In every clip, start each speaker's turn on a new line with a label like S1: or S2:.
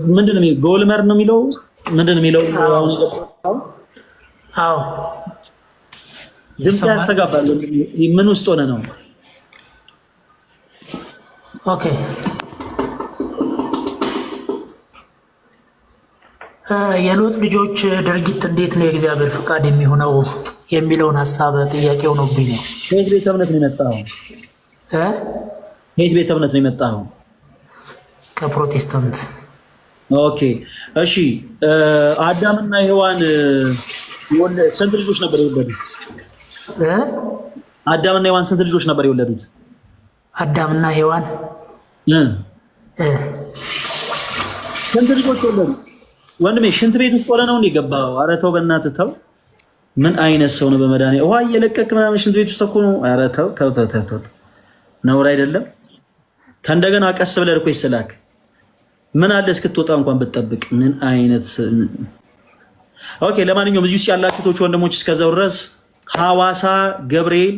S1: ምንድነው የሚለው? ጎልመር ነው የሚለው ምንድነው የሚለው?
S2: አዎ
S1: ድምጽ ያሰጋባል። ምን ውስጥ ሆነ ነው?
S2: ኦኬ የሎጥ ልጆች ድርጊት እንዴት ነው የእግዚአብሔር ፍቃድ የሚሆነው የሚለውን ሐሳብ ጥያቄ ሆኖብኝ ነው።
S1: ከየት ቤተ እምነት ነው የመጣው? ከየት ቤተ እምነት ነው የመጣው?
S2: ከፕሮቴስታንት።
S1: ኦኬ እሺ። አዳምና ሔዋን ስንት ልጆች ነበር የወለዱት? አዳምና ሔዋን ስንት ልጆች ነበር የወለዱት?
S2: አዳምና ሔዋን
S1: ስንት ልጆች ወለዱ? ወንድሜ ሽንት ቤት ውስጥ ሆነ ነው እንደ ገባው? ኧረ ተው በእናትህ ተው። ምን አይነት ሰው ነው? በመድኃኒዓለም ውሃ እየለቀቅ ምናምን ሽንት ቤት ውስጥ እኮ ነው። ኧረ ተው ተው ተው ተው፣ ነውር አይደለም። ከእንደገና ቀስ ብለህ እኮ ይስላክ። ምን አለ እስክትወጣ እንኳን ብትጠብቅ። ምን አይነት ኦኬ። ለማንኛውም እዚህ ውስጥ ያላችሁት ወንድሞች እስከዛው ድረስ ሐዋሳ ገብርኤል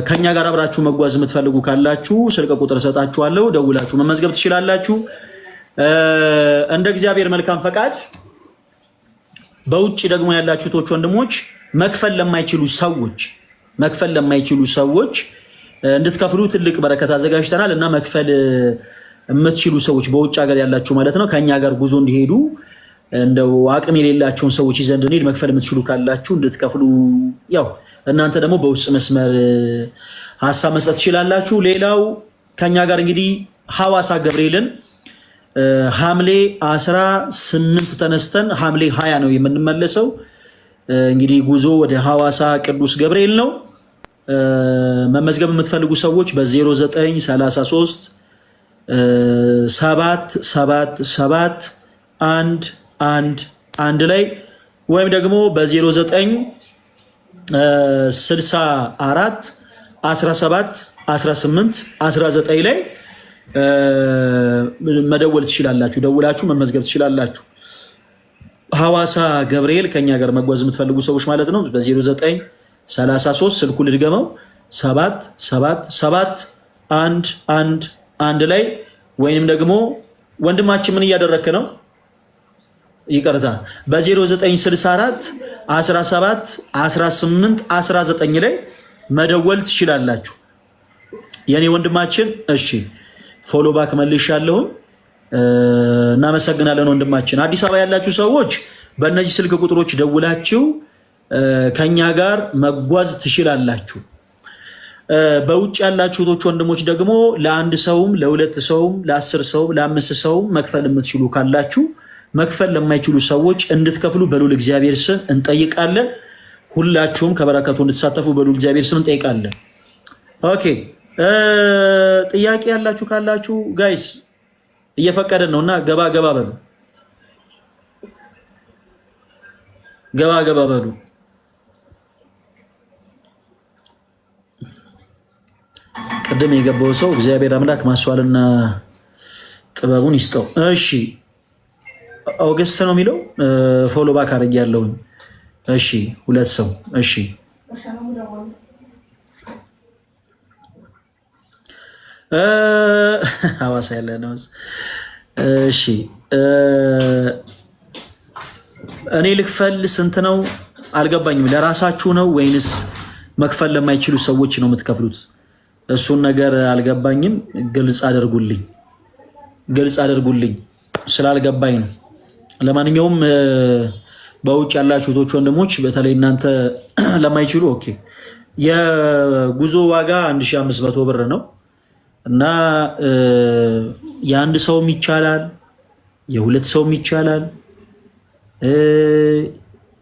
S1: ከኛ ጋር አብራችሁ መጓዝ የምትፈልጉ ካላችሁ ስልክ ቁጥር ሰጣችኋለሁ፣ ደውላችሁ መመዝገብ ትችላላችሁ። እንደ እግዚአብሔር መልካም ፈቃድ በውጭ ደግሞ ያላችሁት ወንድሞች መክፈል ለማይችሉ ሰዎች እንድትከፍሉ ትልቅ በረከት አዘጋጅተናል እና መክፈል የምትችሉ ሰዎች በውጭ ሀገር ያላችሁ ማለት ነው ከኛ ጋር ጉዞ እንዲሄዱ እንደው አቅም የሌላቸውን ሰዎች ይዘን እንድንሄድ መክፈል የምትችሉ ካላችሁ እንድትከፍሉ፣ ያው እናንተ ደግሞ በውስጥ መስመር ሐሳብ መስጠት ትችላላችሁ። ሌላው ከኛ ጋር እንግዲህ ሐዋሳ ገብርኤልን ሐምሌ 18 ተነስተን ሐምሌ 20 ነው የምንመለሰው። እንግዲህ ጉዞ ወደ ሐዋሳ ቅዱስ ገብርኤል ነው። መመዝገብ የምትፈልጉ ሰዎች በ0933 777 111 ላይ ወይም ደግሞ በ0964 17 18 19 ላይ መደወል ትችላላችሁ። ደውላችሁ መመዝገብ ትችላላችሁ። ሐዋሳ ገብርኤል ከኛ ጋር መጓዝ የምትፈልጉ ሰዎች ማለት ነው በ0933 ስልኩ ልድገመው 777 111 ላይ ወይንም ደግሞ ወንድማችን ምን እያደረክ ነው? ይቅርታ በ0964 17 18 19 ላይ መደወል ትችላላችሁ የኔ ወንድማችን። እሺ ፎሎ ባክ መልሻለሁ። እናመሰግናለን ወንድማችን። አዲስ አበባ ያላችሁ ሰዎች በእነዚህ ስልክ ቁጥሮች ደውላችሁ ከኛ ጋር መጓዝ ትችላላችሁ። በውጭ ያላችሁ ወንድሞች ደግሞ ለአንድ ሰውም ለሁለት ሰውም ለ10 ሰውም ለ5 ሰውም መክፈል የምትችሉ ካላችሁ መክፈል ለማይችሉ ሰዎች እንድትከፍሉ በልዑል እግዚአብሔር ስም እንጠይቃለን። ሁላችሁም ከበረከቱ እንድትሳተፉ በልዑል እግዚአብሔር ስም እንጠይቃለን። ኦኬ ጥያቄ ያላችሁ ካላችሁ ጋይስ እየፈቀደን ነውና ገባ ገባ በሉ፣ ገባ ገባ በሉ። ቅድም የገባው ሰው እግዚአብሔር አምላክ ማስተዋልና ጥበቡን ይስጠው። እሺ ኦገስት ነው የሚለው ፎሎ ባክ አድርጌያለሁ። እሺ ሁለት ሰው እሺ ሐዋሳ ያለ ነው። እሺ እኔ ልክፈል ስንት ነው አልገባኝም። ለራሳችሁ ነው ወይንስ መክፈል ለማይችሉ ሰዎች ነው የምትከፍሉት? እሱን ነገር አልገባኝም። ግልጽ አድርጉልኝ ስላልገባኝ ነው። ለማንኛውም በውጭ ያላችሁት ወንድሞች በተለይ እናንተ ለማይችሉ ኦኬ የጉዞ ዋጋ 1500 ብር ነው እና የአንድ ሰውም ይቻላል፣ የሁለት ሰውም ይቻላል፣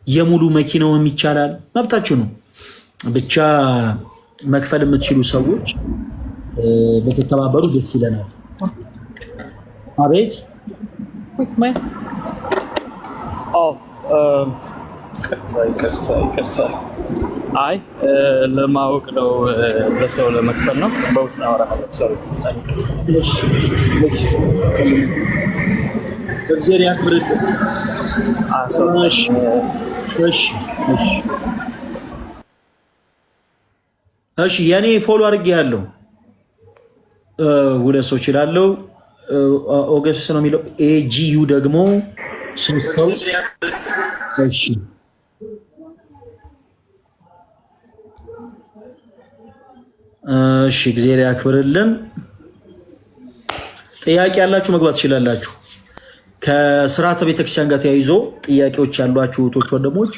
S1: የሙሉ መኪናውም ይቻላል። መብታችሁ ነው። ብቻ መክፈል የምትችሉ ሰዎች በተተባበሩ ደስ ይለናል። አቤት
S3: ይቅርታ። አይ ለማወቅ ነው፣ ለሰው ለመክፈል ነው። በውስጥ አወራለሁ። ሶሪ
S1: እግዚአብሔር ያክብርህ። እሺ የኔ ፎሎ አድርጌ ያለው ሁለት ሰው ይችላል። ኦገስት ነው የሚለው። ኤጂዩ ደግሞ ስንተው? እሺ እሺ፣ እግዚአብሔር ያክብርልን። ጥያቄ ያላችሁ መግባት ትችላላችሁ። ከስርዓተ ቤተክርስቲያን ጋር ተያይዞ ጥያቄዎች ያሏችሁ እህቶች ወንድሞች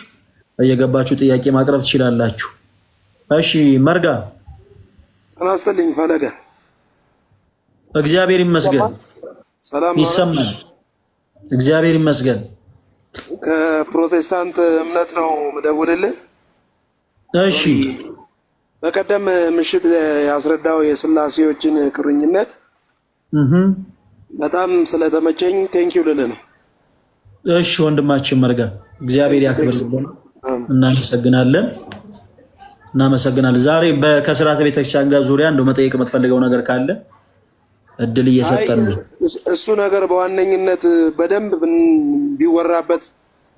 S1: እየገባችሁ ጥያቄ ማቅረብ ትችላላችሁ። እሺ መርጋ
S4: አናስተልኝ ፈለገ
S1: እግዚአብሔር ይመስገን።
S4: ሰላም
S1: ይሰማል። እግዚአብሔር ይመስገን።
S4: ከፕሮቴስታንት እምነት ነው መደወልልህ።
S1: እሺ
S4: በቀደም ምሽት ያስረዳው የስላሴዎችን ቅርኝነት በጣም ስለተመቸኝ ቴንኪው ልልህ ነው።
S1: እሺ ወንድማችን መርጋ እግዚአብሔር ያክብርልን። እናመሰግናለን። ዛሬ ከስርዓተ ቤተክርስቲያን ጋር ዙሪያ እንደው መጠየቅ የምትፈልገው ነገር ካለ እድል እየሰጠን ነው።
S4: እሱ ነገር በዋነኝነት በደንብ ቢወራበት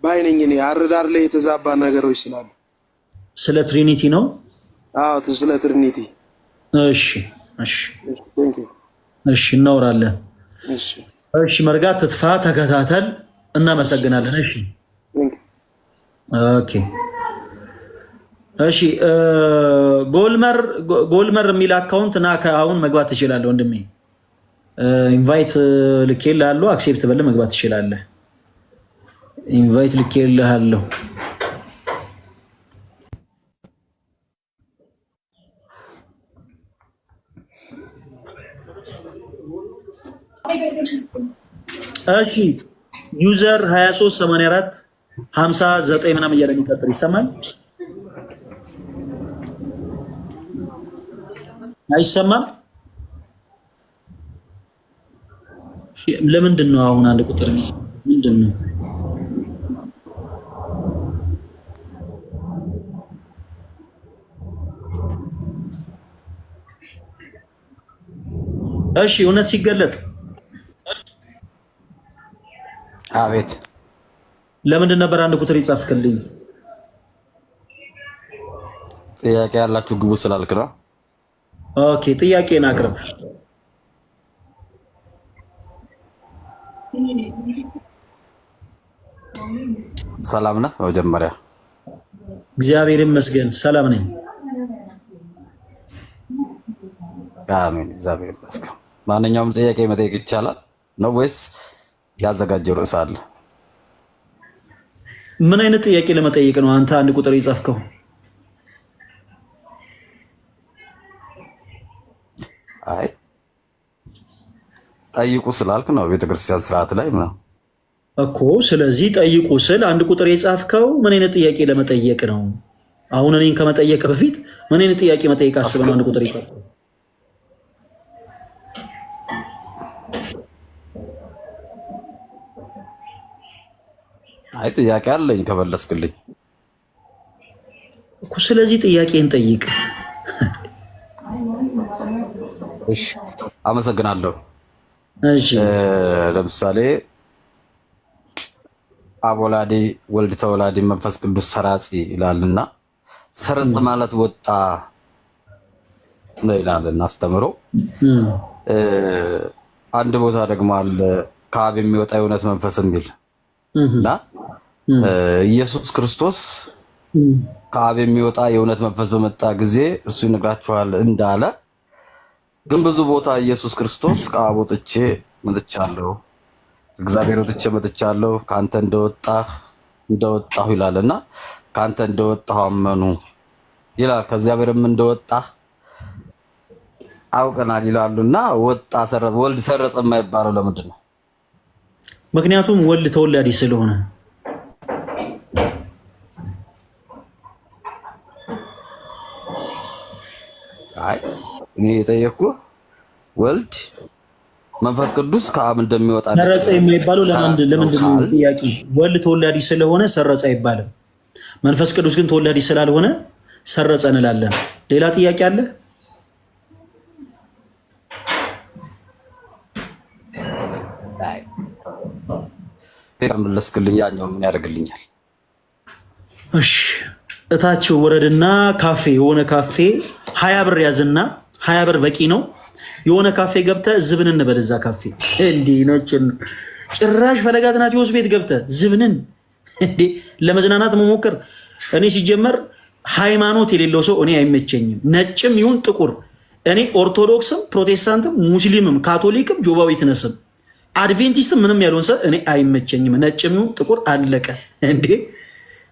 S4: ባይነኝ እኔ አረዳር ላይ የተዛባ ነገሮች ስላሉ።
S1: ስለ ትሪኒቲ ነው?
S4: አዎ ስለ ትሪኒቲ።
S1: እሺ እናወራለን። እሺ መርጋ ትጥፋ፣ ተከታተል። እናመሰግናለን። እሺ ኦኬ። እሺ ጎልመር የሚል አካውንት ና አሁን መግባት ትችላለህ ወንድሜ። ኢንቫይት ልኬልሃለሁ፣ አክሴፕት በል መግባት ትችላለህ። ኢንቫይት ልኬልሃለሁ። እሺ ዩዘር 2384 59 ምናምን እያለ የሚቀጥል ይሰማል? አይሰማም? ለምንድን ነው አሁን አንድ ቁጥር ምንድን ነው? እሺ እውነት ሲገለጥ
S5: አቤት።
S1: ለምንድን ነበር አንድ ቁጥር ይጻፍክልኝ?
S5: ጥያቄ ያላችሁ ግቡ ስላልክ ነው።
S1: ኦኬ ጥያቄን አቅርብ።
S5: ሰላም ነህ? መጀመሪያ
S1: እግዚአብሔር ይመስገን ሰላም ነኝ።
S5: አሜን። እግዚአብሔር ይመስገን። ማንኛውም ጥያቄ መጠየቅ ይቻላል ነው ወይስ ያዘጋጀው ርዕስ አለ?
S1: ምን አይነት ጥያቄ ለመጠየቅ ነው አንተ አንድ ቁጥር ይጻፍከው?
S5: አይ ጠይቁ ስላልክ ነው። ቤተክርስቲያን ስርዓት ላይ ምናምን
S1: እኮ። ስለዚህ ጠይቁ ስል አንድ ቁጥር የጻፍከው ምን አይነት ጥያቄ ለመጠየቅ ነው? አሁን እኔን ከመጠየቅ በፊት ምን አይነት ጥያቄ መጠየቅ አስበህ ነው አንድ ቁጥር ይጻፍከው?
S5: አይ ጥያቄ አለኝ ከመለስክልኝ
S1: እኮ። ስለዚህ ጥያቄን ጠይቅ።
S5: እሺ አመሰግናለሁ።
S1: እሺ
S5: ለምሳሌ አብ ወላዲ ወልድ ተወላዲ መንፈስ ቅዱስ ሰራጺ ይላልና ሰረጽ ማለት ወጣ ነው ይላልና አስተምሮ። አንድ ቦታ ደግሞ አለ ከአብ የሚወጣ የእውነት መንፈስ የሚል እና ኢየሱስ ክርስቶስ ከአብ የሚወጣ የእውነት መንፈስ በመጣ ጊዜ እሱ ይነግራችኋል እንዳለ፣ ግን ብዙ ቦታ ኢየሱስ ክርስቶስ ከአብ ወጥቼ መጥቻለሁ፣ እግዚአብሔር ወጥቼ መጥቻለሁ፣ ካንተ እንደወጣሁ ይላልና ካንተ እንደወጣሁ አመኑ ይላል። ከእግዚአብሔርም እንደወጣህ አውቀናል ይላሉና ወጣ ሰረጸ ወልድ ሰረጸ የማይባለው ለምንድን ነው?
S1: ምክንያቱም ወልድ ተወላዲ ስለሆነ።
S5: አይ እኔ የጠየቅኩህ ወልድ መንፈስ ቅዱስ ከአብ እንደሚወጣ
S1: ሰረጸ የማይባለው ለምንድን ነው? ጥያቄ ወልድ ተወላዲ ስለሆነ ሰረጸ አይባልም። መንፈስ ቅዱስ ግን ተወላዲ ስላልሆነ ሰረጸ እንላለን። ሌላ ጥያቄ አለ?
S5: መለስክልኝ። ያኛው ምን ያደርግልኛል?
S1: እሺ እታቸው ወረድና ካፌ የሆነ ካፌ 20 ብር ያዝና 20 ብር በቂ ነው። የሆነ ካፌ ገብተህ ዝብንን እንበል እዛ ካፌ እንዴ ነችን ጭራሽ ፈለገ አትናቴዎስ ቤት ገብተህ ዝብንን እንዴ ለመዝናናት መሞከር። እኔ ሲጀመር ሃይማኖት የሌለው ሰው እኔ አይመቸኝም፣ ነጭም ይሁን ጥቁር። እኔ ኦርቶዶክስም ፕሮቴስታንትም ሙስሊምም ካቶሊክም ጆባ ዊትነስም አድቬንቲስትም ምንም ያልሆን ሰው እኔ አይመቸኝም፣ ነጭም ይሁን ጥቁር አለቀ። እንዴ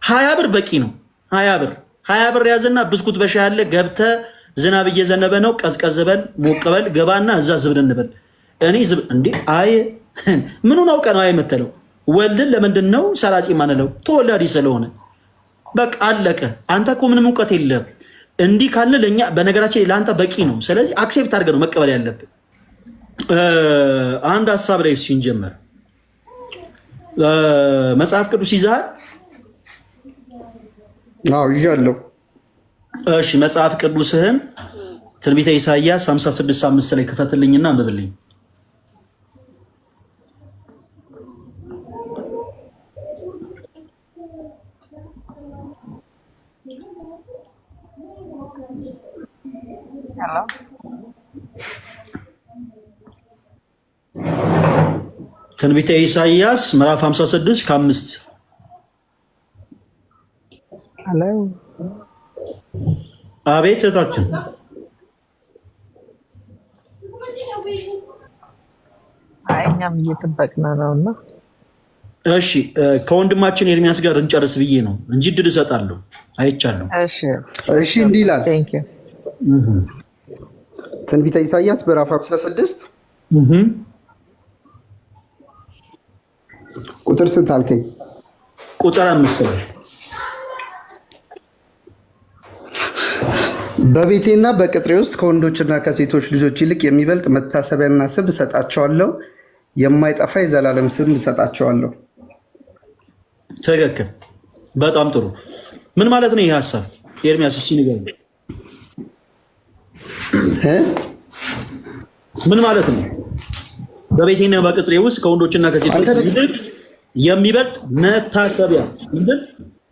S1: 20 ብር በቂ ነው። 20 ብር ያዘና ብስኩት በሻ ያለ ገብተህ ዝናብ እየዘነበ ነው ቀዝቀዝ በል ሞቅ በል ገባና እዛ ዝብን እንበል። እኔ ዝብ እንዴ አይ ምኑን አውቀ ነው አይመተለው ወልድን ለምንድን ነው ሰራጺ ማንለው? ተወላዲ ስለሆነ በቃ አለቀ። አንተ እኮ ምንም እውቀት የለም። እንዲህ ካለ ለኛ በነገራችን ለአንተ በቂ ነው። ስለዚህ አክሴፕት አድርገህ ነው መቀበል ያለብን። አንድ ሐሳብ ላይ ሲንጀመር መጽሐፍ ቅዱስ ይዘሃል?
S6: አዎ ይዣለሁ።
S1: እሺ መጽሐፍ ቅዱስህን ትንቢተ ኢሳይያስ 56:5 ላይ ክፈትልኝና አንብብልኝ። ትንቢተ ኢሳይያስ ምዕራፍ 56:5 አቤት እታችን
S7: እኛም እየጠበቅን ነውና፣
S1: እሺ ከወንድማችን ኤርሚያስ ጋር እንጨርስ ብዬ ነው እንጂ ድል እሰጣለሁ። አይቻለሁ።
S6: እሺ እንዲህ ይላል ትንቢተ ኢሳይያስ ምዕራፍ 56 ቁጥር ስንት አልከኝ?
S1: ቁጥር 5
S6: በቤቴና በቅጥሬ ውስጥ ከወንዶችና ከሴቶች ልጆች ይልቅ የሚበልጥ መታሰቢያና ስም እሰጣቸዋለሁ፣ የማይጠፋ የዘላለም ስም እሰጣቸዋለሁ።
S1: ትክክል። በጣም ጥሩ። ምን ማለት ነው ይህ ሐሳብ? ኤርሚያስ እስኪ ንገረኝ። ምን ማለት ነው? በቤቴና በቅጥሬ ውስጥ ከወንዶችና ከሴቶች ይልቅ የሚበልጥ መታሰቢያ ምንድን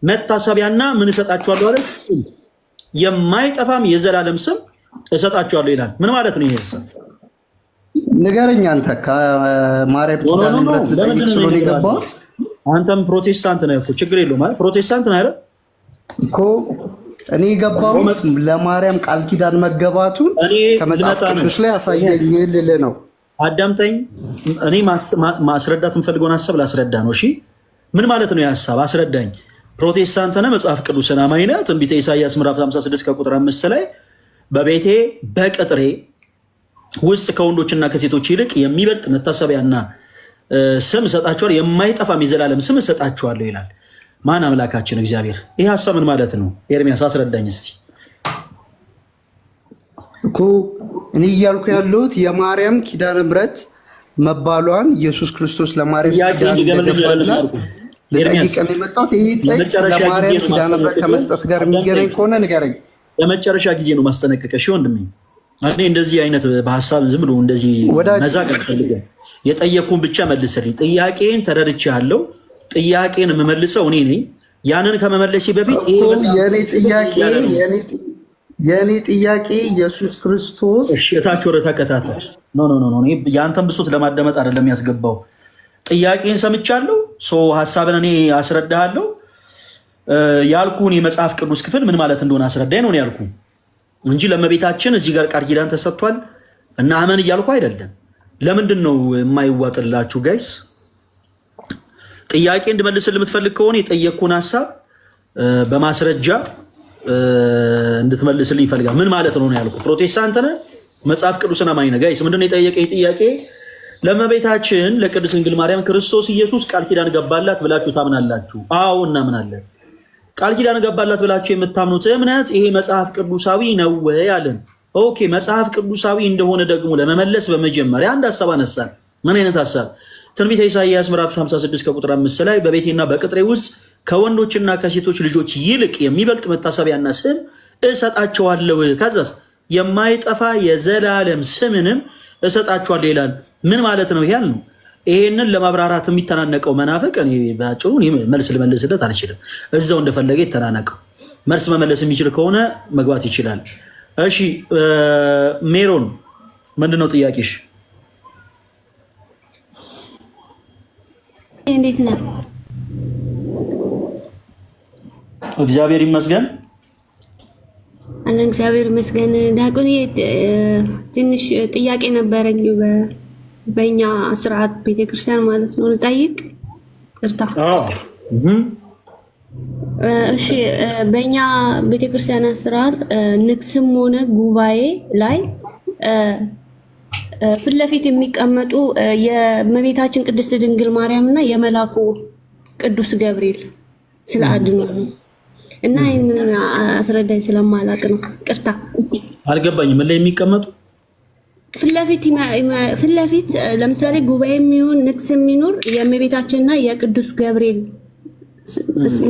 S1: መታሰቢያና ምን እሰጣቸዋለሁ አለ? ስም የማይጠፋም የዘላለም ስም እሰጣቸዋለሁ ይላል። ምን ማለት ነው ይሄ ሐሳብ?
S6: ንገረኝ። አንተ ከማርያም ኪዳነ ምሕረት ልጠይቅ ስለሆነ የገባሁት።
S1: አንተም ፕሮቴስታንት ነህ እኮ ችግር የለውም ማለት ፕሮቴስታንት ነህ አይደል
S6: እኮ። እኔ የገባሁት ለማርያም ቃል ኪዳን መገባቱን ከመጽሐፍ ቅዱስ ላይ አሳየኝ ልልህ ነው።
S1: አዳምጠኝ። እኔ ማስረዳት የምፈልገውን ሐሳብ ላስረዳ ነው። እሺ ምን ማለት ነው የሐሳብ? አስረዳኝ። ፕሮቴስታንት ነህ፣ መጽሐፍ ቅዱስን አማኝ ነህ። ትንቢተ ኢሳይያስ ምዕራፍ 56 ከቁጥር 5 ላይ በቤቴ በቅጥሬ ውስጥ ከወንዶችና ከሴቶች ይልቅ የሚበልጥ መታሰቢያና ስም እሰጣቸዋለሁ፣ የማይጠፋም የዘላለም ስም እሰጣቸዋለሁ ይላል። ማን? አምላካችን እግዚአብሔር። ይህ ሐሳብ ምን ማለት ነው? ኤርሚያስ አስረዳኝ እስቲ።
S6: እኮ እኔ እያልኩ ያለሁት የማርያም ኪዳነ ምሕረት መባሏን ኢየሱስ ክርስቶስ ለማርያም ኪዳን እንደገባላት ለጠይቀን የመጣሁት። ይህ ጥቅስ ለማርያም ኪዳነ ምሕረት ከመስጠት ጋር የሚገናኝ ከሆነ ንገረኝ።
S1: ለመጨረሻ ጊዜ ነው ማስጠነቀቀሽ ወንድሜ። እኔ እንደዚህ አይነት በሐሳብ ዝም ብሎ እንደዚህ መዛቅ አልፈልግም። የጠየኩን ብቻ መልስልኝ። ጥያቄን ተረድቻለሁ። ጥያቄን የምመልሰው እኔ ነኝ። ያንን ከመመለሴ በፊት ይሄ
S6: የኔ ጥያቄ ኢየሱስ ክርስቶስ
S1: እታች ወደ ተከታተል። ኖ የአንተን ብሶት ለማዳመጥ አይደለም ያስገባው። ጥያቄን ሰምቻለሁ። ሐሳብን እኔ አስረዳሃለሁ። ያልኩን የመጽሐፍ ቅዱስ ክፍል ምን ማለት እንደሆነ አስረዳኝ ነው ያልኩ እንጂ ለእመቤታችን እዚህ ጋር ቃል ኪዳን ተሰጥቷል እና አመን እያልኩ አይደለም። ለምንድን ነው የማይዋጥላችሁ ጋይስ? ጥያቄ እንድመልስልህ የምትፈልግ ከሆነ የጠየቅኩን ሐሳብ በማስረጃ እንድትመልስልኝ ይፈልጋል። ምን ማለት ነው ያልኩ? ፕሮቴስታንት ነህ፣ መጽሐፍ ቅዱስን አማኝ ነህ። ጋይስ ምንድን ነው የጠየቀኝ ጥያቄ? ለእመቤታችን ለቅድስት ድንግል ማርያም ክርስቶስ ኢየሱስ ቃል ኪዳን ገባላት ብላችሁ ታምናላችሁ? አዎ እናምናለን። ቃል ኪዳን ገባላት ብላችሁ የምታምኑት እምነት ይሄ መጽሐፍ ቅዱሳዊ ነው ወይ አለን። ኦኬ መጽሐፍ ቅዱሳዊ እንደሆነ ደግሞ ለመመለስ በመጀመሪያ አንድ ሐሳብ አነሳን። ምን አይነት ሐሳብ? ትንቢተ ኢሳይያስ ምዕራፍ 56 ከቁጥር 5 ላይ በቤቴና በቅጥሬ ውስጥ ከወንዶችና ከሴቶች ልጆች ይልቅ የሚበልጥ መታሰቢያና ስም እሰጣቸዋለሁ፣ ከዛስ የማይጠፋ የዘላለም ስምንም እሰጣቸዋለሁ ይላል። ምን ማለት ነው ያል ነው? ይሄንን ለማብራራት የሚተናነቀው መናፍቅ እኔ ባጭሩ መልስ ልመልስለት አልችልም። እዛው እንደፈለገ ይተናነቀው። መልስ መመለስ የሚችል ከሆነ መግባት ይችላል። እሺ ሜሮን ምንድነው ጥያቄሽ?
S8: እንዴት ነህ?
S1: እግዚአብሔር ይመስገን።
S8: አለን እግዚአብሔር ይመስገን። ዲያቆን ትንሽ ጥያቄ ነበረኝ በእኛ ስርዓት ቤተክርስቲያን ማለት ነው ልጠይቅ? ቅርታ። እሺ በእኛ ቤተክርስቲያን አሰራር ንግስም ሆነ ጉባኤ ላይ ፊት ለፊት የሚቀመጡ የእመቤታችን ቅድስት ድንግል ማርያም እና የመላኩ ቅዱስ ገብርኤል ስለ አድኖ ነው እና ይሄንን አስረዳኝ ስለማላቅ ነው። ቅርታ
S1: አልገባኝም። ምን ላይ የሚቀመጡ
S8: ፊት ለፊት ለምሳሌ ጉባኤ የሚሆን ንግስ የሚኖር የእመቤታችንና የቅዱስ ገብርኤል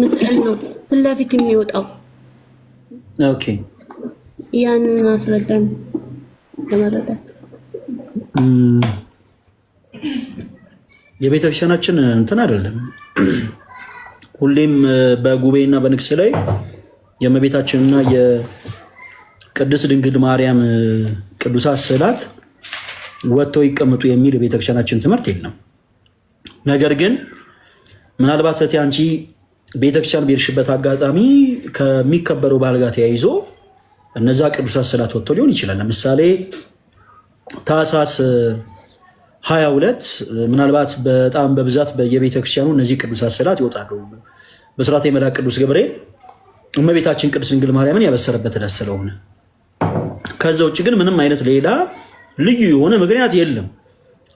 S8: ምስል ነው ፊት ለፊት የሚወጣው።
S1: ኦኬ
S8: ያንን አስረዳኝ ለመረዳት።
S1: የቤተክርስቲያናችን እንትን አይደለም። ሁሌም በጉባኤና በንግስ ላይ የእመቤታችንና የቅድስት ድንግል ማርያም ቅዱሳት ስዕላት ወጥተው ይቀመጡ የሚል የቤተክርስቲያናችን ትምህርት የለም። ነገር ግን ምናልባት ሰቲ አንቺ ቤተክርስቲያን በሄድሽበት አጋጣሚ ከሚከበረው በዓል ጋር ተያይዞ እነዛ ቅዱሳት ስዕላት ወጥተው ሊሆን ይችላል። ለምሳሌ ታኅሳስ 22 ምናልባት በጣም በብዛት በየቤተክርስቲያኑ እነዚህ ቅዱሳት ስዕላት ይወጣሉ። በስርዓተ መልአክ ቅዱስ ገብርኤል እመቤታችን ቅድስት ድንግል ማርያምን ያበሰረበት ዕለት ስለሆነ፣ ከዛ ውጭ ግን ምንም አይነት ሌላ ልዩ የሆነ ምክንያት የለም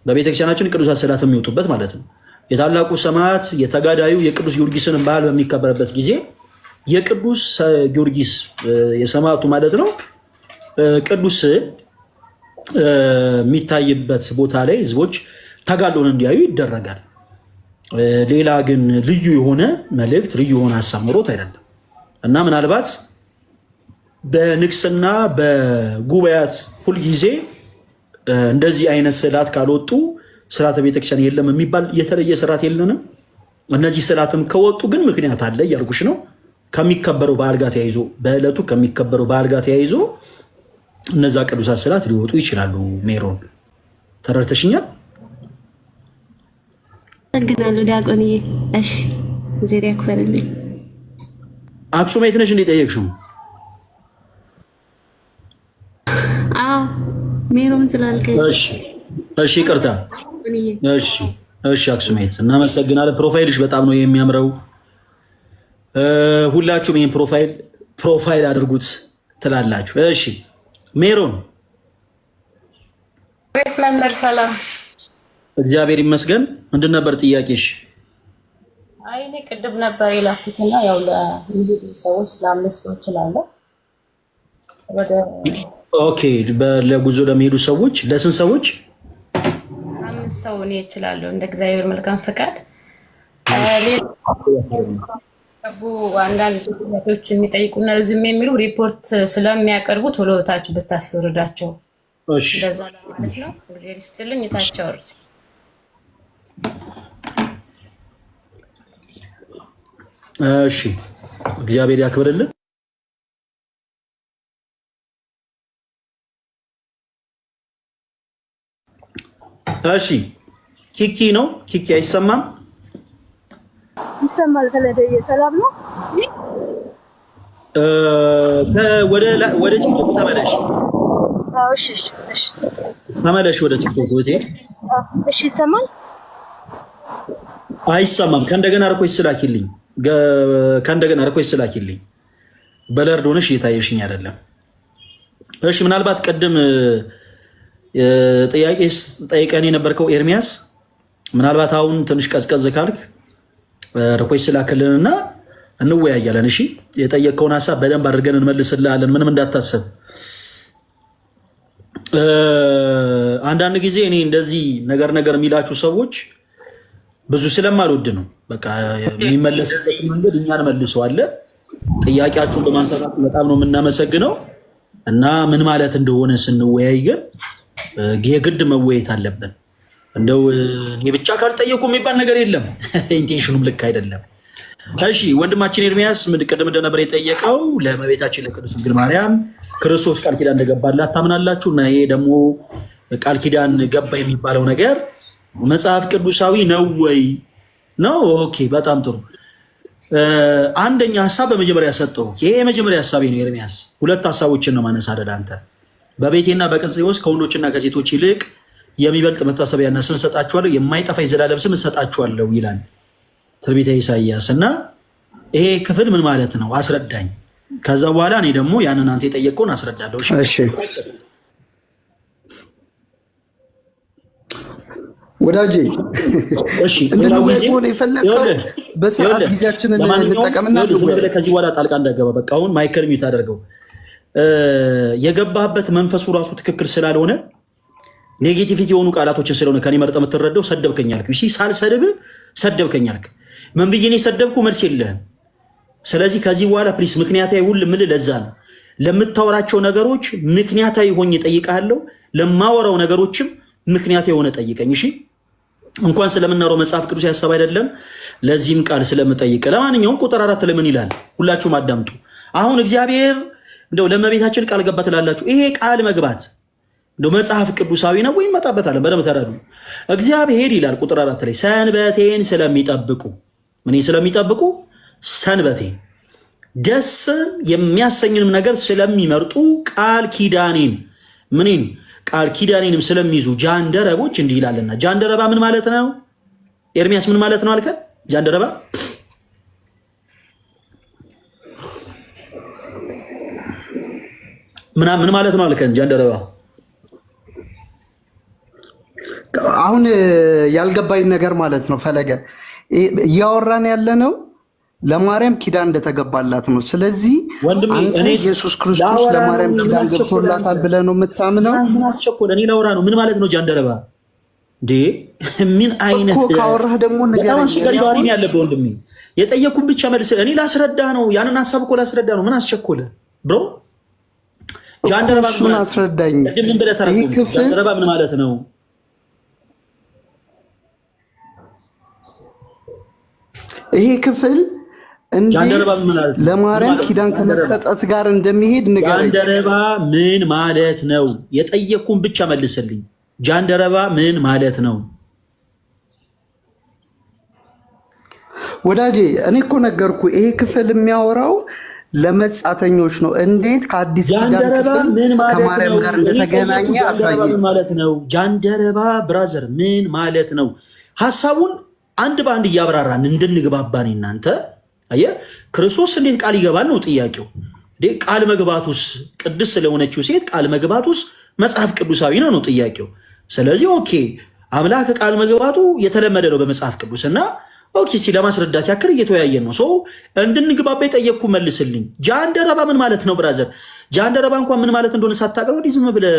S1: በቤተክርስቲያናችን ቅዱሳት ስዕላት የሚወጡበት ማለት ነው። የታላቁ ሰማዕት የተጋዳዩ የቅዱስ ጊዮርጊስን በዓል በሚከበርበት ጊዜ የቅዱስ ጊዮርጊስ የሰማዕቱ ማለት ነው ቅዱስ የሚታይበት ቦታ ላይ ህዝቦች ተጋድሎን እንዲያዩ ይደረጋል። ሌላ ግን ልዩ የሆነ መልእክት ልዩ የሆነ ሀሳብ ኖሮት አይደለም እና ምናልባት በንግስና በጉባኤያት ሁልጊዜ እንደዚህ አይነት ስዕላት ካልወጡ ስርዓተ ቤተክርስቲያን የለም የሚባል የተለየ ስርዓት የለንም። እነዚህ ስዕላትም ከወጡ ግን ምክንያት አለ እያልኩሽ ነው። ከሚከበረው በዓል ጋር ተያይዞ በዕለቱ ከሚከበረው በዓል ጋር ተያይዞ እነዛ ቅዱሳት ስዕላት ሊወጡ ይችላሉ። ሜሮን ተረድተሽኛል?
S8: አመሰግናለሁ ዲያቆንዬ። እሺ ዜሪያ ክፈርልኝ።
S1: አክሱማይት ነሽ እንዴ ጠየቅሽው?
S8: አዎ ሜሮን ስላልከኝ።
S1: እሺ ይቅርታ። እሺ አክሱማይት እናመሰግናለን። ፕሮፋይልሽ በጣም ነው የሚያምረው። ሁላችሁም ይሄን ፕሮፋይል አድርጉት ትላላችሁ። እሺ ሜሮን
S9: ወይስ መምህር ሰላም?
S1: እግዚአብሔር ይመስገን። ምንድን ነበር ጥያቄሽ?
S9: አይ እኔ ቅድም ነበር የላኩትና ያው ለሚሄዱ ሰዎች ለአምስት ሰዎች እላለሁ ወደ
S1: ኦኬ ለጉዞ ለሚሄዱ ሰዎች ለስንት ሰዎች?
S9: አምስት ሰው እኔ እችላለሁ እንደ እግዚአብሔር መልካም ፈቃድ። አንዳንድ ጥያቄዎች የሚጠይቁና እዚህም የሚሉ ሪፖርት ስለሚያቀርቡ ቶሎ ታች ብታስወርዳቸው እንደዛ ማለት ነው። እግዚአብሔር ይስጥልኝ። ታች አውርድ።
S1: እሺ እግዚአብሔር ያክብርልን። እሺ ኪኪ ነው። ኪኪ አይሰማም?
S10: ይሰማል። ተለደየ ሰላም ነው።
S1: ወደ ቲክቶክ ተመለሽ።
S10: እሺ
S1: ተመለሽ ወደ ቲክቶክ ወቴ።
S10: እሺ ይሰማል?
S1: አይሰማም። ከእንደገና ሪኩዌስት ስላኪልኝ በለርድ ሆነሽ እየታየሽኝ አይደለም። እሺ ምናልባት ቅድም ጥያቄ ጠይቀን የነበርከው ኤርሚያስ ምናልባት አሁን ትንሽ ቀዝቀዝ ካልክ ሪኩዌስት ስላክልንና እንወያያለን። እሺ የጠየቀውን ሐሳብ በደንብ አድርገን እንመልስልሃለን። ምንም እንዳታሰብ። አንዳንድ ጊዜ እኔ እንደዚህ ነገር የሚላችሁ ሰዎች ብዙ ስለማልወድ ነው። በቃ የሚመለስበት መንገድ እኛን መልሰዋለን። ጥያቄያችሁን በማንሳት በጣም ነው የምናመሰግነው እና ምን ማለት እንደሆነ ስንወያይ ግን የግድ መወያየት አለብን። እንደው እኔ ብቻ ካልጠየቁ የሚባል ነገር የለም። ኢንቴንሽኑም ልክ አይደለም። እሺ ወንድማችን ኤርሚያስ ቅድም እንደነበር የጠየቀው ለእመቤታችን ለቅድስት ድንግል ማርያም ክርስቶስ ቃል ኪዳን እንደገባላት ታምናላችሁ እና ይሄ ደግሞ ቃል ኪዳን ገባ የሚባለው ነገር መጽሐፍ ቅዱሳዊ ነው ወይ ነው? ኦኬ በጣም ጥሩ። አንደኛ ሐሳብ በመጀመሪያ ሰጠው። ይሄ የመጀመሪያ ሐሳቤ ነው ኤርሚያስ። ሁለት ሐሳቦችን ነው ማነሳደድ አንተ በቤቴና በቅጽሬ ውስጥ ከወንዶችና ከሴቶች ይልቅ የሚበልጥ መታሰቢያና ስም ሰጣችኋለሁ፣ የማይጠፋ የዘላለም ስም ሰጣችኋለሁ ይላል ትንቢተ ኢሳይያስ። እና ይሄ ክፍል ምን ማለት ነው አስረዳኝ። ከዛ በኋላ እኔ ደግሞ ያንን አንተ የጠየቀውን አስረዳለሁ።
S6: እሺ ወዳጄ፣ እሺ እንደሆነ የፈለከው በሰዓት ጊዜያችንን እንጠቀምና
S1: ከዚህ በኋላ ጣልቃ እንዳገባ በቃ አሁን ማይከል ሚውት አደርገው። የገባህበት መንፈሱ ራሱ ትክክል ስላልሆነ ኔጌቲቪቲ የሆኑ ቃላቶችን ስለሆነ ከኔ መርጠህ የምትረዳው ሰደብከኝ አልክ። እሺ ሳልሰድብህ ሰደብከኝ አልክ። ምን ብዬ ነው የሰደብኩ? መልስ የለህም። ስለዚህ ከዚህ በኋላ ፕሊስ ምክንያታዊ ሁሉ ምን ለዛ ነው ለምታወራቸው ነገሮች ምክንያታዊ ሆኜ እጠይቅሃለሁ። ለማወራው ነገሮችም ምክንያታዊ ሆነ ጠይቀኝ። እሺ እንኳን ስለምናወራው መጽሐፍ ቅዱስ ያሰብ አይደለም ለዚህም ቃል ስለምጠይቅ። ለማንኛውም ቁጥር 4 ለምን ይላል? ሁላችሁም አዳምጡ። አሁን እግዚአብሔር እንደው ለእመቤታችን ቃል ገባ ትላላችሁ። ይሄ ቃል መግባት እንደው መጽሐፍ ቅዱሳዊ ነው ወይ? እንመጣበታለን። በደምብ ተረዱ። እግዚአብሔር ይላል ቁጥር 4 ላይ ሰንበቴን ስለሚጠብቁ ምን ስለሚጠብቁ ሰንበቴን ደስም የሚያሰኝንም ነገር ስለሚመርጡ ቃል ኪዳኔን ምንን ቃል ኪዳኔንም ስለሚይዙ ጃንደረቦች እንዲህ ይላልና። ጃንደረባ ምን ማለት ነው? ኤርሚያስ ምን ማለት ነው አልከን? ጃንደረባ ምን ማለት ነው አልከን? ጃንደረባ
S6: አሁን ያልገባኝ ነገር ማለት ነው ፈለገ እያወራን ያለነው ለማርያም ኪዳን እንደተገባላት ነው። ስለዚህ አንተ ኢየሱስ ክርስቶስ ለማርያም ኪዳን ገብቶላታል ብለህ ነው የምታምነው?
S1: ምን አስቸኮለ? እኔ ላወራ ነው። ምን ማለት ነው ጃንደረባ? እንዴ ምን አይነት
S6: እኮ ካወራህ ደግሞ ነገር
S1: ነው ያለበት ወንድሜ። የጠየኩን ብቻ መልስ። እኔ ላስረዳ ነው ያንን ሐሳብ እኮ ላስረዳ ነው። ምን አስቸኮለ ብሮ? ጃንደረባ
S6: ምን አስረዳኝ።
S1: ምን ብለህ ተረኩ? ጃንደረባ ምን ማለት ነው?
S6: ይሄ ክፍል እንዴት ለማርያም ኪዳን ከመሰጠት ጋር እንደሚሄድ ንገረኝ።
S1: ጃንደረባ ምን ማለት ነው? የጠየቅኩን ብቻ መልስልኝ። ጃንደረባ ምን ማለት ነው?
S6: ወዳጄ እኔ እኮ ነገርኩ። ይሄ ክፍል የሚያወራው ለመጻተኞች ነው። እንዴት ከአዲስ ኪዳን ክፍል ከማርያም ጋር እንደተገናኘ አሳየኝ
S1: ማለት ነው። ጃንደረባ ብራዘር ምን ማለት ነው? ሐሳቡን አንድ በአንድ እያብራራን እንድንግባባን እናንተ አየ ክርስቶስ እንዴት ቃል ይገባል ነው ጥያቄው። ቃል መግባቱስ ቅድስት ስለሆነችው ሴት ቃል መግባቱስ መጽሐፍ ቅዱሳዊ ነው ጥያቄው። ስለዚህ ኦኬ አምላክ ቃል መግባቱ የተለመደ ነው በመጽሐፍ ቅዱስና ኦኬ እስቲ ለማስረዳት ያክል እየተወያየን ነው። እንድንግባባ የጠየቅኩ መልስልኝ። ጃንደረባ ምን ማለት ነው ብራዘር? ጃንደረባ እንኳን ምን ማለት እንደሆነ ሳታውቀው ወዲህ ዝም ብለህ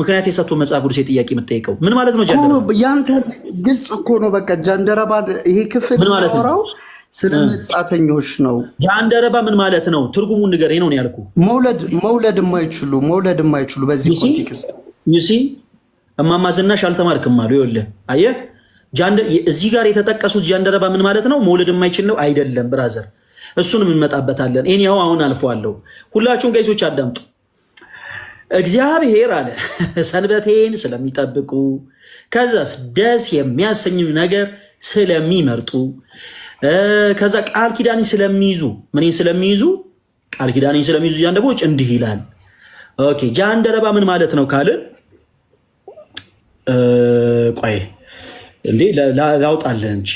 S1: ምክንያት የሰጥቶ መጽሐፍ ቅዱስ ጥያቄ የምትጠይቀው ምን ማለት ነው? ጃንደረባ
S6: ያንተ ግልጽ እኮ ነው። በቃ ጃንደረባ ይሄ ክፍል የሚያወራው ስለ መጻተኞች ነው።
S1: ጃንደረባ ምን ማለት ነው? ትርጉሙን ንገረኝ ነው ያልኩ።
S6: መውለድ የማይችሉ በዚህ ኮንቴክስት
S1: ዩሲ እማማ ዝናሽ አልተማርክም አሉ። ይኸውልህ አየህ እዚህ ጋር የተጠቀሱት ጃንደረባ ምን ማለት ነው? መውለድ የማይችል ነው አይደለም ብራዘር። እሱንም እንመጣበታለን። እኔው አሁን አልፈዋለሁ። ሁላችሁም ጋይሶች አዳምጡ። እግዚአብሔር አለ ሰንበቴን ስለሚጠብቁ ከዛስ ደስ የሚያሰኝ ነገር ስለሚመርጡ ከዛ ቃል ኪዳኔን ስለሚይዙ ምን ስለሚይዙ ቃል ኪዳኔን ስለሚይዙ ጃንደረቦች እንዲህ ይላል። ኦኬ ጃንደረባ ምን ማለት ነው ካልን ቆይ እንዴ ላውጣልህ እንጂ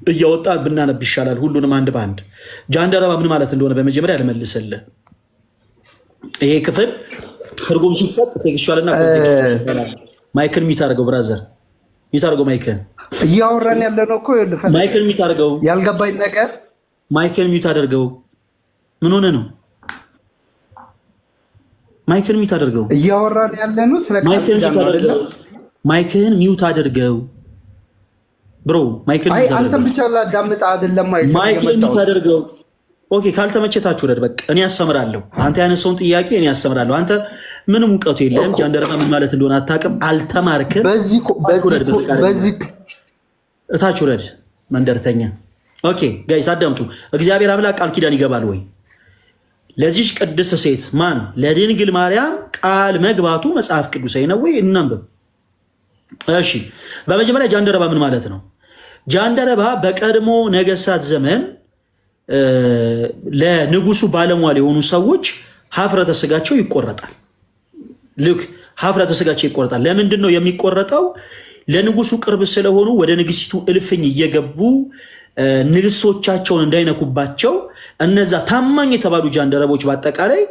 S1: እያወጣ ብናነብ ይሻላል። ሁሉንም አንድ በአንድ ጃንደረባ ምን ማለት እንደሆነ በመጀመሪያ ልመልስልህ። ይሄ ክፍል ትርጉም ሲሰጥ ቴክስቹዋልና ማይክል ሚት አድርገው ብራዘር፣ ሚት አድርገው ማይክል።
S6: እያወራን ያለነው እኮ
S1: ማይክል ሚት አድርገው።
S6: ያልገባኝ ነገር
S1: ማይክል ሚት አድርገው። ምን ሆነ ነው? ማይክል ሚት አድርገው።
S6: እያወራን ያለነው ስለ ቃል ኪዳን አይደለም።
S1: ማይክህን ሚውት አድርገው ብሮ። ማይክል ሚውት አድርገው።
S6: አንተም ብቻ ላዳምጥ አይደለም።
S1: ማይክል ሚውት አድርገው። ኦኬ ካልተመቸታችሁ ረድ በቃ እኔ ያስተምራለሁ። አንተ ያነሳውን ጥያቄ እኔ ያስተምራለሁ። አንተ ምንም እውቀቱ የለም። ጃንደረባ ምን ማለት እንደሆነ አታውቅም፣ አልተማርክም። በዚህ እታች ውረድ መንደርተኛ። ኦኬ ጋይስ አዳምጡ። እግዚአብሔር አምላክ ቃል ኪዳን ይገባል ወይ? ለዚች ቅድስት ሴት ማን ለድንግል ማርያም ቃል መግባቱ መጽሐፍ ቅዱሳዊ ነው ወይ? እናንብብ። እሺ በመጀመሪያ ጃንደረባ ምን ማለት ነው? ጃንደረባ በቀድሞ ነገስታት ዘመን ለንጉሱ ባለሟል የሆኑ ሰዎች ሀፍረተ ስጋቸው ይቆረጣል። ልክ ሀፍረተ ስጋቸው ይቆረጣል። ለምንድን ነው የሚቆረጠው? ለንጉሱ ቅርብ ስለሆኑ ወደ ንግስቲቱ እልፍኝ እየገቡ ንግስቶቻቸውን እንዳይነኩባቸው እነዛ ታማኝ የተባሉ ጃንደረቦች በአጠቃላይ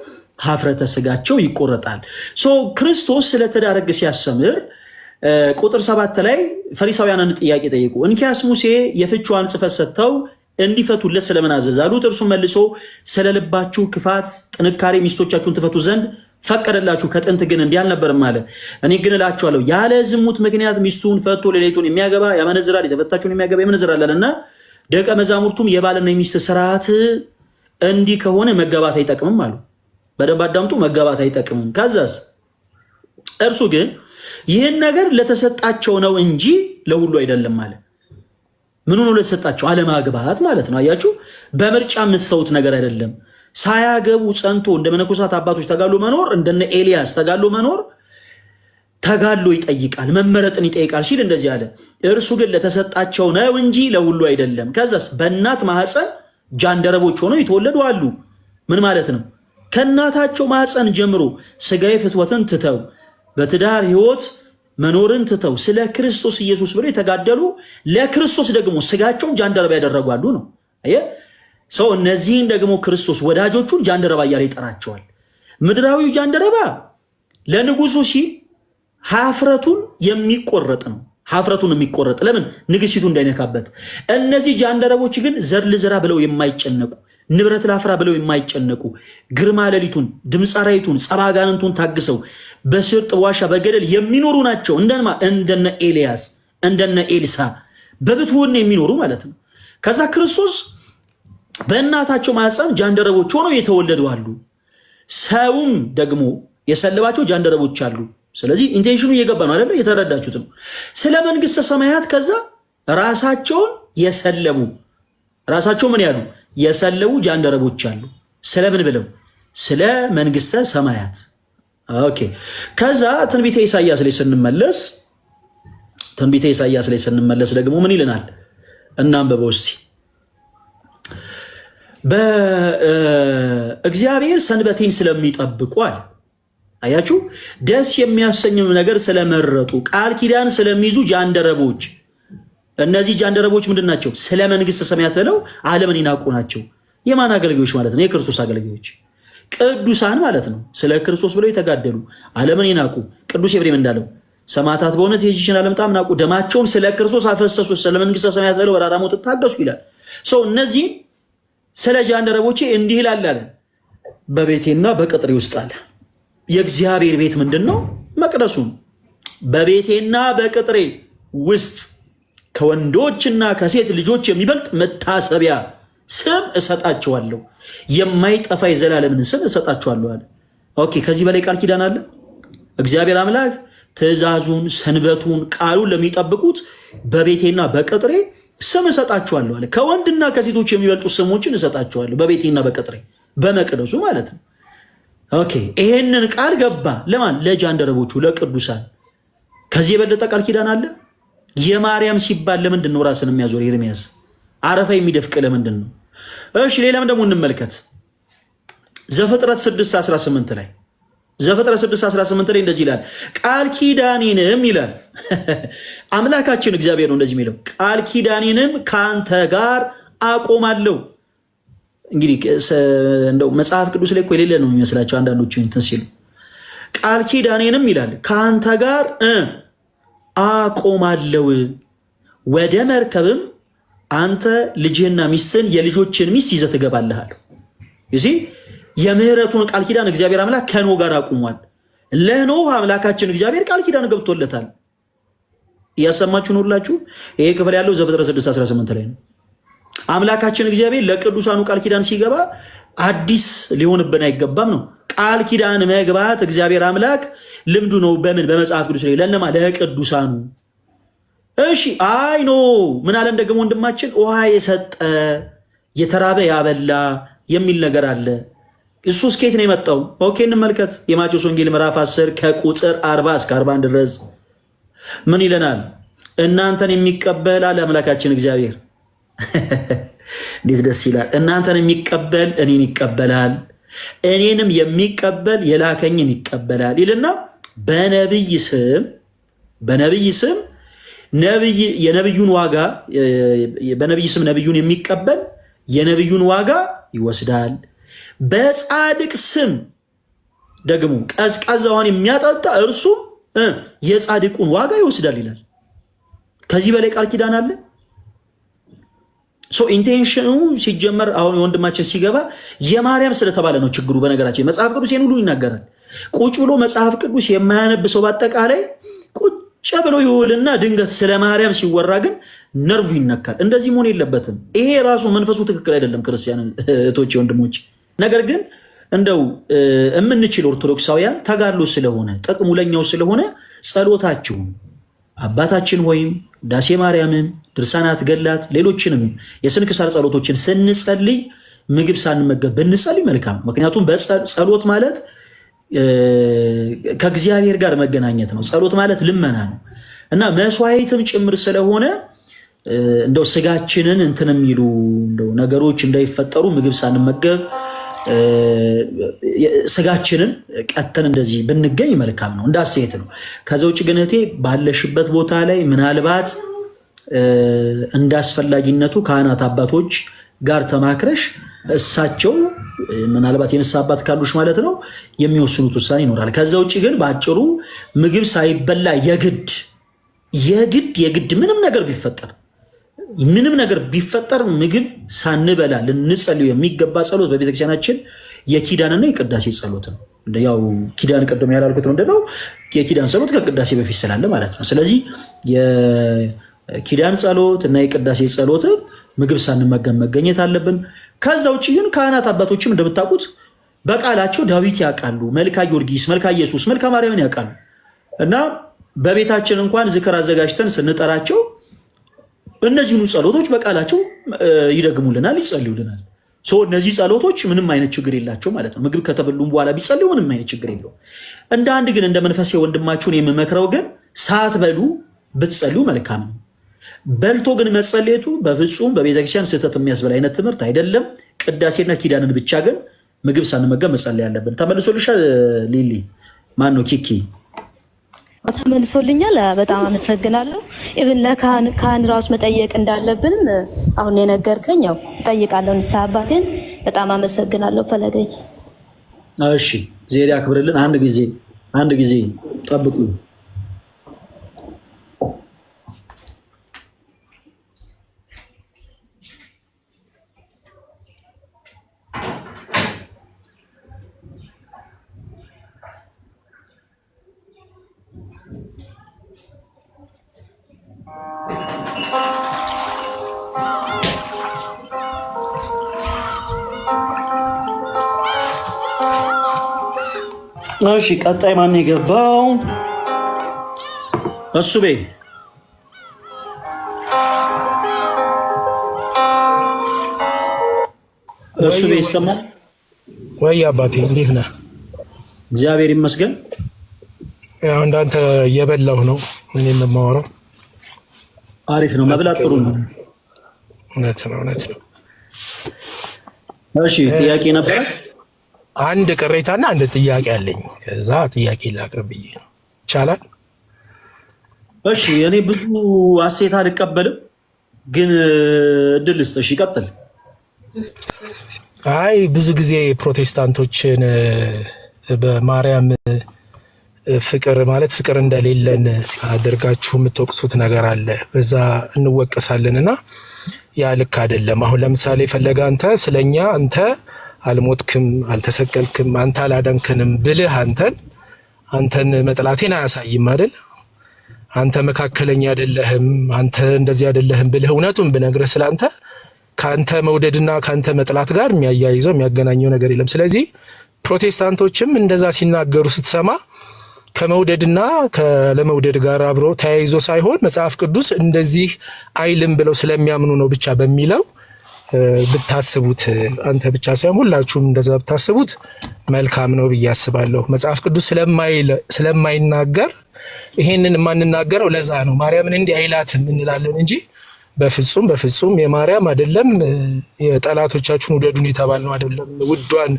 S1: ሀፍረተ ስጋቸው ይቆረጣል። ክርስቶስ ስለ ትዳር ሕግ ሲያስተምር ቁጥር 7 ላይ ፈሪሳውያንን ጥያቄ ጠይቁ። እንኪያስ ሙሴ የፍችዋን ጽሕፈት ሰጥተው እንዲፈቱለት ስለምን አዘዘ አሉት። እርሱ መልሶ ስለ ልባችሁ ክፋት ጥንካሬ ሚስቶቻችሁን ትፈቱ ዘንድ ፈቀደላችሁ፣ ከጥንት ግን እንዲህ አልነበረም አለ። እኔ ግን እላችኋለሁ ያለ ዝሙት ምክንያት ሚስቱን ፈቶ ሌሊቱን የሚያገባ ያመነዝራል፣ የተፈታችሁን የሚያገባ ያመነዝራልና ደቀ መዛሙርቱም የባልና የሚስት ስርዓት እንዲህ ከሆነ መጋባት አይጠቅምም አሉ። በደንብ አዳምጡ። መጋባት አይጠቅምም። ከዛስ እርሱ ግን ይህን ነገር ለተሰጣቸው ነው እንጂ ለሁሉ አይደለም አለ። ምኑ ነው ለተሰጣቸው? አለማግባት ማለት ነው። አያችሁ፣ በምርጫ የምትሰውት ነገር አይደለም። ሳያገቡ ጸንቶ እንደ መነኮሳት አባቶች ተጋሎ መኖር፣ እንደነ ኤልያስ ተጋሎ መኖር ተጋሎ ይጠይቃል፣ መመረጥን ይጠይቃል ሲል እንደዚህ አለ። እርሱ ግን ለተሰጣቸው ነው እንጂ ለሁሉ አይደለም። ከዛስ በእናት ማህፀን ጃንደረቦች ሆነው የተወለዱ አሉ። ምን ማለት ነው? ከእናታቸው ማህፀን ጀምሮ ስጋዊ ፍትወትን ትተው በትዳር ህይወት መኖርን ትተው ስለ ክርስቶስ ኢየሱስ ብለው የተጋደሉ ለክርስቶስ ደግሞ ስጋቸውን ጃንደረባ ያደረጓሉ ነው። ሰው እነዚህን ደግሞ ክርስቶስ ወዳጆቹን ጃንደረባ እያለ ይጠራቸዋል። ምድራዊው ጃንደረባ ለንጉሱ ሲል ሀፍረቱን የሚቆረጥ ነው። ሀፍረቱን የሚቆረጥ ለምን? ንግስቲቱ እንዳይነካበት። እነዚህ ጃንደረቦች ግን ዘር ልዝራ ብለው የማይጨነቁ፣ ንብረት ላፍራ ብለው የማይጨነቁ፣ ግርማ ሌሊቱን ድምፀ አራዊቱን ጸባጋንንቱን ታግሰው በስርጥ ዋሻ በገደል የሚኖሩ ናቸው። እንደነ ኤልያስ እንደነ ኤልሳ በብትውና የሚኖሩ ማለት ነው። ከዛ ክርስቶስ በእናታቸው ማህፀን ጃንደረቦች ሆነው የተወለዱ አሉ። ሰውም ደግሞ የሰለባቸው ጃንደረቦች አሉ። ስለዚህ ኢንቴንሽኑ እየገባ ነው አይደለ? የተረዳችሁት ነው። ስለ መንግስተ ሰማያት ከዛ ራሳቸውን የሰለቡ ራሳቸው ምን ያሉ የሰለቡ ጃንደረቦች አሉ። ስለምን ብለው? ስለ መንግስተ ሰማያት። ኦኬ። ከዛ ትንቢተ ኢሳይያስ ላይ ስንመለስ ደግሞ ምን ይለናል? እናንብበው እስቲ። በእግዚአብሔር ሰንበቴን ስለሚጠብቁ አለ። አያችሁ፣ ደስ የሚያሰኝም ነገር ስለመረጡ ቃል ኪዳን ስለሚይዙ ጃንደረቦች። እነዚህ ጃንደረቦች ምንድን ናቸው? ስለ መንግስተ ሰማያት ብለው ዓለምን ይናቁ ናቸው። የማን አገልጋዮች ማለት ነው? የክርስቶስ አገልጋዮች ቅዱሳን ማለት ነው። ስለ ክርስቶስ ብለው የተጋደሉ ዓለምን ይናቁ። ቅዱስ ኤፍሬም እንዳለው ሰማዕታት በእውነት የዚችን ዓለም ጣም ናቁ፣ ደማቸውን ስለ ክርስቶስ አፈሰሱ፣ ስለ መንግስተ ሰማያት ብለው መራራ ሞት ታገሱ ይላል። ሰው እነዚህ ስለ ጃንደረቦቼ እንዲህ ይላል አለ፣ በቤቴና በቅጥሬ ውስጥ አለ። የእግዚአብሔር ቤት ምንድን ነው? መቅደሱ። በቤቴና በቅጥሬ ውስጥ ከወንዶችና ከሴት ልጆች የሚበልጥ መታሰቢያ ስም እሰጣቸዋለሁ፣ የማይጠፋ የዘላለምን ስም እሰጣቸዋለሁ አለ። ኦኬ፣ ከዚህ በላይ ቃል ኪዳን አለ? እግዚአብሔር አምላክ ትእዛዙን፣ ሰንበቱን፣ ቃሉን ለሚጠብቁት በቤቴና በቅጥሬ ስም እሰጣቸዋለሁ አለ። ከወንድና ከሴቶች የሚበልጡ ስሞችን እሰጣቸዋለሁ በቤቴና በቅጥሬ፣ በመቅደሱ ማለት ነው። ኦኬ፣ ይሄንን ቃል ገባ ለማን? ለጃንደረቦቹ፣ ለቅዱሳን። ከዚህ የበለጠ ቃል ኪዳን አለ? የማርያም ሲባል ለምንድን ነው ራስን የሚያዞር ኤርምያስ? አረፋ የሚደፍቅ ለምንድን ነው? እሺ፣ ሌላም ደግሞ እንመልከት። ዘፍጥረት 6:18 ላይ እንደዚህ ይላል፣ ቃል ኪዳኔንም ይላል አምላካችን እግዚአብሔር ነው እንደዚህ የሚለው፣ ቃል ኪዳኔንም ከአንተ ጋር አቆማለሁ። እንግዲህ እንደው መጽሐፍ ቅዱስ ላይ እኮ የሌለ ነው የሚመስላቸው አንዳንዶቹ እንትን ሲሉ፣ ቃል ኪዳኔንም ይላል ከአንተ ጋር አቆማለሁ፣ ወደ መርከብም አንተ ልጅህና ሚስትን የልጆችን ሚስት ይዘህ ትገባለህ አለው። እዚህ የምህረቱን ቃል ኪዳን እግዚአብሔር አምላክ ከኖህ ጋር አቁሟል። ለኖህ አምላካችን እግዚአብሔር ቃል ኪዳን ገብቶለታል። እያሰማችሁ ነው ሁላችሁ። ይሄ ክፍል ያለው ዘፍጥረት 6:18 ላይ ነው። አምላካችን እግዚአብሔር ለቅዱሳኑ ቃል ኪዳን ሲገባ አዲስ ሊሆንብን አይገባም ነው። ቃል ኪዳን መግባት እግዚአብሔር አምላክ ልምዱ ነው። በምን? በመጽሐፍ ቅዱስ ላይ ለነማ? ለቅዱሳኑ። እሺ፣ አይ ኖ ምን አለን ደግሞ ወንድማችን? ውሃ የሰጠ የተራበ ያበላ የሚል ነገር አለ። እሱስ ከየት ነው የመጣው? ኦኬ እንመልከት። የማቴዎስ ወንጌል ምዕራፍ 10 ከቁጥር 40 እስከ 41 ድረስ ምን ይለናል? እናንተን የሚቀበል አለ አምላካችን እግዚአብሔር። እንዴት ደስ ይላል! እናንተን የሚቀበል እኔን ይቀበላል፣ እኔንም የሚቀበል የላከኝን ይቀበላል ይልና በነብይ ስም የነብዩን ዋጋ በነብይ ስም ነብዩን የሚቀበል የነብዩን ዋጋ ይወስዳል፣ በጻድቅ ስም ደግሞ ቀዝቃዛዋን የሚያጠጣ እርሱ የጻድቁን ዋጋ ይወስዳል ይላል። ከዚህ በላይ ቃል ኪዳን አለ? ኢንቴንሽኑ ሲጀመር አሁን የወንድማችን ሲገባ የማርያም ስለተባለ ነው ችግሩ። በነገራችን መጽሐፍ ቅዱስ ይሄን ሁሉ ይናገራል። ቁጭ ብሎ መጽሐፍ ቅዱስ የማያነብ ሰው በአጠቃላይ ቁጭ ብሎ ይውልና ድንገት ስለ ማርያም ሲወራ ግን ነርቭ ይነካል። እንደዚህ መሆን የለበትም። ይሄ ራሱ መንፈሱ ትክክል አይደለም። ክርስቲያን እህቶቼ፣ ወንድሞች፣ ነገር ግን እንደው የምንችል ኦርቶዶክሳውያን ተጋድሎ ስለሆነ ጥቅሙ ለኛው ስለሆነ ጸሎታችሁን አባታችን ሆይም ዳሴ ማርያምን፣ ድርሳናት፣ ገላት፣ ሌሎችንም የስንክሳር ጸሎቶችን ስንጸልይ ምግብ ሳንመገብ ብንጸልይ መልካም ነው። ምክንያቱም ጸሎት ማለት ከእግዚአብሔር ጋር መገናኘት ነው። ጸሎት ማለት ልመና ነው እና መስዋዕትም ጭምር ስለሆነ እንደው ስጋችንን እንትን የሚሉ እንደው ነገሮች እንዳይፈጠሩ ምግብ ሳንመገብ ስጋችንን ቀተን እንደዚህ ብንገኝ መልካም ነው፣ እንዳስየት ነው። ከዛ ውጭ ግን እህቴ ባለሽበት ቦታ ላይ ምናልባት እንዳስፈላጊነቱ ካህናት አባቶች ጋር ተማክረሽ እሳቸው ምናልባት የንስሐ አባት ካሉሽ ማለት ነው የሚወስኑት ውሳኔ ይኖራል። ከዛ ውጭ ግን በአጭሩ ምግብ ሳይበላ የግድ ምንም ነገር ቢፈጠር ምግብ ሳንበላ ልንጸልዩ የሚገባ ጸሎት በቤተክርስቲያናችን የኪዳንና የቅዳሴ ጸሎት ነው። ያው ኪዳን ቀደም ያላልኩት ምንድነው? የኪዳን ጸሎት ከቅዳሴ በፊት ስላለ ማለት ነው። ስለዚህ የኪዳን ጸሎት እና የቅዳሴ ጸሎት ምግብ ሳንመገብ መገኘት አለብን። ከዛ ውጭ ግን ካህናት አባቶችም እንደምታውቁት በቃላቸው ዳዊት ያውቃሉ፣ መልካ ጊዮርጊስ፣ መልካ ኢየሱስ፣ መልካ ማርያምን ያውቃሉ እና በቤታችን እንኳን ዝክር አዘጋጅተን ስንጠራቸው እነዚህኑ ጸሎቶች በቃላቸው ይደግሙልናል፣ ይጸልዩልናል። እነዚህ ጸሎቶች ምንም አይነት ችግር የላቸው ማለት ነው። ምግብ ከተበሉም በኋላ ቢጸልዩ ምንም አይነት ችግር የለውም። እንደ አንድ ግን እንደ መንፈሴ ወንድማችሁን የምመክረው ግን ሳትበሉ ብትጸልዩ መልካም ነው። በልቶ ግን መጸለየቱ በፍጹም በቤተክርስቲያን ስህተት የሚያስበል አይነት ትምህርት አይደለም። ቅዳሴና ኪዳንን ብቻ ግን ምግብ ሳንመገብ መጸለይ ያለብን። ተመልሶልሻል ሊሊ? ማን ነው ኪኪ?
S11: ተመልሶልኛል። በጣም አመሰግናለሁ። ኢቭን ለካህን ራሱ መጠየቅ እንዳለብን አሁን የነገርከኝ ያው እጠይቃለሁ ንስሐ አባቴን። በጣም አመሰግናለሁ ፈለገኝ።
S1: እሺ ዜሪ አክብርልን። አንድ ጊዜ ጠብቁ። እሺ ቀጣይ ማን የገባው? እሱ ቤ ይሰማል
S12: ወይ? አባቴ እንዴት ነህ?
S1: እግዚአብሔር ይመስገን።
S12: ያው እንዳንተ እየበላሁ ነው ምን የማወራው።
S1: አሪፍ ነው፣ መብላት ጥሩ ነው።
S12: እውነት ነው።
S1: እሺ ጥያቄ ነበረ?
S12: አንድ ቅሬታና አንድ ጥያቄ አለኝ። ከዛ ጥያቄ ላቅርብ ብዬ ነው። ይቻላል?
S1: እሺ እኔ ብዙ አሴት አልቀበልም፣ ግን እድል ልስጥሽ። ይቀጥል።
S12: አይ ብዙ ጊዜ ፕሮቴስታንቶችን በማርያም ፍቅር እንደሌለን አድርጋችሁ የምትወቅሱት ነገር አለ። በዛ እንወቀሳለንና ያ ልክ አይደለም። አሁን ለምሳሌ ፈለገ አንተ ስለኛ አንተ አልሞትክም፣ አልተሰቀልክም፣ አንተ አላዳንከንም ብልህ አንተን መጥላቴን አያሳይም አይደል? አንተ መካከለኛ አይደለህም፣ አንተ እንደዚህ አይደለህም ብልህ እውነቱን ብነግርህ ስላንተ ካንተ መውደድና ካንተ መጥላት ጋር የሚያያይዘው የሚያገናኘው ነገር የለም። ስለዚህ ፕሮቴስታንቶችም እንደዛ ሲናገሩ ስትሰማ ከመውደድና ከለመውደድ ጋር አብሮ ተያይዞ ሳይሆን መጽሐፍ ቅዱስ እንደዚህ አይልም ብለው ስለሚያምኑ ነው ብቻ በሚለው ብታስቡት አንተ ብቻ ሳይሆን ሁላችሁም እንደዛ ብታስቡት መልካም ነው ብዬ አስባለሁ። መጽሐፍ ቅዱስ ስለማይናገር ይሄንን የማንናገረው ለዛ ነው። ማርያምን እንዲህ አይላትም እንላለን እንጂ በፍጹም የማርያም አይደለም የጠላቶቻችሁን ውደዱን የተባልነው አይደለም። ውዷን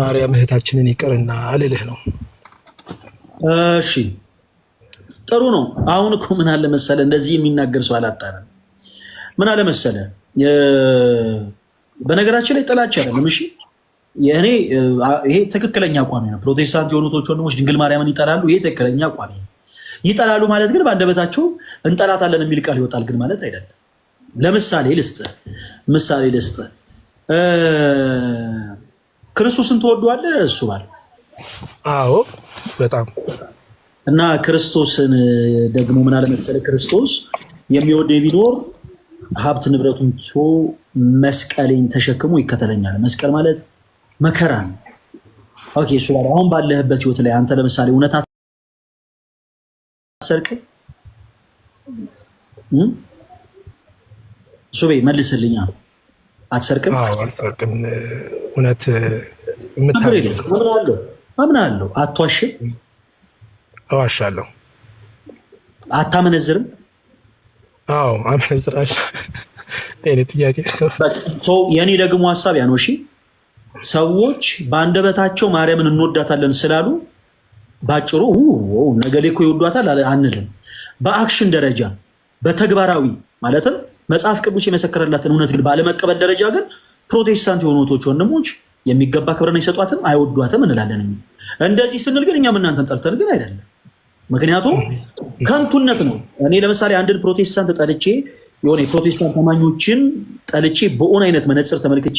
S12: ማርያም እህታችንን ይቅርና አልልህ ነው።
S1: እሺ ጥሩ ነው። አሁን እኮ ምን አለ መሰለ እንደዚህ የሚናገር ሰው አላጣንም። ምን አለ መሰለ በነገራችን ላይ ጥላቻ አይደለም። እሺ ይሄ ትክክለኛ አቋሚ ነው። ፕሮቴስታንት የሆኑት ወንድሞች ድንግል ማርያምን ይጠላሉ። ይሄ ትክክለኛ አቋሚ ነው። ይጠላሉ ማለት ግን በአንደበታቸው እንጠላታለን የሚል ቃል ይወጣል ግን ማለት አይደለም። ለምሳሌ ልስጥ ክርስቶስን ትወደዋለህ? እሱ ባል
S12: አዎ በጣም
S1: እና ክርስቶስን ደግሞ ምን አለ መሰለህ ክርስቶስ የሚወደው ቢኖር ሀብት ንብረቱን ትቶ መስቀሌን ተሸክሞ ይከተለኛል። መስቀል ማለት መከራ ነው። ኦኬ እሱ ባል አሁን ባለህበት ህይወት ላይ አንተ ለምሳሌ እውነት አትሰርቅም? እሱ በይ መልስልኛ። አትሰርቅም?
S12: አዎ አልሰርቅም። እውነት
S1: አምናለሁ። አትዋሽም?
S12: እዋሻለሁ።
S1: አታመነዝርም?
S12: አዎ አመነዝራለሁ። እኔ ጥያቄ
S1: ሰው የኔ ደግሞ ሐሳብ ያ ነው። እሺ ሰዎች በአንደበታቸው ማርያምን እንወዳታለን ስላሉ ባጭሩ ነገሌ እኮ ይወዷታል አንልም። በአክሽን ደረጃ በተግባራዊ ማለትም መጽሐፍ ቅዱስ የመሰከረላትን እውነት ግን ባለመቀበል ደረጃ ግን ፕሮቴስታንት የሆኑት ወንድሞች የሚገባ ክብርን አይሰጧትም፣ አይወዷትም እንላለን። እንደዚህ ስንል ግን እኛም እናንተን ጠልተን ግን አይደለም። ምክንያቱም ከንቱነት ነው። እኔ ለምሳሌ አንድን ፕሮቴስታንት ጠልቼ የሆነ የፕሮቴስታንት አማኞችን ጠልቼ በኦን አይነት መነጽር ተመልክቼ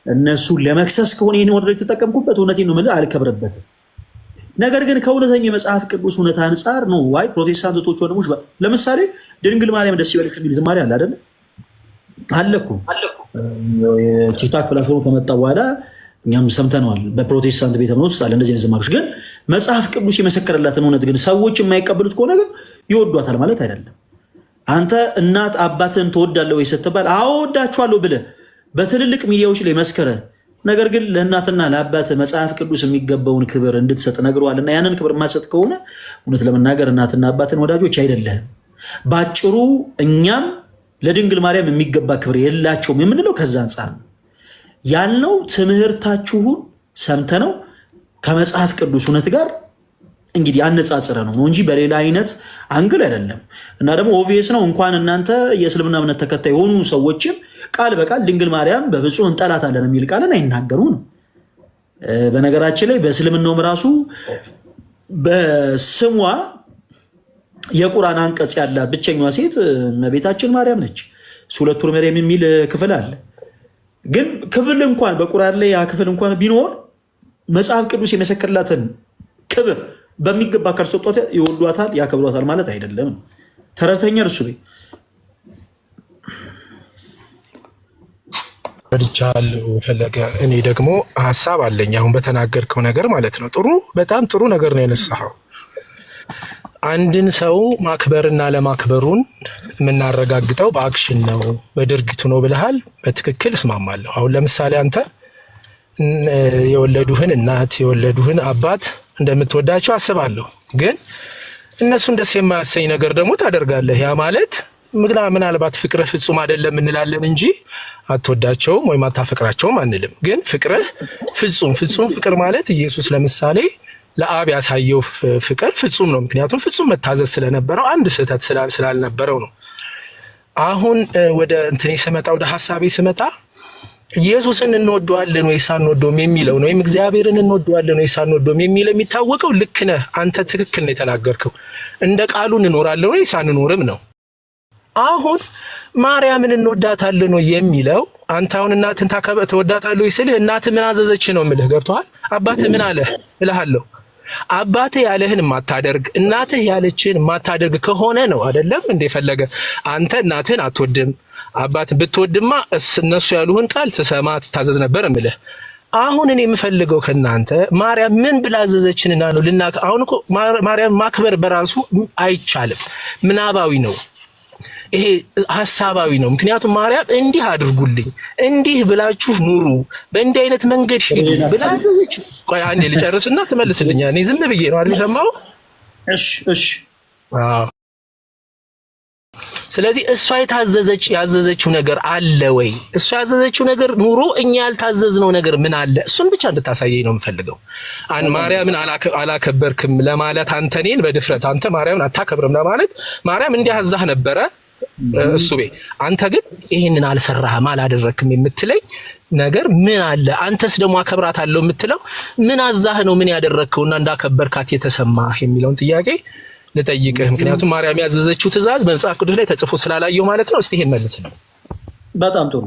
S1: እነሱ ለመክሰስ ከሆነ ይህን ወደ የተጠቀምኩበት እውነቴን ነው የምልህ አልከብርበትም። ነገር ግን ከእውነተኛ የመጽሐፍ ቅዱስ እውነት አንጻር ነው ዋይ ፕሮቴስታንቶች ወንድሞች ለምሳሌ ድንግል ማርያም ደስ ይበልሽ የሚል ዝማሬ አለ አይደል? አለ እኮ የቲክታክ ፕላትፎርም ከመጣ በኋላ እኛም ሰምተነዋል። በፕሮቴስታንት ቤተ እምነት ውስጥ አለ እንደዚህ አይነት ዝማሬዎች። ግን መጽሐፍ ቅዱስ የመሰከረላትን እውነት ግን ሰዎች የማይቀበሉት ከሆነ ግን ይወዷታል ማለት አይደለም። አንተ እናት አባትን ትወዳለህ ወይ ስትባል አዎ ወዳችኋለሁ ብለህ በትልልቅ ሚዲያዎች ላይ መስከረ፣ ነገር ግን ለእናትና ለአባት መጽሐፍ ቅዱስ የሚገባውን ክብር እንድትሰጥ ነግረዋልና ያንን ክብር የማትሰጥ ከሆነ እውነት ለመናገር እናትና አባትን ወዳጆች አይደለህም። ባጭሩ እኛም ለድንግል ማርያም የሚገባ ክብር የላቸውም የምንለው ከዛ አንጻር ነው ያልነው። ትምህርታችሁን ሰምተነው ከመጽሐፍ ቅዱስ እውነት ጋር እንግዲህ አነጻጽረ ነው እንጂ በሌላ አይነት አንግል አይደለም። እና ደግሞ ኦብቪየስ ነው እንኳን እናንተ የእስልምና እምነት ተከታይ የሆኑ ሰዎችም ቃል በቃል ድንግል ማርያም በፍጹም እንጠላታለን የሚል ቃልን አይናገሩ ነው። በነገራችን ላይ በእስልምናውም ራሱ በስሟ የቁርአን አንቀጽ ያላት ብቸኛዋ ሴት እመቤታችን ማርያም ነች። ሱረቱል መርየም የሚል ክፍል አለ። ግን ክፍል እንኳን በቁርአን ላይ ያ ክፍል እንኳን ቢኖር መጽሐፍ ቅዱስ የመሰከረላትን ክብር በሚገባ ካልሰጧት ይወዷታል፣ ያከብሯታል ማለት አይደለም። ተረተኛል እሱ ላይ
S12: ወድቻለሁ ፈለገ። እኔ ደግሞ ሀሳብ አለኝ አሁን በተናገርከው ነገር ማለት ነው። በጣም ጥሩ ነገር ነው ያነሳኸው። አንድን ሰው ማክበርና ለማክበሩን የምናረጋግጠው በአክሽን ነው በድርጊቱ ነው ብለሃል። በትክክል እስማማለሁ። አሁን ለምሳሌ አንተ የወለዱህን እናት የወለዱህን አባት እንደምትወዳቸው አስባለሁ። ግን እነሱን ደስ የማያሰኝ ነገር ደግሞ ታደርጋለህ። ያ ማለት ምናልባት ፍቅርህ ፍጹም አይደለም እንላለን እንጂ አትወዳቸውም ወይም አታፈቅራቸውም አንልም። ግን ፍቅርህ ፍጹም ፍቅር ማለት ኢየሱስ ለምሳሌ ለአብ ያሳየው ፍቅር ፍጹም ነው። ምክንያቱም ፍጹም መታዘዝ ስለነበረው አንድ ስህተት ስላልነበረው ነው። አሁን ወደ እንትኔ ስመጣ ወደ ሐሳቤ ስመጣ ኢየሱስን እንወደዋለን ወይስ አንወደውም የሚለው ነው። ወይም እግዚአብሔርን እንወደዋለን ወይስ አንወደውም የሚለው የሚታወቀው ልክ ነህ አንተ ትክክል ነው የተናገርከው። እንደ ቃሉ እንኖራለን ወይስ አንኖርም ነው። አሁን ማርያምን እንወዳታለን ወይ የሚለው አንተ አሁን እናትን ትወዳታለህ ወይ ስልህ እናትህ ምን አዘዘች ነው የምልህ። ገብቶሃል? አባትህ ምን አለህ እልሃለሁ። አባትህ ያለህን ማታደርግ እናትህ ያለችህን ማታደርግ ከሆነ ነው አይደለም እንደ ፈለገ አንተ እናትህን አትወድም። አባት ብትወድማ እነሱ ያሉህን ቃል ትሰማ ትታዘዝ ነበር እምልህ። አሁን እኔ የምፈልገው ከናንተ ማርያም ምን ብላ አዘዘችንና ነው አሁን እኮ ማርያም ማክበር በራሱ አይቻልም፣ ምናባዊ ነው። ይሄ ሐሳባዊ ነው። ምክንያቱም ማርያም እንዲህ አድርጉልኝ እንዲህ ብላችሁ ኑሩ በእንዲህ አይነት መንገድ ሂዱ ብላዘች። ቆይ አንዴ ልጨርስና ትመልስልኛለህ። እኔ ዝም ብዬ ነው አይደል ሰማው? እሺ አዎ። ስለዚህ እሷ ያዘዘችው ነገር አለ ወይ? እሷ ያዘዘችው ነገር ኑሮ እኛ ያልታዘዝነው ነገር ምን አለ? እሱን ብቻ እንድታሳየኝ ነው የምፈልገው። ማርያምን አላከበርክም ለማለት አንተ እኔን በድፍረት አንተ ማርያምን አታከብርም ለማለት ማርያም እንዲያዛህ ነበረ እሱቤ አንተ ግን ይሄንን አልሰራህም አላደረክም የምትለኝ ነገር ምን አለ? አንተስ ደግሞ አከብራታለሁ የምትለው ምን አዛህ ነው? ምን ያደረከውና እንዳከበርካት የተሰማህ የሚለውን ጥያቄ ልጠይቅህ። ምክንያቱም ማርያም ያዘዘችው ትእዛዝ በመጽሐፍ ቅዱስ ላይ ተጽፎ ስላላየው ማለት ነው። እስቲ ይሄን መልስልኝ።
S1: በጣም ጥሩ።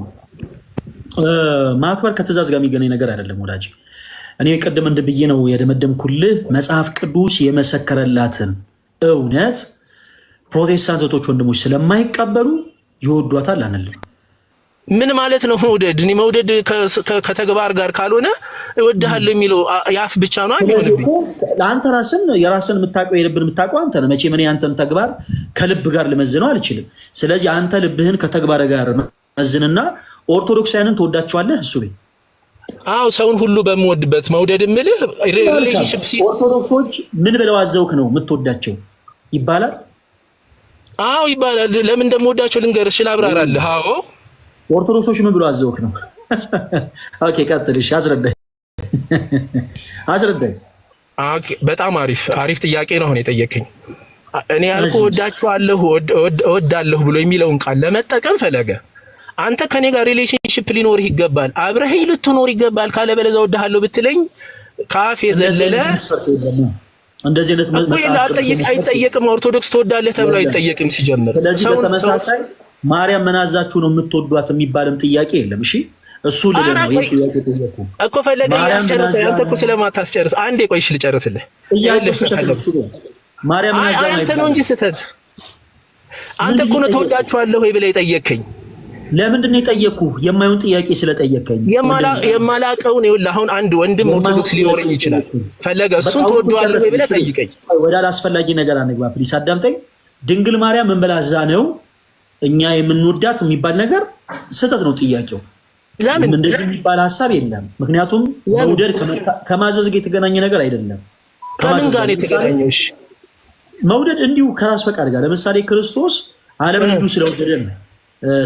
S1: ማክበር ከትእዛዝ ጋር የሚገናኝ ነገር አይደለም ወዳጅ። እኔ ቅድም እንደብዬ ነው የደመደምኩልህ። መጽሐፍ ቅዱስ የመሰከረላትን እውነት ፕሮቴስታንቶች ወንድሞች ስለማይቀበሉ ይወዷታል አንልም።
S12: ምን ማለት ነው መውደድ? እኔ መውደድ ከተግባር ጋር ካልሆነ እወድሃለሁ የሚለው ያፍ ብቻ ነው አይሆንብኝ።
S1: አንተ የራስን የምታውቀው የልብን የምታውቀው አንተ ነህ። መቼም እኔ አንተን ተግባር ከልብ ጋር ልመዝነው አልችልም። ስለዚህ አንተ ልብህን ከተግባር ጋር መዝንና ኦርቶዶክሳውያንን ትወዳቸዋለህ። እሱ ቤት
S12: አዎ፣ ሰውን ሁሉ በመወድበት መውደድ ምልህ ሪሌሽንሺፕ
S1: ኦርቶዶክሶች ምን ብለው አዘውክ ነው የምትወዳቸው ይባላል?
S12: አዎ ይባላል። ለምን እንደምወዳቸው ልንገርሽ፣ ላብራራልህ። አዎ
S1: ኦርቶዶክሶች ምን ብሎ አዘውክ ነው? ኦኬ ቀጥል። እሺ አስረዳኝ።
S12: ኦኬ በጣም አሪፍ ጥያቄ ነው አሁን የጠየቀኝ። እኔ ያልኩህ እወዳለሁ ብሎ የሚለውን ቃል ለመጠቀም ፈለገ አንተ ከኔ ጋር ሪሌሽንሺፕ ሊኖርህ ይገባል፣ አብረኸኝ ልትኖር ይገባል። ካለበለዚያ እወድሃለሁ ብትለኝ ካፍ የዘለለ
S1: እንደዚህ አይነት መጽሐፍ
S12: አይጠየቅም። ኦርቶዶክስ ትወዳለህ ተብሎ አይጠየቅም ሲጀምር።
S1: ስለዚህ በተመሳሳይ ማርያም መናዛችሁ ነው የምትወዷት የሚባልም ጥያቄ የለም። እሺ እሱ ልለ ነው ይሄ ጥያቄ ተጠየቁ
S12: እኮ ፈለገ ያስጨርሰ አንተ እኮ ስለማታስጨርስ አንዴ ቆይሽ ልጨርስልህ።
S1: ማርያም መናዛ ነው
S12: አንተ ነው እንጂ ስተት አንተ እኮ ነው ተወዳችኋለሁ ወይ ብለህ የጠየከኝ።
S1: ለምንድን ነው የጠየኩህ? የማይሆን ጥያቄ ስለጠየከኝ።
S12: የማላቀውን ይኸውልህ፣ አሁን አንድ ወንድም ኦርቶዶክስ ሊኖረኝ ይችላል። ፈለገ እሱን ተወዷለሁ ወይ ብለህ ጠይቀኝ።
S1: ወደ አላስፈላጊ ነገር አንግባ ፕሊስ፣ አዳምጠኝ። ድንግል ማርያም ምን ብላ እዛ ነው እኛ የምንወዳት የሚባል ነገር ስህተት ነው ጥያቄው። ለምን እንደዚህ የሚባል ሐሳብ የለም። ምክንያቱም መውደድ ከማዘዝ ጋር የተገናኘ ነገር አይደለም።
S12: ከምን ጋር የተገናኘው? እሺ
S1: መውደድ እንዲሁ ከራስ ፈቃድ ጋር። ለምሳሌ ክርስቶስ ዓለምን እንዲሁ ስለወደደ ነው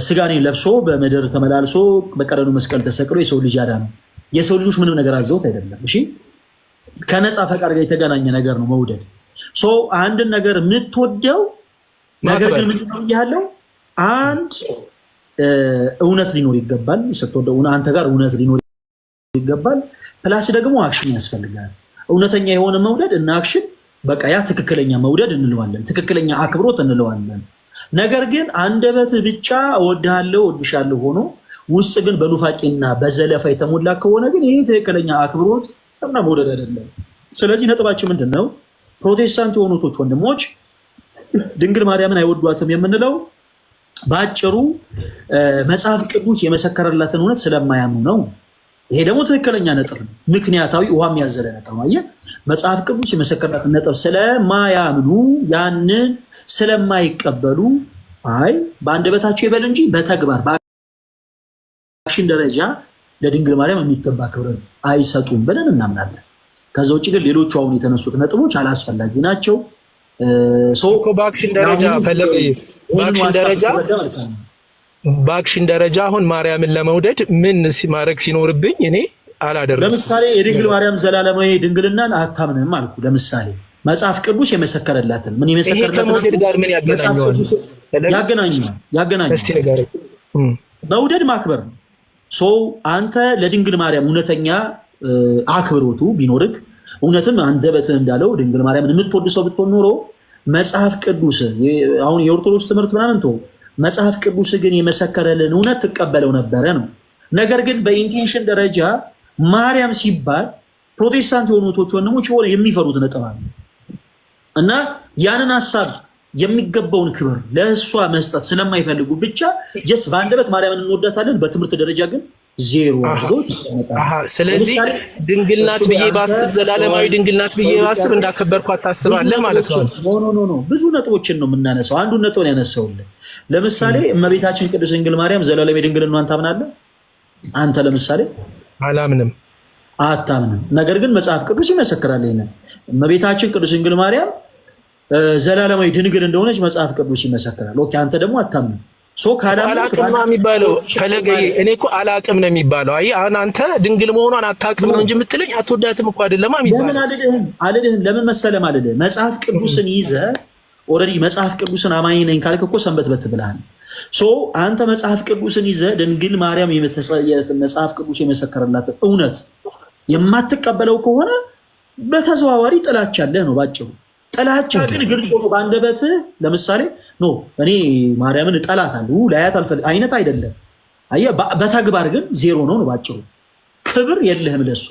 S1: ስጋን ለብሶ በምድር ተመላልሶ በቀራንዮ መስቀል ተሰቅሎ የሰው ልጅ ያዳነው። የሰው ልጆች ምንም ነገር አዘውት አይደለም። እሺ ከነፃ ፈቃድ ጋር የተገናኘ ነገር ነው መውደድ። አንድን ነገር የምትወደው ነገር ግን ምንድነው ያለው? አንድ እውነት ሊኖር ይገባል። ስትወደው አንተ ጋር እውነት ሊኖር ይገባል። ፕላስ ደግሞ አክሽን ያስፈልጋል። እውነተኛ የሆነ መውደድ እና አክሽን በቃ ያ ትክክለኛ መውደድ እንለዋለን፣ ትክክለኛ አክብሮት እንለዋለን። ነገር ግን አንደበት ብቻ እወድሃለሁ እወድሻለሁ ሆኖ ውስጥ ግን በኑፋቄና በዘለፋ የተሞላ ከሆነ ግን ይሄ ትክክለኛ አክብሮት እና መውደድ አይደለም። ስለዚህ ነጥባችን ምንድነው? ፕሮቴስታንት የሆኑት ወንድሞች ድንግል ማርያምን አይወዷትም የምንለው ባጭሩ መጽሐፍ ቅዱስ የመሰከረላትን እውነት ስለማያምኑ ነው። ይሄ ደግሞ ትክክለኛ ነጥብ ነው። ምክንያታዊ ውሃም ያዘለ ነጥብ ነው። አየህ፣ መጽሐፍ ቅዱስ የመሰከረላትን ነጥብ ስለማያምኑ ያንን ስለማይቀበሉ አይ በአንደበታቸው ይበል እንጂ በተግባር በአክሽን ደረጃ ለድንግል ማርያም የሚገባ ክብር አይሰጡም ብለን እናምናለን። ከዛ ውጭ ግን ሌሎቹ አሁን የተነሱት ነጥቦች አላስፈላጊ ናቸው።
S12: በአክሽን ደረጃ አሁን ማርያምን ለመውደድ ምን ማድረግ ሲኖርብኝ እኔ አላደረኩም።
S1: ለምሳሌ የድንግል ማርያም ዘላለማዊ ድንግልናን አታምንም አልኩ። ለምሳሌ መጽሐፍ ቅዱስ የመሰከረላትን ምን የመሰከረላትን
S12: ከመውደድ ጋር ምን ያገናኘዋል?
S1: ያገናኛል።
S12: እስቲ ንገረኝ።
S1: መውደድ ማክበር ነው። አንተ ለድንግል ማርያም እውነተኛ አክብሮቱ ቢኖርክ እውነትም አንደበትህ እንዳለው ድንግል ማርያምን የምትወድ ሰው ብትሆን ኖሮ መጽሐፍ ቅዱስ አሁን የኦርቶዶክስ ትምህርት ምናምን ተው፣ መጽሐፍ ቅዱስ ግን የመሰከረልን እውነት ትቀበለው ነበረ ነው። ነገር ግን በኢንቴንሽን ደረጃ ማርያም ሲባል ፕሮቴስታንት የሆኑት ወንድሞች የሆነ የሚፈሩት ነጥብ አለ እና ያንን ሐሳብ የሚገባውን ክብር ለእሷ መስጠት ስለማይፈልጉ ብቻ ጀስት በአንደበት ማርያምን እንወዳታለን፣ በትምህርት ደረጃ ግን ዜሮ አድርጎት ይቀመጣል።
S12: ስለዚህ ድንግል ናት ብዬ ባስብ ዘላለማዊ ድንግል ናት ብዬ ባስብ እንዳከበርኳት ታስባለህ ማለት ነው።
S1: ኖ ብዙ ነጥቦችን ነው የምናነሳው። አንዱን ነጥብ ያነሳውልህ ለምሳሌ እመቤታችን ቅድስት ድንግል ማርያም ዘላለማዊ ድንግልናዋን ታምናለህ አንተ? ለምሳሌ
S12: አላምንም።
S1: አታምንም። ነገር ግን መጽሐፍ ቅዱስ ይመሰክራል ይሄንን። እመቤታችን ቅድስት ድንግል ማርያም ዘላለማዊ ድንግል እንደሆነች መጽሐፍ ቅዱስ ይመሰክራል። ኦኬ፣ አንተ ደግሞ አታምንም።
S12: አላቅም ነው የሚባለው። ፈለገዬ እኔ እኮ አላቅም ነው የሚባለው። አይ አንተ ድንግል መሆኗን አታቅም ነው እንጂ የምትለኝ አትወዳትም እኮ አይደለም የሚባለው።
S1: ለምን አልልህም ለምን መሰለህ ማለት መጽሐፍ ቅዱስን ይዘህ ኦልሬዲ መጽሐፍ ቅዱስን አማኝ ነኝ ካልክ እኮ ሰንበት ብለሃል። አንተ መጽሐፍ ቅዱስን ይዘህ ድንግል ማርያም መጽሐፍ ቅዱስ የመሰከረላት እውነት የማትቀበለው ከሆነ በተዘዋዋሪ ጥላቻ አለ ነው ባጭሩ። ጥላቻ ግን ግልጽ ነው ባንደበትህ። ለምሳሌ እኔ ማርያምን እጠላታለሁ ላያት አልፈልግ አይነት አይደለም። አየህ፣ በተግባር ግን ዜሮ ነው ባጭሩ። ክብር የለህም ለሷ።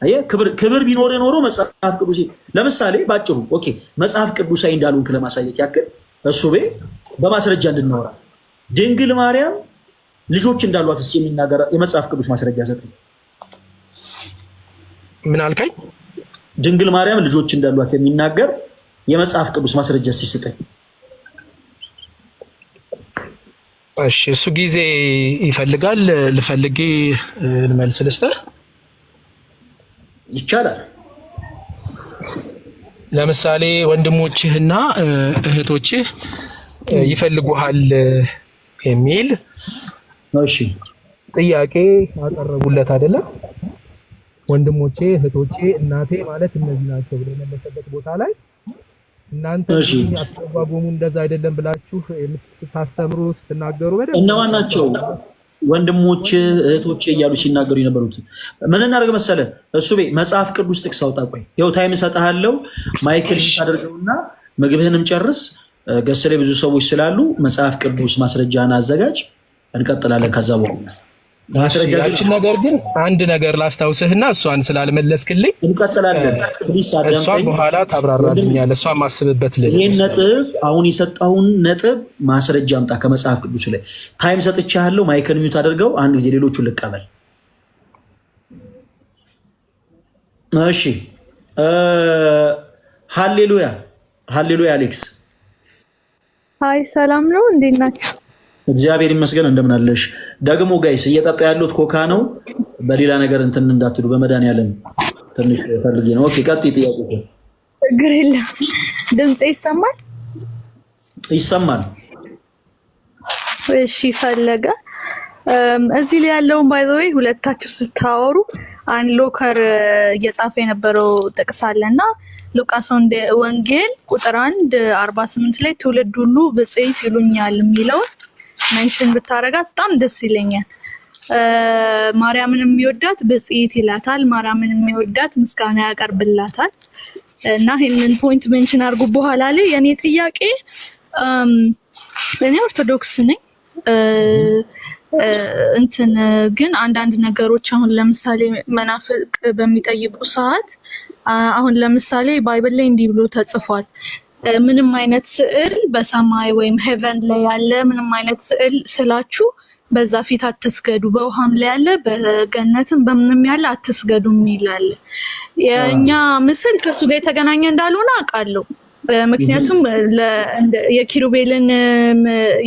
S1: አየህ፣ ክብር ቢኖር ኖሮ መጽሐፍ ቅዱስ ለምሳሌ ባጭሩ ኦኬ፣ መጽሐፍ ቅዱሳዊ እንዳልሆንክ ለማሳየት ያክል እሱ በማስረጃ እንድናወራ ድንግል ማርያም ልጆች እንዳሏት የሚናገር የመጽሐፍ ቅዱስ ማስረጃ ሰጠኝ።
S12: ምን አልከኝ?
S1: ድንግል ማርያም ልጆች እንዳሏት የሚናገር የመጽሐፍ ቅዱስ ማስረጃ ሲሰጠኝ።
S12: እሺ፣ እሱ ጊዜ ይፈልጋል። ልፈልጊ ልመልስ ልስጥህ
S1: ይቻላል።
S12: ለምሳሌ ወንድሞችህና እህቶችህ ይፈልጉሃል የሚል ጥያቄ አቀረቡለት አይደለም? ወንድሞቼ እህቶቼ እናቴ ማለት እነዚህ ናቸው ብሎ የመለሰበት ቦታ ላይ እናንተ አስተጓጎሙ እንደዛ አይደለም ብላችሁ ስታስተምሩ ስትናገሩ በደንብ
S1: እነማን ናቸው ወንድሞቼ እህቶቼ እያሉ ሲናገሩ የነበሩት? ምን እናደርግ መሰለህ? እሱ መጽሐፍ ቅዱስ ጥቅስ አውጣ። ቆይ ይኸው ታይም እሰጥሃለሁ። ማይክል ታደርገውና ምግብህንም ጨርስ። ገስ ላይ ብዙ ሰዎች ስላሉ መጽሐፍ ቅዱስ ማስረጃን አዘጋጅ። እንቀጥላለን ከዛ በኋላ
S12: ያችን ነገር ግን አንድ ነገር ላስታውስህና እሷን ስላልመለስክልኝ
S1: እንቀጥላለን።
S12: እሷን በኋላ ታብራራልኛለህ። እሷን ማስብበት
S1: ይሄን ነጥብ አሁን የሰጣውን ነጥብ ማስረጃ አምጣ ከመጽሐፍ ቅዱስ ላይ። ታይም ሰጥቻለሁ። ማይክን ሚውት አድርገው። አንድ ጊዜ ሌሎቹን ልቀበል። እሺ፣ ሃሌሉያ ሃሌሉያ። አሌክስ
S13: ሃይ፣ ሰላም ነው? እንዴት ናችሁ?
S1: እግዚአብሔር ይመስገን። እንደምን አለሽ? ደግሞ ጋይስ እየጠጣ ያሉት ኮካ ነው። በሌላ ነገር እንትን እንዳትሉ በመድኃኒዓለም ትንሽ ፈልጌ ነው። ኦኬ፣ ቀጥይ። ጥያቄ
S13: ችግር የለም። ድምጼ ይሰማል?
S1: ይሰማል።
S13: እሺ፣ ፈለገ እዚህ ላይ ያለውን ባይ ዘ ወይ ሁለታችሁ ስታወሩ አንድ ሎከር እየጻፈ የነበረው ጥቅስ አለና ሉቃስ ወንጌል ቁጥር 1:48 ላይ ትውልድ ሁሉ ብፅዕት ይሉኛል የሚለውን መንሽን ብታረጋት በጣም ደስ ይለኛል። ማርያምን የሚወዳት ብፅዕት ይላታል። ማርያምን የሚወዳት ምስጋና ያቀርብላታል። እና ይሄንን ፖይንት መንሽን አድርጉ። በኋላ ላይ የኔ ጥያቄ እኔ ኦርቶዶክስ ነኝ ግን አንዳንድ ነገሮች አሁን ለምሳሌ መናፍቅ በሚጠይቁ ሰዓት አሁን ለምሳሌ ባይብል ላይ እንዲህ ብሎ ተጽፏል። ምንም አይነት ስዕል በሰማይ ወይም ሄቨን ላይ ያለ ምንም አይነት ስዕል ስላችሁ በዛ ፊት አትስገዱ፣ በውሃም ላይ ያለ በገነትም በምንም ያለ አትስገዱ ይላል። የኛ ምስል ከሱ ጋር የተገናኘ እንዳልሆነ አውቃለሁ። ምክንያቱም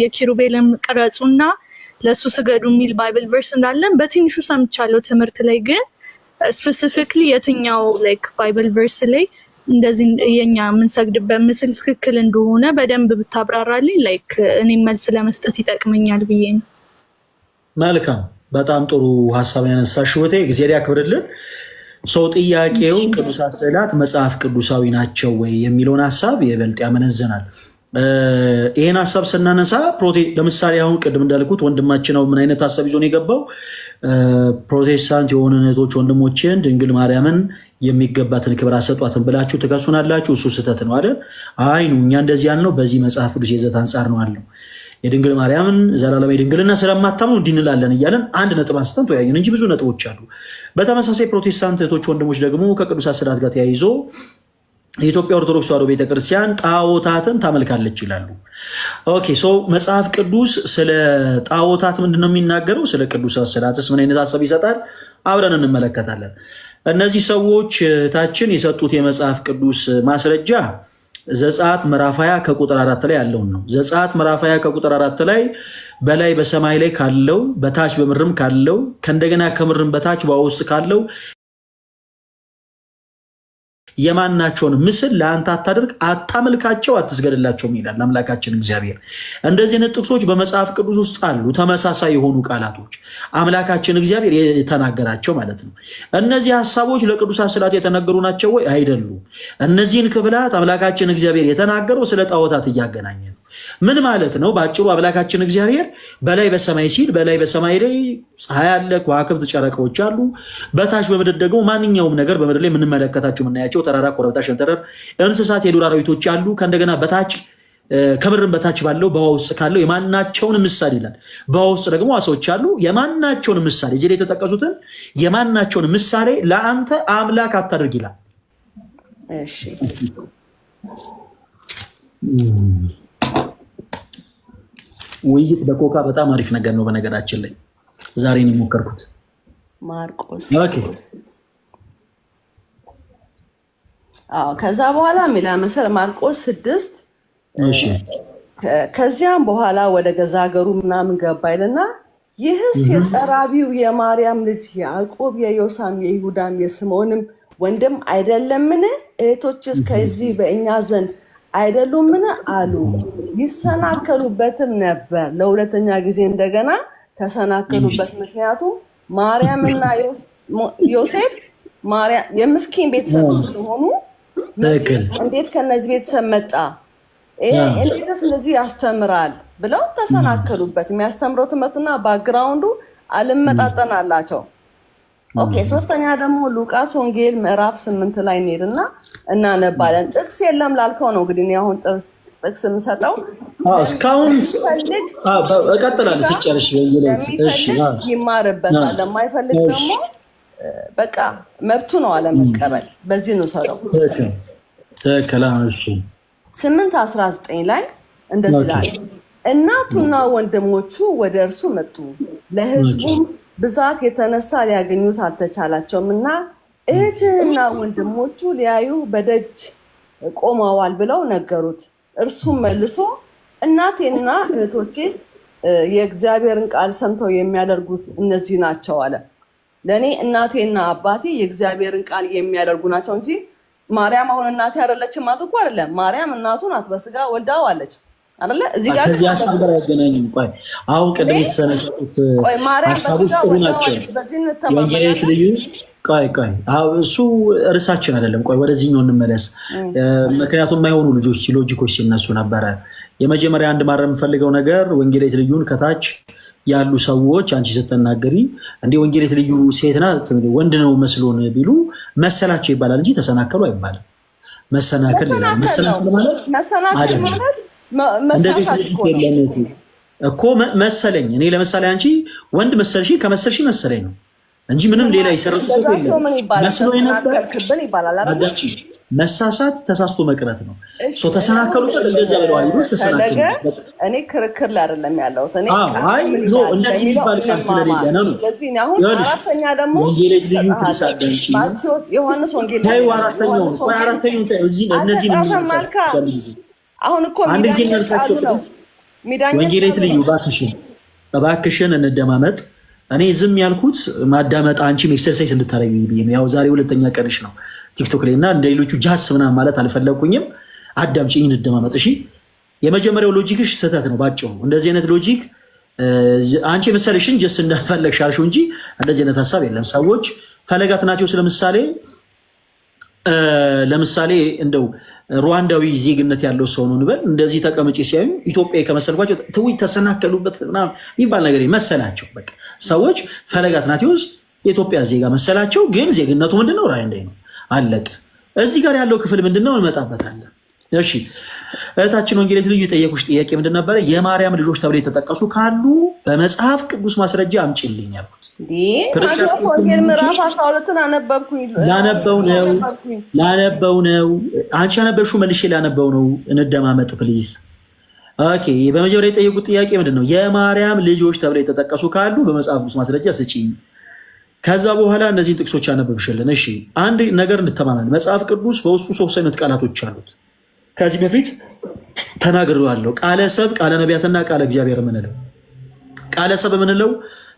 S13: የኪሩቤልን ቅረጹና ለሱ ስገዱ የሚል ባይብል ቨርስ እንዳለን በትንሹ ሰምቻለሁ ትምህርት ላይ። ግን ስፔሲፊክሊ የትኛው ላይክ ባይብል ቨርስ ላይ እንደዚህ የኛ የምንሰግድበት ምስል ትክክል እንደሆነ በደንብ ብታብራራልኝ ላይክ እኔም መልስ ለመስጠት ይጠቅመኛል ብዬ ነው።
S1: መልካም፣ በጣም ጥሩ ሐሳብ ያነሳሽ ወቴ እግዚአብሔር ያክብርልን። ሰው ጥያቄው ቅዱሳት ስዕላት መጽሐፍ ቅዱሳዊ ናቸው ወይ የሚለውን ሐሳብ ይበልጥ ያመነዘናል። ይሄን ሐሳብ ስናነሳ ለምሳሌ አሁን ቅድም እንዳልኩት ወንድማችን ነው ምን አይነት ሐሳብ ይዞ ነው የገባው? ፕሮቴስታንት የሆኑ እህቶች ወንድሞችን ድንግል ማርያምን የሚገባትን ክብር አሰጧትን ብላችሁ ትከሱናላችሁ። እሱ ስህተት ነው አይደል? አይ ነው እኛ እንደዚህ ያልነው በዚህ መጽሐፍ ቅዱስ የዘት አንጻር ነው አለው። የድንግል ማርያምን ዘላለማዊ ድንግልና ስለማታምኑ እንዲህ እንላለን እያለን አንድ ነጥብ አንስተን ተወያየን እንጂ ብዙ ነጥቦች አሉ። በተመሳሳይ ፕሮቴስታንት እህቶች ወንድሞች ደግሞ ከቅዱሳት ስዕላት ጋር ተያይዞ የኢትዮጵያ ኦርቶዶክስ ተዋሕዶ ቤተክርስቲያን ጣዖታትን ታመልካለች ይላሉ። ኦኬ፣ ሶ መጽሐፍ ቅዱስ ስለ ጣዖታት ምንድነው የሚናገረው? ስለ ቅዱሳት ስዕላትስ ምን አይነት ሐሳብ ይሰጣል? አብረን እንመለከታለን። እነዚህ ሰዎች ታችን የሰጡት የመጽሐፍ ቅዱስ ማስረጃ ዘጸአት ምዕራፍ 20 ከቁጥር 4 ላይ ያለውን ነው። ዘጸአት ምዕራፍ 20 ከቁጥር 4 ላይ በላይ በሰማይ ላይ ካለው በታች በምድርም ካለው ከእንደገና ከምድርም በታች በውሃ ውስጥ ካለው የማናቸውን ምስል ለአንተ አታድርግ፣ አታመልካቸው፣ አትስገድላቸውም ይላል አምላካችን እግዚአብሔር። እንደዚህ አይነት ጥቅሶች በመጽሐፍ ቅዱስ ውስጥ አሉ። ተመሳሳይ የሆኑ ቃላቶች አምላካችን እግዚአብሔር የተናገራቸው ማለት ነው። እነዚህ ሐሳቦች ለቅዱሳት ስዕላት የተነገሩ ናቸው ወይ? አይደሉም። እነዚህን ክፍላት አምላካችን እግዚአብሔር የተናገረው ስለ ጣዖታት እያገናኘ ነው። ምን ማለት ነው? በአጭሩ አምላካችን እግዚአብሔር በላይ በሰማይ ሲል በላይ በሰማይ ላይ ፀሐይ አለ፣ ከዋክብት፣ ጨረቃዎች አሉ። በታች በምድር ደግሞ ማንኛውም ነገር በምድር ላይ የምንመለከታቸው የምናያቸው ተራራ፣ ኮረብታ፣ ሸንተረር፣ እንስሳት፣ የዱር አራዊቶች አሉ። ከእንደገና በታች ከምድርም በታች ባለው በውሃ ውስጥ ካለው የማናቸውን ምሳሌ ይላል። በውሃ ውስጥ ደግሞ ዓሦች አሉ። የማናቸውን ምሳሌ እዚህ ላይ የተጠቀሱትን የማናቸውን ምሳሌ ለአንተ አምላክ አታድርግ ይላል።
S14: እሺ
S1: ውይይት በኮካ በጣም አሪፍ ነገር ነው። በነገራችን ላይ ዛሬ ነው የሞከርኩት።
S14: ማርቆስ
S1: ኦኬ።
S14: ከዛ በኋላ ሚላ መሰል ማርቆስ 6
S1: እሺ።
S14: ከዚያም በኋላ ወደ ገዛ ሀገሩ ምናምን ገባ ይልና ይህስ የጸራቢው የማርያም ልጅ ያዕቆብ የዮሳም የይሁዳም የስምዖንም ወንድም አይደለምን? እህቶችስ ከዚህ በእኛ ዘንድ አይደሉምን አሉ። ይሰናከሉበትም ነበር። ለሁለተኛ ጊዜ እንደገና ተሰናከሉበት። ምክንያቱም ማርያምና ዮሴፍ የምስኪን ቤተሰብ ስለሆኑ እንዴት ከነዚህ ቤተሰብ መጣ፣ እንዴትስ እንደዚህ ያስተምራል ብለው ተሰናከሉበት። የሚያስተምረው ትምህርትና ባክግራውንዱ አልመጣጠን አላቸው። ኦኬ። ሶስተኛ ደግሞ ሉቃስ ወንጌል ምዕራፍ 8 ላይ እንሄድና እናነባለን። ጥቅስ የለም ላልከው ነው እንግዲህ አሁን ጥቅስ የምሰጠው
S1: እስካሁን እቀጥላለሁ ስጨርሽ
S14: ይማርበታል። ለማይፈልግ ደግሞ በቃ መብቱ ነው አለመቀበል። በዚህ ነው ሰለው
S1: ተከላሽ
S14: 8:19 ላይ እንደዚህ ላይ እናቱና ወንድሞቹ ወደ እርሱ መጡ፣ ለሕዝቡም ብዛት የተነሳ ሊያገኙት አልተቻላቸውም እና እህትህና ወንድሞቹ ሊያዩ በደጅ ቆመዋል ብለው ነገሩት። እርሱም መልሶ እናቴና እህቶቼስ የእግዚአብሔርን ቃል ሰምተው የሚያደርጉት እነዚህ ናቸው አለ። ለእኔ እናቴና አባቴ የእግዚአብሔርን ቃል የሚያደርጉ ናቸው እንጂ ማርያም አሁን እናቴ አይደለችም ማለት እኮ አይደለም። ማርያም እናቱ ናት፣ በስጋ ወልዳዋለች አይደለ? እዚህ ጋር
S1: ከዚህ አሻገር ያገናኝም። ቆይ አሁን ቅድም የተሰነሰጡት ሐሳቦች ጥሩ ናቸው። ወንጌላዊት ልዩ ቆይ እሱ እርሳችን አይደለም። ቆይ ወደዚህኛው እንመለስ። ምክንያቱም የማይሆኑ ሎጂኮች ሲነሱ ነበረ። የመጀመሪያ አንድ ማረም የምፈልገው ነገር ወንጌላዊት ልዩን ከታች ያሉ ሰዎች አንቺ ስትናገሪ እንደ ወንጌላዊት ልዩ ሴት ናት ወንድ ነው መስሎን ቢሉ መሰላቸው ይባላል እንጂ ተሰናከሉ አይባልም። መሰናከል ይላል። መሰናከል ማለት እኮ መሰለኝ። እኔ ለምሳሌ አንቺ ወንድ መሰልሽ ከመሰልሽ መሰለኝ ነው እንጂ ምንም ሌላ ይሰራል መስሎ ነበር መሳሳት ተሳስቶ መቅረት ነው። ተሰናከሉ እንደዛ ብለው አይሉስ ተሰናከሉ።
S14: እኔ ክርክር ላይ አይደለም ያለሁት። እኔ
S1: እንደዚህ የሚባል ቃል ስለሌለ ነው።
S14: ስለዚህ አሁን አራተኛ ደግሞ ዮሐንስ ወንጌል አሁን እኮ
S1: ወንጌላዊት ልዩ እባክሽን እንደማመጥ። እኔ ዝም ያልኩት ማዳመጥ አንቺም ኤክሰርሳይዝ እንድታረጊ ብዬ ነው። ያው ዛሬ ሁለተኛ ቀንሽ ነው ቲክቶክ ላይ እና እንደሌሎቹ ጃስ ምናምን ማለት አልፈለኩኝም። አዳምጪኝ እንደማመጥ። እሺ የመጀመሪያው ሎጂክሽ ስህተት ነው ባጭሩ። እንደዚህ አይነት ሎጂክ አንቺ መሰለሽን ጀስ እንዳፈለግሽ አልሽው እንጂ እንደዚህ አይነት ሀሳብ የለም። ሰዎች ፈለገ አትናቴዎስ ለምሳሌ እንደው ሩዋንዳዊ ዜግነት ያለው ሰው ነው እንበል፣ እንደዚህ ተቀምጬ ሲያዩ ኢትዮጵያ ከመሰልኳቸው ትውይ ተሰናከሉበት ምናምን የሚባል ነገር መሰላቸው። በቃ ሰዎች ፈለገ አትናቴዎስ የኢትዮጵያ ዜጋ መሰላቸው፣ ግን ዜግነቱ ምንድነው? ሩዋንዳዊ ነው። አለቀ። እዚህ ጋር ያለው ክፍል ምንድነው? እንመጣበታለን። እሺ እህታችን ወንጌላዊት ልዩ የጠየቁሽ ጥያቄ ምንድን ነበረ? የማርያም ልጆች ተብለው የተጠቀሱ ካሉ በመጽሐፍ ቅዱስ ማስረጃ አምጪልኝ ያልኩት።
S14: ወንጌል ምዕራፍ 12 አነበብኩኝ።
S1: ላነበው ነው። አንቺ ያነበብሽው መልሼ ላነበው ነው። እንደማመጥ ፕሊዝ። ኦኬ በመጀመሪያ የጠየቁት ጥያቄ ምንድነው? የማርያም ልጆች ተብለው የተጠቀሱ ካሉ በመጽሐፍ ቅዱስ ማስረጃ ስጪኝ። ከዛ በኋላ እነዚህን ጥቅሶች ያነበብሽልን። እሺ አንድ ነገር እንድተማመን፣ መጽሐፍ ቅዱስ በውስጡ 3 አይነት ቃላቶች አሉት። ከዚህ በፊት ተናግሬዋለሁ። ቃለ ሰብ፣ ቃለ ነቢያትና ቃለ እግዚአብሔር የምንለው ቃለ ሰብ የምንለው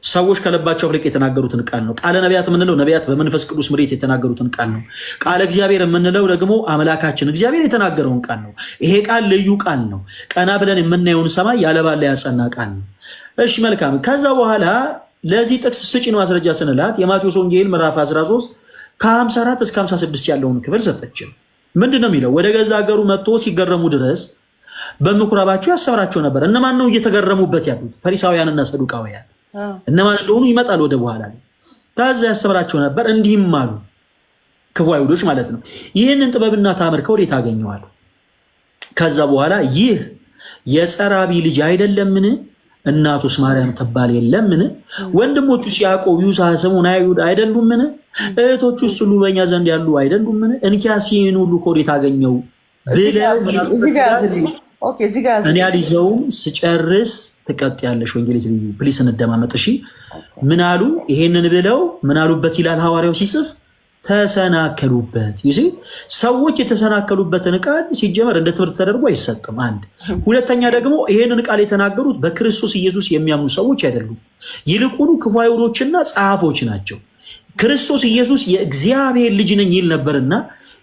S1: ሰዎች ከልባቸው አፍልቀው የተናገሩትን ቃል ነው። ቃለ ነቢያት የምንለው ነቢያት በመንፈስ ቅዱስ ምሪት የተናገሩትን ቃል ነው። ቃለ እግዚአብሔር የምንለው ደግሞ አምላካችን እግዚአብሔር የተናገረውን ቃል ነው። ይሄ ቃል ልዩ ቃል ነው። ቀና ብለን የምናየውን ሰማይ ያለባላ ያጸና ቃል ነው። እሺ መልካም። ከዛ በኋላ ለዚህ ጥቅስ ስጪን ማስረጃ ስንላት የማቴዎስ ወንጌል ምዕራፍ 13 ከ54 እስከ 56 ያለውን ክፍል ሰጠችን። ምንድነው የሚለው? ወደ ገዛ ሀገሩ መጥቶ ሲገረሙ ድረስ በምኩራባቸው ያስተምራቸው ነበር። እነማን ነው እየተገረሙበት ያሉት? ፈሪሳውያንና ሰዱቃውያን እነማን እንደሆኑ ይመጣል ወደ በኋላ ላይ። ከዛ ያስተምራቸው ነበር፣ እንዲህም አሉ፣ ክፉ አይሁዶች ማለት ነው። ይህንን ጥበብና ታምር ከወዴት አገኘዋል? ከዛ በኋላ ይህ የጸራቢ ልጅ አይደለምን? እናቱስ ማርያም ትባል የለምን? ወንድሞቹስ ያዕቆብ፣ ይሁዳ፣ ስምዖን አይሁድ አይደሉምን? እህቶቹስ ሁሉ በእኛ ዘንድ ያሉ አይደሉምን? እንኪያስ ይህን ሁሉ ከወዴት አገኘው ብለው እኔ አልይዘውም ስጨርስ ትቀጥያለሽ። ወንጌል ልዩ ፕሊስ እንደማመጥ። እሺ ምን አሉ? ይሄንን ብለው ምን አሉበት ይላል ሐዋርያው ሲጽፍ፣ ተሰናከሉበት። ይሄ ሰዎች የተሰናከሉበትን ቃል ሲጀመር እንደ ትምህርት ተደርጎ አይሰጥም። አንድ ሁለተኛ ደግሞ ይሄንን ቃል የተናገሩት በክርስቶስ ኢየሱስ የሚያምኑ ሰዎች አይደሉም። ይልቁኑ ክፉ አይሁዶችና ጸሐፎች ናቸው። ክርስቶስ ኢየሱስ የእግዚአብሔር ልጅ ነኝ ይል ነበርና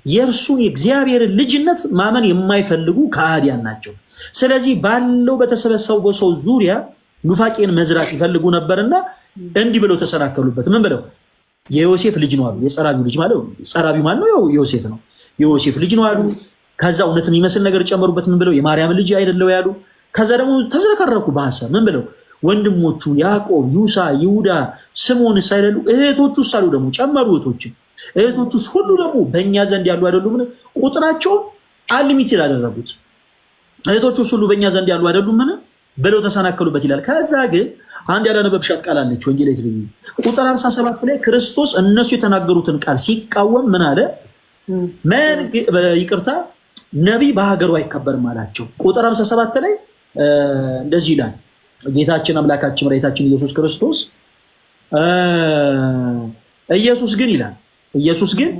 S1: የእርሱን የእግዚአብሔርን ልጅነት ማመን የማይፈልጉ ከሃዲያን ናቸው። ስለዚህ ባለው በተሰበሰበው ሰው ዙሪያ ኑፋቄን መዝራት ይፈልጉ ነበርና እንዲህ ብለው ተሰናከሉበት። ምን ብለው? የዮሴፍ ልጅ ነው አሉ። የጸራቢው ልጅ ማለት ጸራቢው ማለት ነው ዮሴፍ ነው። የዮሴፍ ልጅ ነው አሉ። ከዛ እውነት የሚመስል ነገር ጨመሩበት። ምን ብለው? የማርያም ልጅ አይደለው ያሉ። ከዛ ደግሞ ተዝረከረኩ በሐሳብ። ምን ብለው? ወንድሞቹ ያዕቆብ፣ ይሁዳ፣ ስምዖንስ አይደሉ? እህቶቹስ አሉ። ደግሞ ጨመሩ እህቶችን። እህቶቹስ ሁሉ ደግሞ በእኛ ዘንድ ያሉ አይደሉም? ቁጥራቸው አንሊሚትድ አደረጉት። እህቶቹስ ሁሉ በእኛ ዘንድ ያሉ አይደሉም ብለው ተሰናከሉበት ይላል። ከዛ ግን አንድ ያላነበብሻት ቃል አለች ወንጌል ልዩ ቁጥር 57 ላይ ክርስቶስ እነሱ የተናገሩትን ቃል ሲቃወም ምን አለ? ይቅርታ ነቢይ በሀገሩ አይከበርም አላቸው። ቁጥር 57 ላይ እንደዚህ ይላል ጌታችን አምላካችን መድኃኒታችን ኢየሱስ ክርስቶስ ኢየሱስ ግን ይላል ኢየሱስ ግን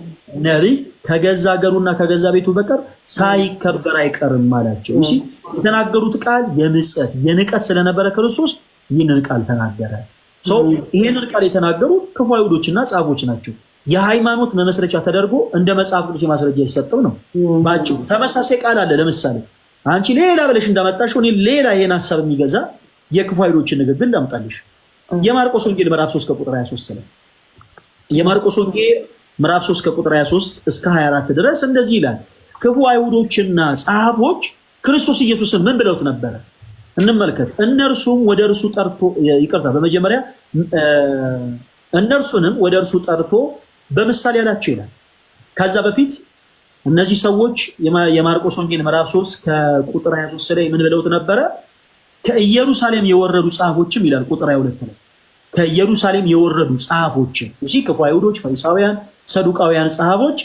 S1: ነቢይ ከገዛ ሀገሩና ከገዛ ቤቱ በቀር ሳይከበር አይቀርም አላቸው። እሺ የተናገሩት ቃል የምጸት የንቀት ስለነበረ ክርስቶስ ይህንን ቃል ተናገረ። ይህንን ቃል የተናገሩ ክፉ አይሁዶችና ጸሐፎች ናቸው። የሃይማኖት መመስረቻ ተደርጎ እንደ መጽሐፍ ቅዱስ ማስረጃ ይሰጠው ነው ባጭሩ። ተመሳሳይ ቃል አለ። ለምሳሌ አንቺ ሌላ ብለሽ እንዳመጣሽው እኔ ሌላ ይሄን ሐሳብ የሚገዛ የክፉ አይሁዶችን ንግግር ላምጣልሽ። የማርቆስ ወንጌል ምዕራፍ 3 ከቁጥር 23 ላይ የማርቆስ ወንጌል ምዕራፍ 3 ከቁጥር 23 እስከ 24 ድረስ እንደዚህ ይላል። ክፉ አይሁዶችና ጸሐፎች ክርስቶስ ኢየሱስን ምን ብለውት ነበረ? እንመልከት። እነርሱም ወደ እርሱ ጠርቶ ይቅርታ፣ በመጀመሪያ እነርሱንም ወደ እርሱ ጠርቶ በምሳሌ ያላቸው ይላል። ከዛ በፊት እነዚህ ሰዎች የማርቆስ ወንጌል ምዕራፍ 3 ከቁጥር 23 ላይ ምን ብለውት ነበረ? ከኢየሩሳሌም የወረዱ ጸሐፎችም ይላል ቁጥር 22 ላይ ከኢየሩሳሌም የወረዱ ጸሐፎችም እዚህ ክፉ አይሁዶች፣ ፈሪሳውያን፣ ሰዱቃውያን ጸሐፎች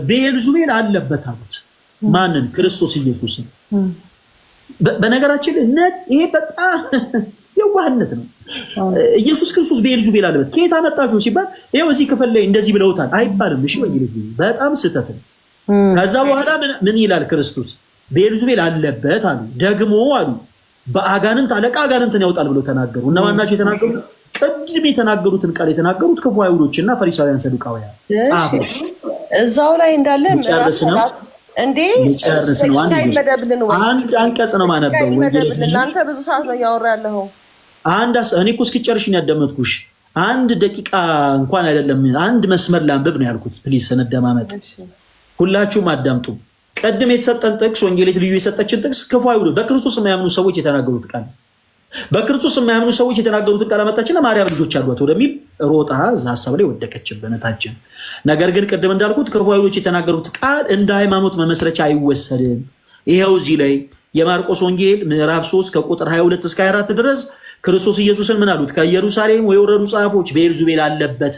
S1: ቤልዙቤል አለበት አሉት። ማንን? ክርስቶስ ኢየሱስን። በነገራችን ይሄ በጣም የዋህነት ነው። ኢየሱስ ክርስቶስ ቤልዙቤል አለበት። ከየት አመጣችሁ ሲባል ይኸው እዚህ ክፍል ላይ እንደዚህ ብለውታል አይባልም። እሺ ወንጌል በጣም ስህተት ነው። ከዛ በኋላ ምን ይላል ክርስቶስ? ቤልዙቤል አለበት አሉ። ደግሞ አሉ በአጋንንት አለቃ አጋንንትን ያወጣል ብለው ተናገሩ። እነማን ናቸው የተናገሩት? ቅድም የተናገሩትን ቃል የተናገሩት ክፉ አይሁዶችና ፈሪሳውያን ሰዱቃውያን ጸሐፎች።
S14: እዛው ላይ እንዳለ
S1: ጨርስ ነው
S14: እንዴ?
S1: ጨርስ ነው። አንድ አንቀጽ ነው ማነበው።
S14: እናንተ ብዙ ሰዓት ነው ያወራ ያለው።
S1: እኔ እኮ እስኪጨርሽ ነው ያዳመጥኩሽ። አንድ ደቂቃ እንኳን አይደለም፣ አንድ መስመር ላንብብ ነው ያልኩት። ፕሊዝ እንደማመጥ ሁላችሁም አዳምጡ። ቀድም የተሰጠን ጥቅስ ወንጌል ልዩ የሰጠችን ጥቅስ ክፉ አይሁዶች በክርስቶስ የማያምኑ ሰዎች የተናገሩት ቃል በክርስቶስ የማያምኑ ሰዎች የተናገሩት ቃል አመጣችና ማርያም ልጆች አሏት ወደሚል ሮጣ እዛ ሐሳብ ላይ ወደቀችብን እህታችን። ነገር ግን ቅድም እንዳልኩት ክፉ አይሁዶች የተናገሩት ቃል እንደ ሃይማኖት መመስረቻ አይወሰድም። ይሄው እዚህ ላይ የማርቆስ ወንጌል ምዕራፍ 3 ከቁጥር 22 እስከ 24 ድረስ ክርስቶስ ኢየሱስን ምን አሉት? ከኢየሩሳሌም የወረዱ ጸሐፎች ቤልዙቤል አለበት፣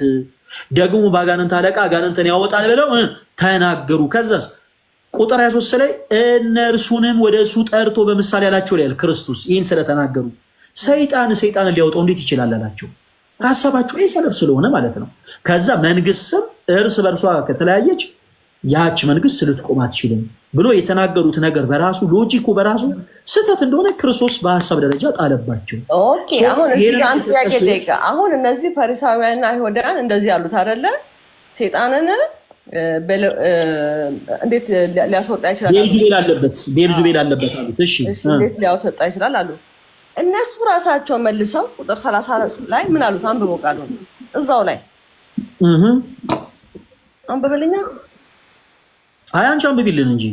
S1: ደግሞ በአጋንንት አለቃ አጋንንትን ያወጣል ብለው ተናገሩ። ከዛስ ቁጥር 23 ላይ እነርሱንም ወደ እሱ ጠርቶ በምሳሌ አላቸው ይላል ክርስቶስ። ይህን ስለተናገሩ ሰይጣንን ሊያወጣው እንዴት ይችላል አላቸው። ሀሳባቸው ይህ ሰለፍ ስለሆነ ማለት ነው። ከዛ መንግስት ስም እርስ በርሷ ከተለያየች ያች መንግስት ልትቆም አትችልም። ብሎ የተናገሩት ነገር በራሱ ሎጂኩ በራሱ ስህተት እንደሆነ ክርስቶስ በሐሳብ ደረጃ ጣለባቸው።
S14: ኦኬ አሁን እዚህ አንተ ጥያቄ ጠይቃ። አሁን እነዚህ ፈሪሳውያንና አይሁዳውያን እንደዚህ ያሉት አይደለ? ሰይጣንን እንዴት ሊያስወጣ ይችላል?
S1: ቤልዙቤል አለበት አሉት። እሺ
S14: እንዴት ሊያስወጣ ይችላል አሉ። እነሱ ራሳቸው መልሰው ቁጥር 30 ላይ ምን አሉት? አንብቦ ቃሉ እዛው ላይ አንብበልኛ።
S1: አይ አንቺ አንብቢልን እንጂ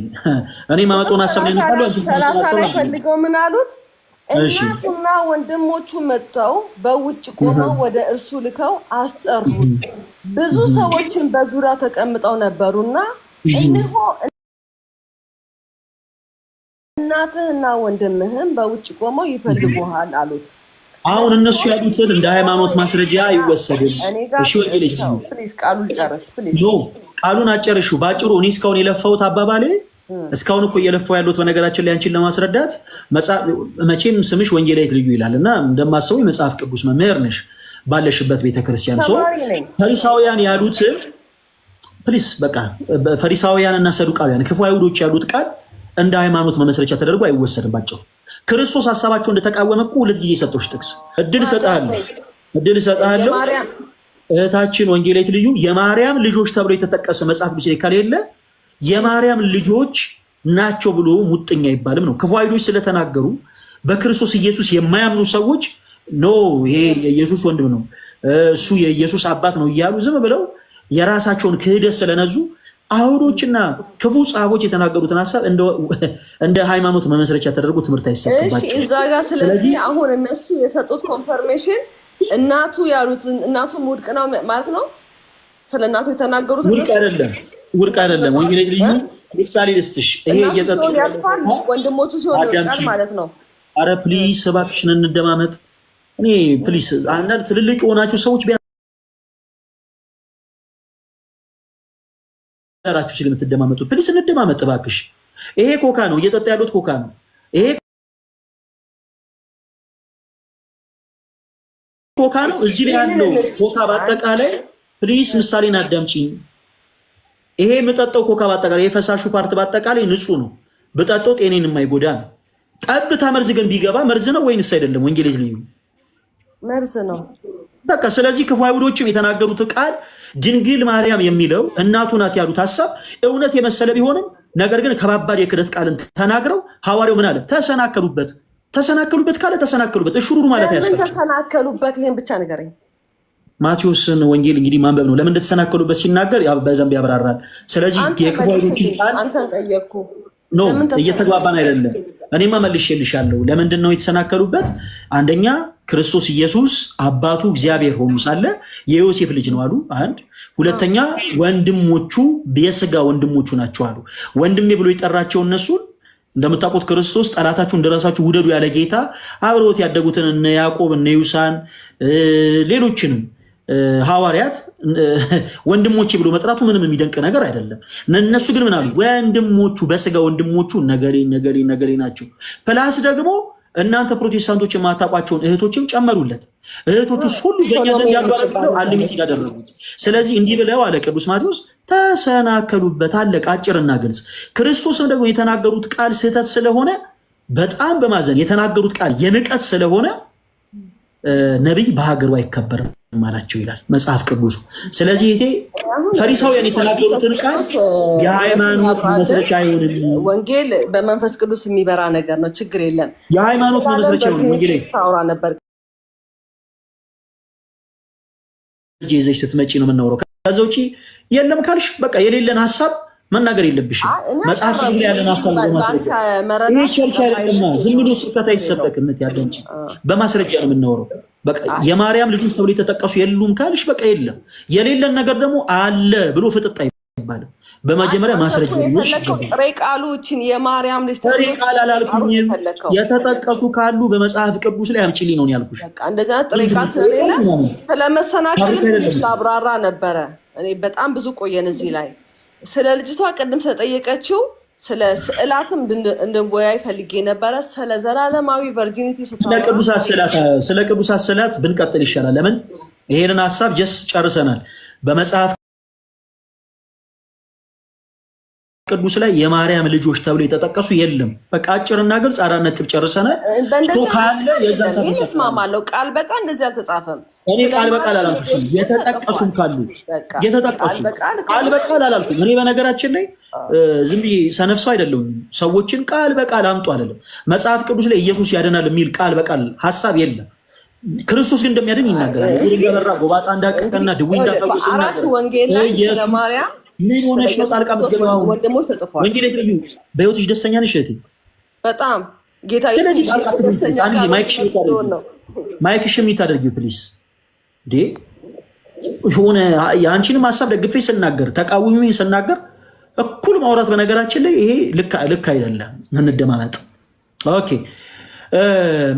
S1: እኔ ማመጣውን ሐሳብ ላይ እንታሉ አንቺ
S14: 30 ላይ ፈልገው ምን አሉት? እናቱና ወንድሞቹ መጥተው በውጭ ቆመው ወደ እርሱ ልከው አስጠሩት። ብዙ ሰዎችን በዙሪያ ተቀምጠው ነበሩና እነሆ እናትህና ወንድምህም በውጭ ቆመው ይፈልጉሃል አሉት።
S1: አሁን እነሱ ያሉትን እንደ ሃይማኖት ማስረጃ አይወሰድም። እሺ ወንጌልሽ
S14: ፕሊዝ ቃሉን ጨርስ ፕሊዝ።
S1: ኖ ቃሉን አጨርሹ። ባጭሩ እኔ እስካሁን የለፋሁት አባባሌ እስካሁን እኮ እየለፋው ያሉት በነገራችን ላይ አንቺን ለማስረዳት መቼም ስምሽ ወንጌላዊት ልዩ ይላልና እንደማሰው የመጽሐፍ ቅዱስ መምህር ነሽ ባለሽበት ቤተክርስቲያን ሰው ፈሪሳውያን ያሉትን ፕሊዝ በቃ ፈሪሳውያንና ሰዱቃውያን ክፉ አይሁዶች ያሉት ቃል እንደ ሃይማኖት መመስረቻ ተደርጎ አይወሰድም። ባጭሩ ክርስቶስ ሐሳባቸው እንደተቃወመ እኮ ሁለት ጊዜ ሰጥቶሽ ጥቅስ እድል ሰጣለሁ እህታችን ወንጌላዊት ልዩ የማርያም ልጆች ተብሎ የተጠቀሰ መጽሐፍ ቅዱስ ላይ ከሌለ የማርያም ልጆች ናቸው ብሎ ሙጥኛ አይባልም ነው። ክፉ አይሁዶች ስለተናገሩ በክርስቶስ ኢየሱስ የማያምኑ ሰዎች ኖ ይሄ የኢየሱስ ወንድም ነው እሱ የኢየሱስ አባት ነው እያሉ ዝም ብለው የራሳቸውን ክህደት ስለነዙ አይሁዶችና ክፉ ጻፎች የተናገሩትን ሐሳብ እንደ ሃይማኖት መመስረቻ ተደርጎ ትምህርት አይሰጥባቸው።
S14: እሺ እዛ ጋር ስለዚህ አሁን እነሱ የሰጡት ኮንፈርሜሽን እናቱ ያሉትን እናቱ ውድቅ ነው ማለት ነው። ስለ እናቱ የተናገሩት
S1: ውድቅ አይደለም። ወንጌላዊት ልዩ ምሳሌ ልስጥሽ። ይሄ እየጠጡ
S14: ወንድሞቹ ሲሆኑ ይወድቃል ማለት ነው።
S1: አረ ፕሊስ እባክሽን እንደማመጥ እኔ ፕሊስ አንዳንድ ትልልቅ የሆናችሁ ሰዎች ቢያራችሁ ስለምትደማመጡ ፕሊስ እንደማመጥ እባክሽ። ይሄ ኮካ ነው እየጠጣ ያሉት ኮካ ነው። ይሄ ኮካ ነው እዚህ ላይ ያለው ኮካ በአጠቃላይ ፕሊስ ምሳሌን አዳምጪኝ። ይሄ የምጠጣው ኮካ በአጠቃላይ የፈሳሹ ፓርት በአጠቃላይ ንጹህ ነው። በጠጣው ጤኔን የማይጎዳ ነው። ጠብታ መርዝ ግን ቢገባ መርዝ ነው ወይንስ አይደለም? ወንጌላዊት ልዩ
S14: መርዝ ነው
S1: በቃ። ስለዚህ ክፉ አይሁዶችም የተናገሩት ቃል ድንግል ማርያም የሚለው እናቱ ናት ያሉት ሐሳብ እውነት የመሰለ ቢሆንም ነገር ግን ከባባድ የክደት ቃልን ተናግረው ሐዋርያው ምን አለ? ተሰናከሉበት ካለ ተሰናከሉበት እሽሩሩ ማለት ያስፈልጋል።
S14: ተሰናከሉበት ይሄን ብቻ ንገረኝ።
S1: ማቴዎስን ወንጌል እንግዲህ ማንበብ ነው። ለምን እንደተሰናከሉበት ሲናገር በደንብ ያብራራል። ስለዚህ የክፉ አይሁዶችን ቃል
S14: አንተን ጠየቅኩ
S1: ኖ እየተግባባን አይደለም። እኔማ መልሼልሻለሁ። ለምንድን ነው የተሰናከሉበት? አንደኛ ክርስቶስ ኢየሱስ አባቱ እግዚአብሔር ሆኖ ሳለ የዮሴፍ ልጅ ነው አሉ። አንድ ሁለተኛ ወንድሞቹ የሥጋ ወንድሞቹ ናቸው አሉ። ወንድሜ ብሎ የጠራቸው እነሱን እንደምታውቁት ክርስቶስ ጠላታችሁን እንደራሳችሁ ውደዱ ያለ ጌታ አብረውት ያደጉትን እነ ያዕቆብ እነ ዩሳን ሌሎችንም ሐዋርያት ወንድሞቼ ብሎ መጥራቱ ምንም የሚደንቅ ነገር አይደለም። እነሱ ግን ምን አሉ? ወንድሞቹ በሥጋ ወንድሞቹ ነገሬ ናቸው። ፕላስ ደግሞ እናንተ ፕሮቴስታንቶች የማታውቋቸውን እህቶችም ጨመሩለት። እህቶቹ ሁሉ በእኛ ዘንድ ያሉ አለ አንሊሚትድ ያደረጉት። ስለዚህ እንዲህ ብለው አለ ቅዱስ ማቴዎስ ተሰናከሉበት። አለቀ፣ አጭርና ግልጽ። ክርስቶስም ደግሞ የተናገሩት ቃል ስህተት ስለሆነ በጣም በማዘን የተናገሩት ቃል የንቀት ስለሆነ ነቢይ በሀገሩ አይከበርም ማላቸው ይላል መጽሐፍ ቅዱሱ። ስለዚህ ይሄ ፈሪሳውያን የተናገሩትን ቃል የሃይማኖት መስረቻ አይሆንም።
S14: ወንጌል በመንፈስ ቅዱስ የሚበራ ነገር ነው፣ ችግር የለም።
S1: የሃይማኖት መስረቻ ነው። ወንጌል
S14: ታውራ ነበር
S1: ጄዘሽ ስትመጪ ነው የምናወራው። ከዛ ውጪ የለም ካልሽ በቃ የሌለን ሐሳብ መናገር የለብሽም። መጽሐፍ ቅዱስ ላይ ያለን ሐሳብ በማስረጃ ይሄ ቸርች አይደለም። ዝም ብሎ ስብከት አይሰበክም። ያደንቺ በማስረጃ ነው የምናወራው። በቃ የማርያም ልጆች ተብሎ የተጠቀሱ የሉም ካልሽ በቃ የለም። የሌለን ነገር ደግሞ አለ ብሎ ፍጥጥ አይባልም። በመጀመሪያ ማስረጃ ነው።
S14: ጥሬ ቃሎችን የማርያም ልጅ
S1: ጥሬ ቃል አላልኩኝ። የተጠቀሱ ካሉ በመጽሐፍ ቅዱስ ላይ አምጪልኝ ነው ያልኩሽ።
S14: በቃ እንደዛ ጥሬ ቃል ስለሌለ ስለመሰናከል ትንሽ ላብራራ ነበረ። እኔ በጣም ብዙ ቆየን እዚህ ላይ ስለ ልጅቷ ቅድም ስለጠየቀችው ስለ ስዕላትም እንድንወያይ ፈልጌ ነበረ። ስለ ዘላለማዊ ቨርጂኒቲ
S1: ስለ ቅዱሳት ስዕላት ብንቀጥል ይሻላል። ለምን ይሄንን ሐሳብ ጨርሰናል። በመጽሐፍ ቅዱስ ላይ የማርያም ልጆች ተብሎ የተጠቀሱ የለም። በቃ አጭርና ግልጽ አራት ነጥብ ጨርሰናል።
S14: በእንደዚህ
S1: ካለ የዛን ሰው
S14: እስማማለሁ። ቃል በቃል እንደዚህ አልተጻፈም።
S1: እኔ ቃል በቃል አላልኩም። የተጠቀሱም ካሉ የተጠቀሱ ቃል በቃል አላልኩም። እኔ በነገራችን ላይ ዝም ብዬ ሰነፍ ሰው አይደለሁም። ሰዎችን ቃል በቃል አምጡ አይደለም። መጽሐፍ ቅዱስ ላይ ኢየሱስ ያድናል የሚል ቃል በቃል ሐሳብ የለም። ክርስቶስ ግን እንደሚያድን ይናገራል። ይገበራ ጎባጣ እንዳቀቀና ድዊ እንዳፈወሰ
S14: አራት ወንጌል ላይ ስለ ማርያም
S1: ምን ሆነሽ ነው ጣልቃ ምትገባው?
S14: ወንድሞች ተጽፏል።
S1: ወንጌል ልዩ በህይወትሽ ደስተኛ ነሽ እህቴ?
S14: በጣም ጌታ
S1: ስለዚህ ጣልቃ ትገባለሽ። አንዴ ማይክሽ የምታደርጊው ፕሊዝ ዴ ሆነ ያንቺንም ሐሳብ ደግፌ ስናገር ተቃውሚ ስናገር እኩል ማውራት በነገራችን ላይ ይሄ ልክ አይደለም። እንደማመጥ ኦኬ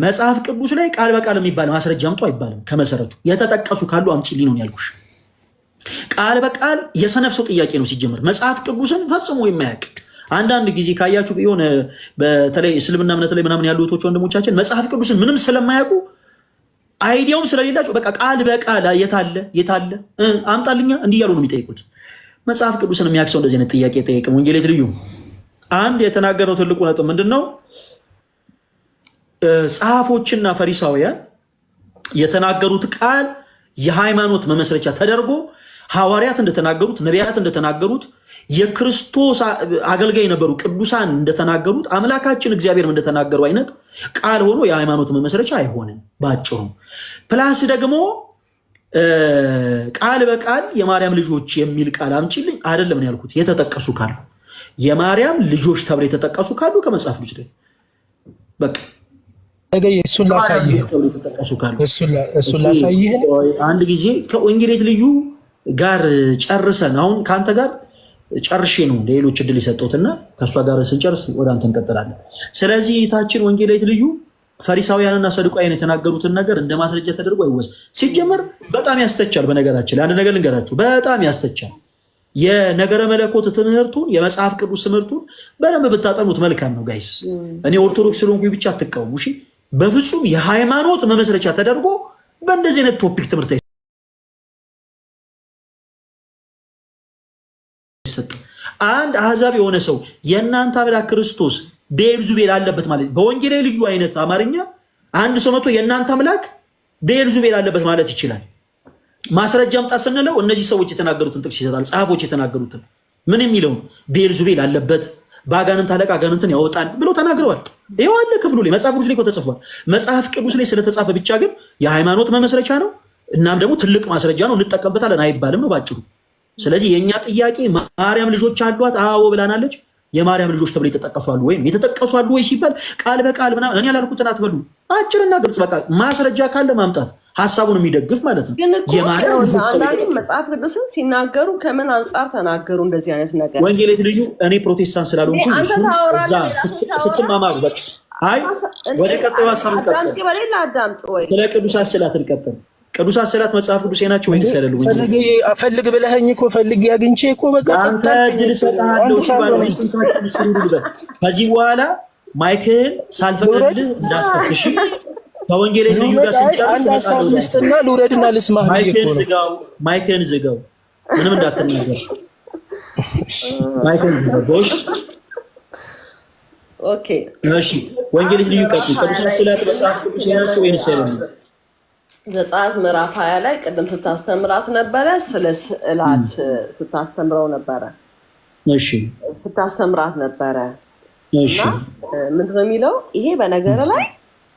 S1: መጽሐፍ ቅዱስ ላይ ቃል በቃል የሚባል ማስረጃ አምጡ አይባልም። ከመሰረቱ የተጠቀሱ ካሉ አምጪልኝ ነው ያልኩሽ። ቃል በቃል የሰነፍ ሰው ጥያቄ ነው ሲጀምር። መጽሐፍ ቅዱስን ፈጽሞ የማያውቅ አንዳንድ ጊዜ ካያችሁ የሆነ በተለይ እስልምና እምነት ላይ ምናምን ያሉ እህቶች ወንድሞቻችን መጽሐፍ ቅዱስን ምንም ስለማያውቁ አይዲያውም ስለሌላቸው በቃ ቃል በቃል የታለ አምጣልኛ እንዲህ እያሉ ነው የሚጠይቁት። መጽሐፍ ቅዱስን የሚያውቅ ሰው እንደዚህ አይነት ጥያቄ ጠይቅም። ወንጌሌት ልዩ አንድ የተናገረው ትልቁ ነጥብ ምንድን ነው? ጸሐፎችና ፈሪሳውያን የተናገሩት ቃል የሃይማኖት መመስረቻ ተደርጎ ሐዋርያት እንደተናገሩት ነቢያት እንደተናገሩት የክርስቶስ አገልጋይ የነበሩ ቅዱሳን እንደተናገሩት አምላካችን እግዚአብሔር እንደተናገሩ አይነት ቃል ሆኖ የሃይማኖት መመስረቻ አይሆንም ባጭሩ። ፕላስ ደግሞ ቃል በቃል የማርያም ልጆች የሚል ቃል አምጪልኝ አይደለም ነው ያልኩት። የተጠቀሱ ካሉ የማርያም ልጆች ተብለው የተጠቀሱ ካሉ ከመጽሐፍ ልጅ ላይ በቃ
S12: እሱን ላሳይህ
S1: አንድ ጊዜ ከወንጌሌት ልዩ ጋር ጨርሰን አሁን ከአንተ ጋር ጨርሼ ነው ሌሎች እድል የሰጠሁትና ከእሷ ጋር ስንጨርስ ወደ አንተ እንቀጥላለን። ስለዚህ ታችን ወንጌሌት ልዩ ፈሪሳውያንና ሰዱቃውያን የተናገሩትን ነገር እንደ ማስረጃ ተደርጎ አይወሰድም። ሲጀመር በጣም ያስተቻል። በነገራችን ላይ አንድ ነገር ልንገራችሁ፣ በጣም ያስተቻል። የነገረ መለኮት ትምህርቱን የመጽሐፍ ቅዱስ ትምህርቱን በደንብ ብታጠኑት መልካም ነው ጋይስ። እኔ ኦርቶዶክስ ስለሆንኩኝ ብቻ አትቃወሙ እሺ። በፍጹም የሃይማኖት መመስረቻ ተደርጎ በእንደዚህ አይነት ቶፒክ ትምህርት አይሰጥም። አንድ አህዛብ የሆነ ሰው የእናንተ አምላክ ክርስቶስ ቤልዙቤል አለበት ማለት በወንጌላዊ ልዩ አይነት አማርኛ አንድ ሰው መጥቶ የእናንተ አምላክ ቤልዙቤል አለበት ማለት ይችላል። ማስረጃ አምጣ ስንለው እነዚህ ሰዎች የተናገሩትን ጥቅስ ይሰጣል። ጸሐፎች የተናገሩትን ምን የሚለው ቤልዙቤል አለበት ባጋንንት አለቃ አጋንንትን ያወጣል ብለው ተናግረዋል። ይሄው አለ ክፍሉ ላይ መጽሐፍ ቅዱስ ላይ ተጽፏል። መጽሐፍ ቅዱስ ላይ ስለተጻፈ ብቻ ግን የሃይማኖት መመስረቻ ነው እናም ደግሞ ትልቅ ማስረጃ ነው እንጠቀምበታለን አይባልም ነው ባጭሩ። ስለዚህ የኛ ጥያቄ ማርያም ልጆች አሏት? አዎ ብላናለች። የማርያም ልጆች ተብለው የተጠቀሱ አሉ ወይም የተጠቀሱ አሉ ወይ ሲባል ቃል በቃል ምናምን እኔ ያላልኩትን አትበሉ። አጭርና ግልጽ በቃ ማስረጃ ካለ ማምጣት ሐሳቡን የሚደግፍ ማለት ነው።
S14: የማርያም መጽሐፍ ቅዱስን ሲናገሩ ከምን አንጻር ተናገሩ? እንደዚህ አይነት ነገር
S1: ወንጌሌት ልዩ እኔ ፕሮቴስታንት ስላልሆንኩ ስትማማሩ በቃ አይ ወደ ቀጣዩ ሐሳብ እንቀጥል። ስለ ቅዱሳት ስዕላት እንቀጥል። ቅዱሳት ስዕላት መጽሐፍ ቅዱስ ናቸው ወይስ አይደሉም?
S12: ፈልግ ብለኸኝ እኮ ፈልግ ያግኝቼ እኮ በቃ
S1: አንተ እድል እሰጥሃለሁ ሲባል ነው ስንታችሁ ሲሩልበ ከዚህ በኋላ ማይክህን ሳልፈቅድልህ እንዳትከፍሽ። ከወንጌሌት ልዩ ጋር ስንጨርስ
S12: ልስጥና ልውረድና ልስማህ።
S1: ማይክህን ዝጋው፣ ምንም እንዳትናገር። ማይክህን ዝጋው።
S14: ኦኬ
S1: እሺ፣ ወንጌሌት ልዩ ቀጥል። ቅዱሳት ስዕላት መጽሐፍ ቅዱስ ናቸው ወይስ አይደሉም?
S14: ዘጸአት ምዕራፍ 20 ላይ ቅድም ስታስተምራት ነበረ። ስለ ስዕላት ስታስተምረው ነበረ።
S1: እሺ
S14: ስታስተምራት ነበረ።
S1: እሺ
S14: ምንድነው የሚለው? ይሄ በነገር ላይ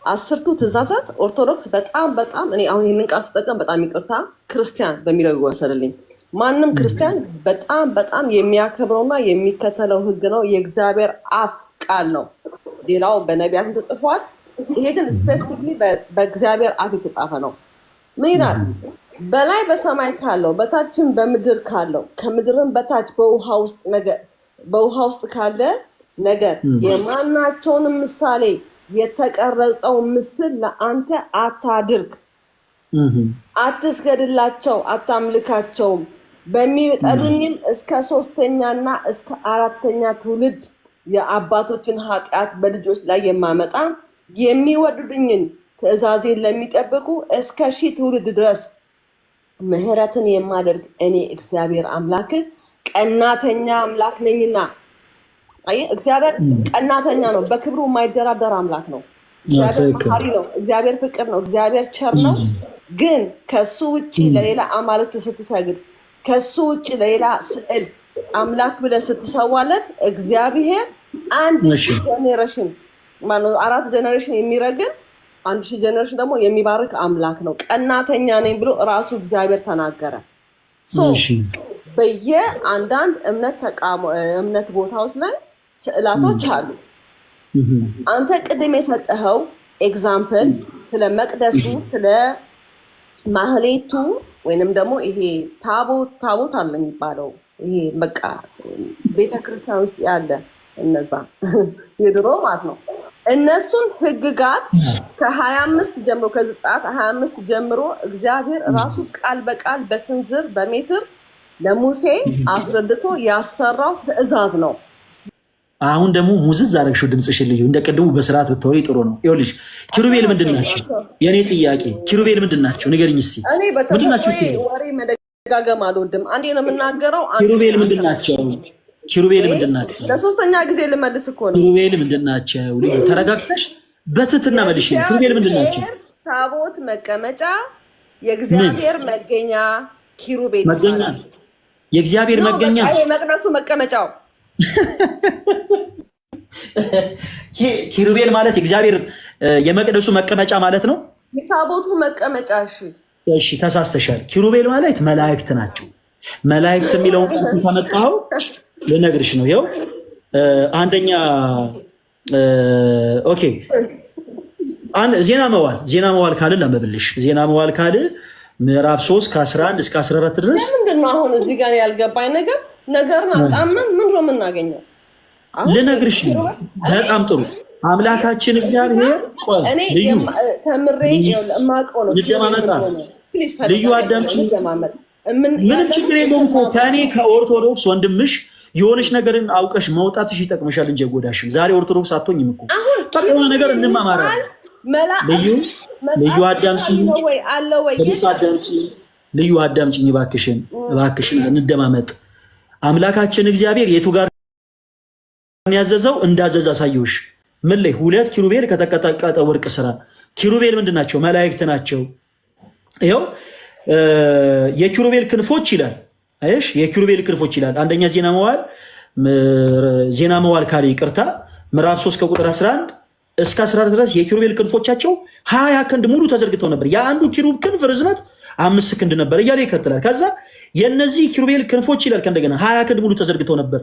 S14: 10ቱ ትእዛዛት ኦርቶዶክስ በጣም እኔ አሁን ይሄንን ቃል ስጠቀም በጣም ይቅርታ ክርስቲያን በሚለው ይወሰድልኝ። ማንም ክርስቲያን በጣም የሚያከብረውና የሚከተለው ህግ ነው። የእግዚአብሔር አፍ ቃል ነው። ሌላው በነቢያትም ተጽፏል። ይሄ ግን ስፔሲፊክሊ በእግዚአብሔር አፍ የተጻፈ ነው። ምን ይላል? በላይ በሰማይ ካለው በታችም በምድር ካለው ከምድርም በታች በውሃ ውስጥ ካለ ነገር የማናቸውንም ምሳሌ የተቀረጸው ምስል ለአንተ አታድርግ፣ አትስገድላቸው፣ አታምልካቸውም። በሚጠሉኝም እስከ 3ኛና እስከ 4ኛ ትውልድ የአባቶችን ኃጢአት በልጆች ላይ የማመጣ የሚወዱኝን ትእዛዜን ለሚጠብቁ እስከ 1000 ትውልድ ድረስ ምሕረትን የማደርግ እኔ እግዚአብሔር አምላክ ቀናተኛ አምላክ ነኝና አይ እግዚአብሔር ቀናተኛ ነው፣ በክብሩ የማይደራደር አምላክ ነው። እግዚአብሔር መሐሪ ነው፣ እግዚአብሔር ፍቅር ነው፣ እግዚአብሔር ቸር ነው። ግን ከሱ ውጪ ለሌላ አማልክት ስትሰግድ፣ ከሱ ውጪ ለሌላ ስዕል አምላክ ብለህ ስትሰዋለት እግዚአብሔር አንድ ጄኔሬሽን ማነው 4 ጄኔሬሽን የሚረግም 1000 ጄኔሬሽን ደግሞ የሚባርክ አምላክ ነው። ቀናተኛ ነኝ ብሎ ራሱ እግዚአብሔር ተናገረ። በየአንዳንድ እምነት ቦታዎች ላይ ስዕላቶች አሉ። አንተ ቅድም የሰጠኸው ኤግዛምፕል ስለ መቅደሱ ስለ ማህሌቱ ወይንም ደግሞ ይሄ ታቦት አለ የሚባለው ይሄ በቃ ቤተክርስቲያን ውስጥ ያለ እነዛ የድሮ ማለት ነው። እነሱን ህግጋት ከ25 ጀምሮ ከዘጸአት 25 ጀምሮ እግዚአብሔር ራሱ ቃል በቃል በስንዝር በሜትር ለሙሴ አስረድቶ ያሰራው ትእዛዝ ነው።
S1: አሁን ደግሞ ሙዝዝ አረግሽው ድምጽሽን ልዩ እንደቀደሙ በስርዓት ብትወሪ ጥሩ ነው። ይኸውልሽ ኪሩቤል ምንድናቸው? የኔ ጥያቄ ኪሩቤል ምንድናቸው? ንገሪኝ እስቲ።
S14: እኔ በተፈጥሮ ወሬ መደጋገም አልወድም። አንዴ ነው የምናገረው።
S1: ኪሩቤል ምንድናቸው? ኪሩቤል ምንድናቸው?
S14: ለሶስተኛ ጊዜ ልመልስ እኮ ነው።
S1: ኪሩቤል ምንድናቸው? ልዩ ተረጋግተሽ በትህትና መልሽ። ኪሩቤል ምንድናቸው?
S14: ታቦት መቀመጫ፣ የእግዚአብሔር መገኛ ኪሩቤል
S1: መገኛ፣ የእግዚአብሔር መገኛ፣
S14: አይ መቅደሱ መቀመጫው
S1: ኪሩቤል ማለት የእግዚአብሔር የመቅደሱ መቀመጫ ማለት ነው።
S14: የታቦቱ መቀመጫ።
S1: እሺ ተሳስተሻል። ኪሩቤል ማለት መላእክት ናቸው። መላእክት የሚለውን ቃል ተመጣው ልነግርሽ ነው። ይኸው አንደኛ ኦኬ ዜና መዋዕል ካለ ለመብልሽ ዜና መዋዕል ካለ ምዕራፍ 3 ከ11 እስከ 14 ድረስ
S14: ምንድነው አሁን እዚህ ጋር ያልገባኝ ነገርን አጣመን ምን ነው የምናገኘው?
S1: ልነግርሽ ነው። በጣም ጥሩ አምላካችን እግዚአብሔር ልዩ
S14: ተምሬ የማውቀው ነው።
S1: ልዩ አዳምጪ። ምንም ችግር የለውም እኮ ከእኔ ከኦርቶዶክስ ወንድምሽ የሆነች ነገርን አውቀሽ መውጣትሽ ይጠቅምሻል እንጂ ጎዳሽም። ዛሬ ኦርቶዶክስ አትሆኝም እኮ በቃ የሆነ ነገር እንማማራለን። ልዩ አዳምጪኝ፣ ልዩ አዳምጪኝ እባክሽን እንደማመጥ። አምላካችን እግዚአብሔር የቱ ጋር ያዘዘው እንዳዘዘ አሳየውሽ። ምን ላይ 2 ኪሩቤል ከተቀጠቀጠ ወርቅ ስራ። ኪሩቤል ምንድናቸው? መላእክት ናቸው። ይኸው የኪሩቤል ክንፎች ይላል። አይሽ የኪሩቤል ክንፎች ይላል። አንደኛ ዜና መዋዕል ካለ ይቅርታ ምዕራፍ 3 ከቁጥር 11 እስከ 14 ድረስ የኪሩቤል ክንፎቻቸው 20 ክንድ ሙሉ ተዘርግተው ነበር። የአንዱ ኪሩብ ክንፍ ርዝመት 5 ክንድ ነበር እያለ ይቀጥላል። ከዛ የነዚህ ኪሩቤል ክንፎች ይላል ከእንደገና 20 ክንድ ሙሉ ተዘርግተው ነበር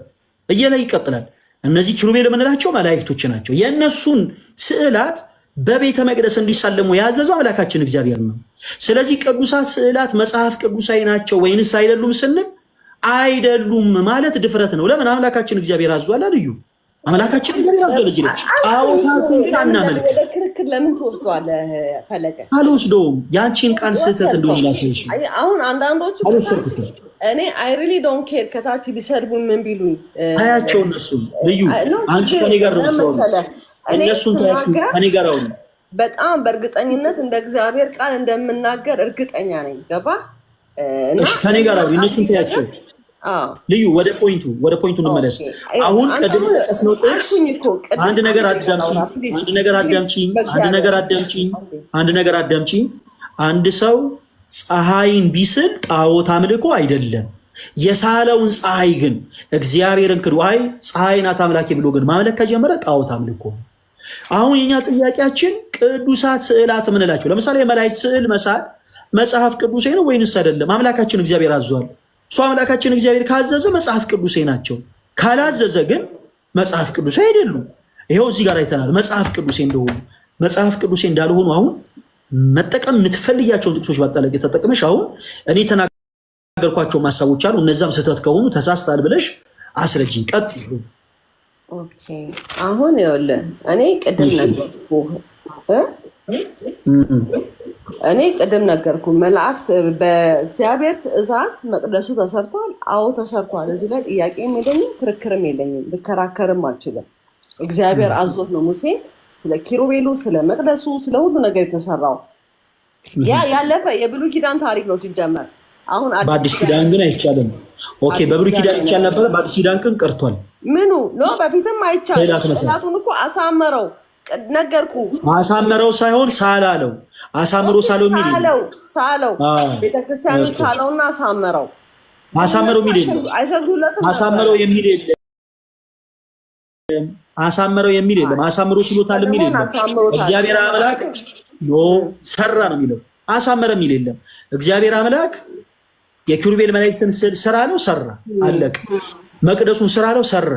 S1: እያለ ይቀጥላል። እነዚህ ኪሩቤል የምንላቸው መላእክቶች ናቸው። የእነሱን ስዕላት በቤተ መቅደስ እንዲሳለሙ ያዘዘው አምላካችን እግዚአብሔር ነው። ስለዚህ ቅዱሳት ስዕላት መጽሐፍ ቅዱሳዊ ናቸው ወይንስ አይደሉም ስንል አይደሉም ማለት ድፍረት ነው። ለምን? አምላካችን እግዚአብሔር አዟል። ልዩ አምላካችን እግዚአብሔር አዟል። እዚህ ጣዖታትን ግን አናመልክ።
S14: ክርክር ለምን ትወስደዋለህ? ፈለቀ
S1: አልወስደውም። ያንቺን ቃል ስህተት እንደሆነ ላሳይሽ።
S14: አሁን አንዳንዶቹ እኔ አይ ሪሊ ዶንት ኬር ከታች ቢሰድቡኝ ምን ቢሉኝ
S1: አያቸው። እነሱ ልዩ አንቺ ከኔ ጋር ነው እነሱን ታያችሁ ከኔ ጋር አሁን
S14: በጣም በእርግጠኝነት እንደ እግዚአብሔር ቃል እንደምናገር እርግጠኛ ነኝ። ገባ?
S1: እሺ ከኔ ጋር አሁን እነሱን ታያችሁ። ልዩ ወደ ፖይንቱ እንመለስ። አሁን ቀድሞ ተቀስነው ጥቅስ አንድ ነገር አዳምጪኝ። አንድ ሰው ፀሐይን ቢስል ጣዖት አምልኮ አይደለም። የሳለውን ፀሐይ ግን እግዚአብሔርን ክዱ አይ ፀሐይ ናት አምላኬ ብሎ ግን ማምለክ ከጀመረ ጣዖት አምልኮ። አሁን የኛ ጥያቄያችን ቅዱሳት ስዕላት ምንላቸው? ለምሳሌ የመላእክት ስዕል መሳል መጽሐፍ ቅዱሴ ነው ወይንስ አይደለም? አምላካችን እግዚአብሔር አዟል። እሱ አምላካችን እግዚአብሔር ካዘዘ መጽሐፍ ቅዱሴ ናቸው፣ ካላዘዘ ግን መጽሐፍ ቅዱሴ አይደሉም። ይሄው እዚህ ጋር አይተናል። መጽሐፍ ቅዱሴ እንደሆኑ መጽሐፍ ቅዱሴ እንዳልሆኑ አሁን መጠቀም የምትፈልያቸውን ጥቅሶች ባጠለቅ ተጠቅመሽ አሁን እኔ ተናገርኳቸው ማሳቦች አሉ። እነዛም ስህተት ከሆኑ ተሳስተሃል ብለሽ አስረጅኝ። ቀጥ ይሉ
S14: ኦኬ። አሁን ይኸውልህ እኔ ቅድም ነገርኩ መላእክት በእግዚአብሔር ትእዛዝ መቅደሱ ተሰርቷል። አዎ ተሰርቷል። እዚህ ላይ ጥያቄም የለኝም ክርክርም የለኝም፣ ልከራከርም አልችልም። እግዚአብሔር አዞት ነው ሙሴ ስለ ኪሩቤሉ ስለ መቅደሱ ስለ ሁሉ ነገር የተሰራው። ያ ያለፈ የብሉይ ኪዳን ታሪክ ነው ሲጀመር። አሁን
S1: በአዲስ ኪዳን ግን አይቻልም። ኦኬ በብሉይ ኪዳን ይቻል ነበር በአዲስ ኪዳን ግን ቀርቷል
S14: ምኑ ነው በፊትም አይቻልም ስዕላቱን እኮ አሳመረው ነገርኩ
S1: አሳመረው ሳይሆን ሳላለው አሳምሮ ሳለው የሚል
S14: ሳለው ቤተክርስቲያኑ ሳለውና አሳመረው
S1: የሚል አሳመረው የሚል አሳመረው የሚል የለም አሳምሮ ስሎታል የሚል የለም እግዚአብሔር አምላክ ኖ ሰራ ነው የሚለው አሳመረ የሚል የለም እግዚአብሔር አምላክ የኪሩቤል መላእክትን ስራለው ሰራ አለቀ መቅደሱን ስራለው ሰራ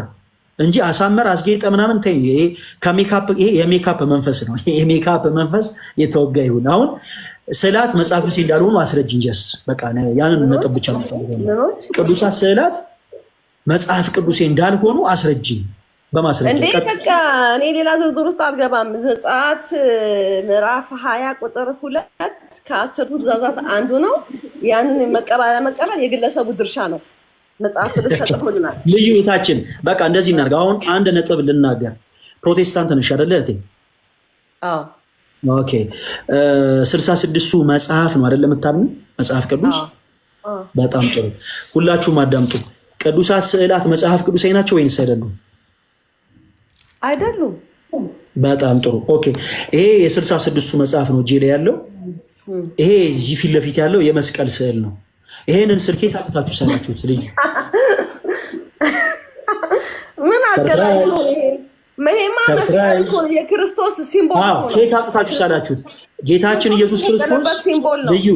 S1: እንጂ አሳመር አስጌጠ ምናምን ተይ ይሄ ከሜካፕ ይሄ የሜካፕ መንፈስ ነው የሜካፕ መንፈስ የተወጋ ይሁን አሁን ስዕላት መጽሐፍ ቅዱስ እንዳልሆኑ አስረጅ እንጂስ በቃ ያንን ነጥብ ብቻ ነው ፈልገው ቅዱሳት ስዕላት መጽሐፍ ቅዱስ እንዳልሆኑ አስረጅ በማስረጃ
S14: እንዴ በቃ እኔ ሌላ ዝርዝር ውስጥ አልገባም ዘጸአት ምዕራፍ 20 ቁጥር 2 ከ10ቱ ትእዛዛት አንዱ ነው ያንን መቀበል የግለሰቡ ድርሻ ነው መጽሐፍ ቅዱስ ተጽፎልናል
S1: ልዩታችን በቃ እንደዚህ እናርጋ አሁን አንድ ነጥብ ልናገር ፕሮቴስታንት ነሽ አይደል እህቴ
S14: አዎ
S1: ኦኬ 66ቱ መጽሐፍ ነው አይደል የምታምኑ መጽሐፍ ቅዱስ በጣም ጥሩ ሁላችሁም አዳምጡ ቅዱሳት ስዕላት መጽሐፍ ቅዱስ አይናቸው ወይንስ አይደሉም
S14: አይደሉም
S1: በጣም ጥሩ ኦኬ ይሄ የ66ቱ መጽሐፍ ነው ጄ ላይ ያለው ይሄ እዚህ ፊት ለፊት ያለው የመስቀል ስዕል ነው ይሄንን ስልኬት አጥታችሁ ሰላችሁት ልጅ
S14: ምን አገናኘው ይሄ መሄማ መስቀል የክርስቶስ ሲምቦል ነው
S1: ኬት አጥታችሁ ሰላችሁት ጌታችን ኢየሱስ ክርስቶስ ልዩ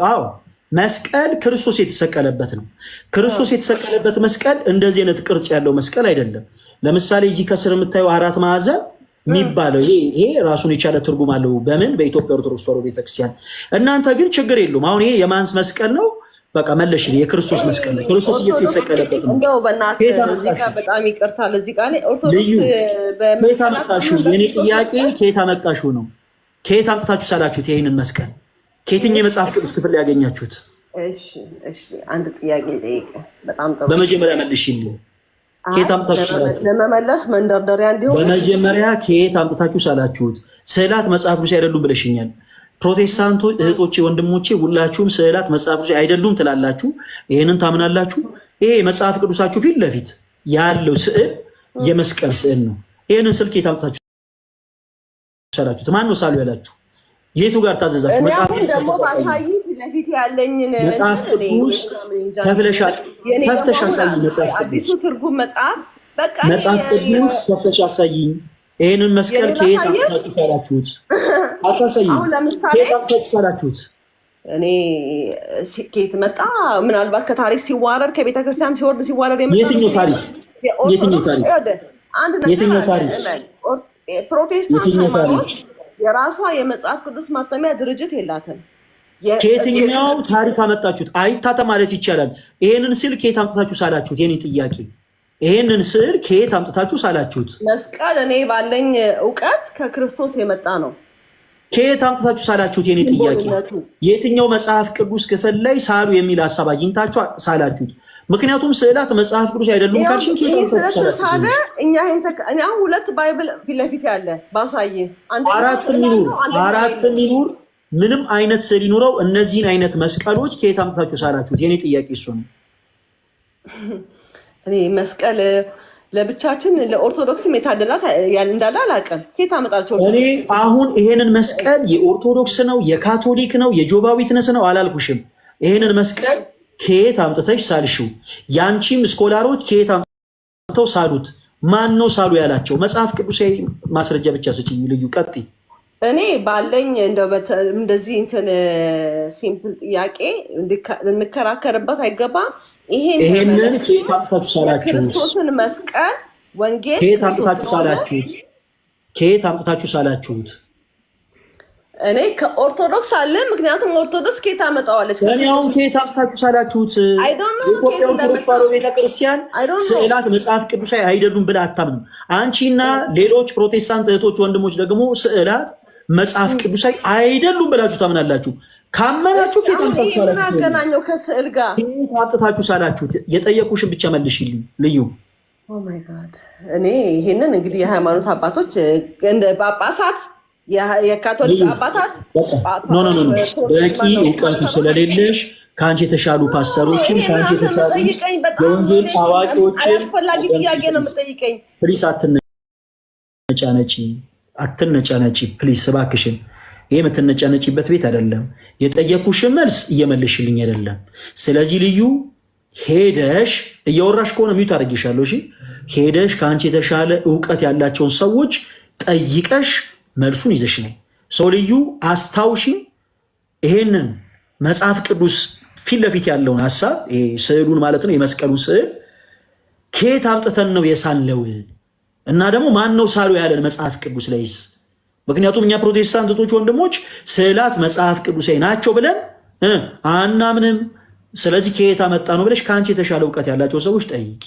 S1: አዎ መስቀል ክርስቶስ የተሰቀለበት ነው ክርስቶስ የተሰቀለበት መስቀል እንደዚህ አይነት ቅርጽ ያለው መስቀል አይደለም ለምሳሌ እዚህ ከስር የምታዩ አራት ማዕዘን የሚባለው ይሄ ራሱን የቻለ ትርጉም አለው በምን በኢትዮጵያ ኦርቶዶክስ ተዋሕዶ ቤተክርስቲያን እናንተ ግን ችግር የለውም አሁን ይሄ የማንስ መስቀል ነው በቃ መለሽ የክርስቶስ መስቀል ነው ክርስቶስ ኢየሱስ የተሰቀለበት ነው
S14: እንደው በእናትህ እዚህ ጋር በጣም ይቅርታል እዚህ ጋር ላይ ኦርቶዶክስ
S1: በመስቀላታሹ የኔ ጥያቄ ከየት አመጣሽው ነው ከየት አምጥታችሁ ሳላችሁት ይሄንን መስቀል ከየትኛው የመጽሐፍ ቅዱስ ክፍል ያገኛችሁት
S14: እሺ አንድ ጥያቄ ጠይቀ በጣም ጥሩ
S1: በመጀመሪያ መልሽልኝ ከየት አምጥታችሁ ሳላችሁት
S14: ለመመለስ መንደርደሪያ እንዲሆን
S1: በመጀመሪያ ከየት አምጥታችሁ ሳላችሁት ስዕላት መጽሐፍ ቅዱስ አይደሉም ብለሽኛል ፕሮቴስታንቶች እህቶቼ ወንድሞቼ ሁላችሁም ስዕላት መጽሐፍ ቅዱስ አይደሉም ትላላችሁ ይሄንን ታምናላችሁ ይሄ መጽሐፍ ቅዱሳችሁ ፊት ለፊት ያለው ስዕል የመስቀል ስዕል ነው ይሄንን ስልክ ከየት አምጥታችሁ ሳላችሁት ማን ነው ሳሉ ያላችሁ የቱ ጋር ታዘዛችሁ
S14: መጽሐፍ ቅዱስ ደግሞ ባሳይ ለፊት ያለኝን
S1: መጽሐፍ ቅዱስ ተፍለሻል ተፍተሽ አሳይ መጽሐፍ ቅዱስ
S14: አዲሱ ትርጉም መጽሐፍ በቃ
S1: መጽሐፍ ቅዱስ ተፍተሽ አሳይኝ ይሄንን መስቀል ከየት አምጥታችሁ ሳላችሁት አታሳይኝ ከየት አምጥታችሁ ሳላችሁት
S14: እኔ ከየት መጣ ምናልባት ከታሪክ ሲዋረድ ከቤተክርስቲያን ሲወርድ ሲዋረድ
S1: የትኛው ታሪክ
S14: አንድ
S1: የትኛው ታሪክ
S14: ፕሮቴስታንት የራሷ የመጽሐፍ ቅዱስ ማተሚያ ድርጅት የላትም
S1: ከየትኛው ታሪክ አመጣችሁት አይታተ ማለት ይቻላል ይሄንን ስዕል ከየት አምጥታችሁ ሳላችሁት የኔ ጥያቄ ይሄንን ስዕል ከየት አምጥታችሁ ሳላችሁት
S14: መስቀል እኔ ባለኝ ዕውቀት ከክርስቶስ የመጣ ነው
S1: ከየት አምጥታችሁ ሳላችሁት የኔ ጥያቄ የትኛው መጽሐፍ ቅዱስ ክፍል ላይ ሳሉ የሚል ሐሳብ አግኝታችሁ ሳላችሁት ምክንያቱም ስዕላት መጽሐፍ ቅዱስ አይደሉም ካልሽን ከየት አምጥታችሁ ሳላችሁት
S14: እኛ ሁለት ባይብል ፊት ለፊት ያለ ባሳይ
S1: አራት ሚኑር ምንም አይነት ስዕል ይኖረው እነዚህን አይነት መስቀሎች ከየት አምጥታችሁ ሳላችሁት የኔ ጥያቄ እሱ ነው
S14: እኔ መስቀል ለብቻችን ለኦርቶዶክስም የታደላት እንዳለ አላውቅም ከየት አመጣችሁ
S1: እኔ አሁን ይሄንን መስቀል የኦርቶዶክስ ነው የካቶሊክ ነው የጆባ ዊትነስ ነው አላልኩሽም ይሄንን መስቀል ከየት አምጥተሽ ሳልሽው ያንቺም ስኮላሮች ከየት አምጥተው ሳሉት ማን ነው ሳሉ ያላቸው መጽሐፍ ቅዱሳዊ ማስረጃ ብቻ ስጪኝ ልዩ ቀጥይ
S14: እኔ ባለኝ እንደዚህ እንትን ሲምፕል ጥያቄ እንከራከርበት አይገባም
S1: ይሄንን ከየት አምጥታችሁ ሳላችሁት
S14: ክርስቶስን መስቀል ወንጌል
S1: ከየት አምጥታችሁ ሳላችሁት
S14: እኔ ከኦርቶዶክስ አለ ምክንያቱም ኦርቶዶክስ ከየት አመጣዋለች
S1: እኔ አሁን ከየት አምጥታችሁ ሳላችሁት የኢትዮጵያ ኦርቶዶክስ ተዋሕዶ ቤተክርስቲያን ስዕላት መጽሐፍ ቅዱሳዊ አይደሉም ብላ አታምንም አንቺና ሌሎች ፕሮቴስታንት እህቶች ወንድሞች ደግሞ ስዕላት መጽሐፍ ቅዱሳይ አይደሉም ብላችሁ ታምናላችሁ ካመናችሁ ከየት አምጥታችሁ ሳላችሁት
S14: አገናኘው ከስዕል ጋር
S1: ከየት አምጥታችሁ ሳላችሁት የጠየቁሽን ብቻ መልሽልኝ ልዩ
S14: ኦ ማይ ጋድ እኔ ይሄንን እንግዲህ የሃይማኖት አባቶች እንደ ጳጳሳት የካቶሊክ አባታት
S1: ኖ በቂ እውቀቱ ስለሌለሽ ከአንቺ የተሻሉ ፓስተሮችን ከአንቺ የተሻሉ የወንጌል አዋቂዎችን
S14: አስፈላጊ ጥያቄ ነው የምጠይቀኝ።
S1: ፕሊስ አትነጫነጪ ፕሊስ እባክሽን። ይሄ የምትነጫነጪበት ቤት አይደለም። የጠየኩሽን መልስ እየመለሽልኝ አይደለም። ስለዚህ ልዩ ሄደሽ እያወራሽ ከሆነ ሚዩት አድርጌሻለሁ። እሺ ሄደሽ ከአንቺ የተሻለ እውቀት ያላቸውን ሰዎች ጠይቀሽ መልሱን ይዘሽ ነይ። ሰው ልዩ አስታውሺ፣ ይሄንን መጽሐፍ ቅዱስ ፊት ለፊት ያለውን ሐሳብ ስዕሉን ማለት ነው የመስቀሉን ስዕል ከየት አምጥተን ነው የሳለው? እና ደግሞ ማን ነው ሳሉ ያለን መጽሐፍ ቅዱስ ላይስ? ምክንያቱም እኛ ፕሮቴስታንቶች ወንድሞች ስዕላት መጽሐፍ ቅዱሳዊ ናቸው ብለን አናምንም። ስለዚህ ከየት አመጣ ነው ብለሽ ከአንቺ የተሻለ እውቀት ያላቸው ሰዎች ጠይቂ።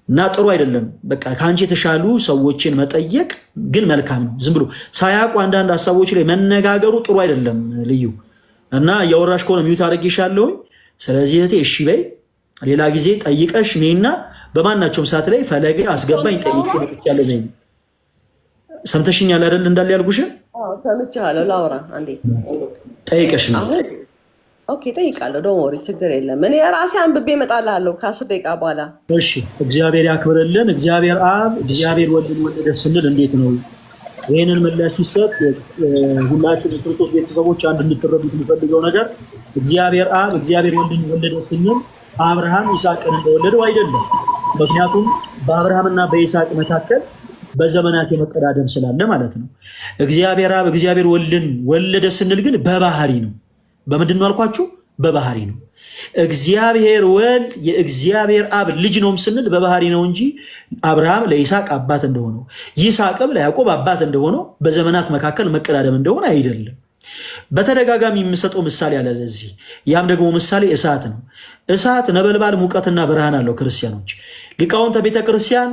S1: እና ጥሩ አይደለም በቃ ከአንቺ የተሻሉ ሰዎችን መጠየቅ ግን መልካም ነው። ዝም ብሎ ሳያውቁ አንዳንድ ሀሳቦች ላይ መነጋገሩ ጥሩ አይደለም ልዩ። እና ያወራሽ ከሆነ ሚዩት አድርጌሻለሁ። ስለዚህ እህቴ እሺ በይ፣ ሌላ ጊዜ ጠይቀሽ ነይና በማናቸውም ሰዓት ላይ ፈለገ አስገባኝ ጠይቄ መጥቻለሁ ነኝ። ሰምተሽኛል አይደል? እንዳለ ያልኩሽ
S14: ሰምቻለሁ። ላውራ አንዴ
S1: ጠይቀሽ ነው።
S14: ኦኬ ጠይቃለሁ። ዶንት ወሪ ችግር የለም። እኔ ራሴ አንብቤ እመጣልሃለሁ ከ10 ደቂቃ በኋላ።
S1: እሺ እግዚአብሔር ያክብርልን። እግዚአብሔር አብ እግዚአብሔር ወልድን ወለደ ስንል እንዴት ነው ይሄንን ምላሽ ሲሰጥ? ሁላችሁ የክርስቶስ ቤተሰቦች አንድ እንድትረዱት የሚፈልገው ነገር እግዚአብሔር አብ እግዚአብሔር ወልድን ወለደ ስንል አብርሃም ይስሐቅን እንደወለደው አይደለም። ምክንያቱም በአብርሃምና በይስሐቅ መካከል በዘመናት የመቀዳደም ስላለ ማለት ነው። እግዚአብሔር አብ እግዚአብሔር ወልድን ወለደ ስንል ግን በባህሪ ነው። በምንድን ነው አልኳችሁ? በባህሪ ነው። እግዚአብሔር ወልድ የእግዚአብሔር አብ ልጅ ነው ስንል በባህሪ ነው እንጂ አብርሃም ለይስሐቅ አባት እንደሆነው ይስሐቅም ለያዕቆብ አባት እንደሆነው በዘመናት መካከል መቀዳደም እንደሆነ አይደለም። በተደጋጋሚ የምሰጠው ምሳሌ አለ ለዚህ። ያም ደግሞ ምሳሌ እሳት ነው። እሳት ነበልባል፣ ሙቀትና ብርሃን አለው። ክርስቲያኖች ሊቃውንተ ቤተክርስቲያን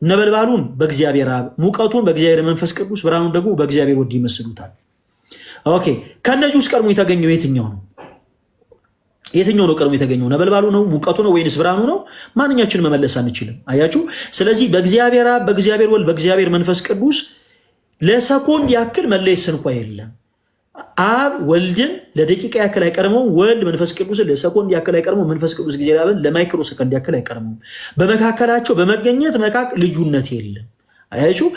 S1: ነበልባሉን በእግዚአብሔር አብ፣ ሙቀቱን በእግዚአብሔር መንፈስ ቅዱስ፣ ብርሃኑን ደግሞ በእግዚአብሔር ወልድ ይመስሉታል። ኦኬ ከነዚህ ውስጥ ቀድሞ የተገኘው የትኛው ነው? የትኛው ነው ቀድሞ የተገኘው? ነበልባሉ ነው? ሙቀቱ ነው? ወይንስ ብርሃኑ ነው? ማንኛችን መመለስ አንችልም። አያችሁ። ስለዚህ በእግዚአብሔር አብ፣ በእግዚአብሔር ወልድ፣ በእግዚአብሔር መንፈስ ቅዱስ ለሰኮንድ ያክል መለየት እንኳ የለም። አብ ወልድን ለደቂቃ ያክል አይቀርመውም። ወልድ መንፈስ ቅዱስን ለሰኮንድ ያክል አይቀርመውም። መንፈስ ቅዱስ እግዚአብሔር አብን ለማይክሮ ሰከንድ ያክል አይቀርመውም። በመካከላቸው በመገኘት መካከል ልዩነት የለም። አያችሁ።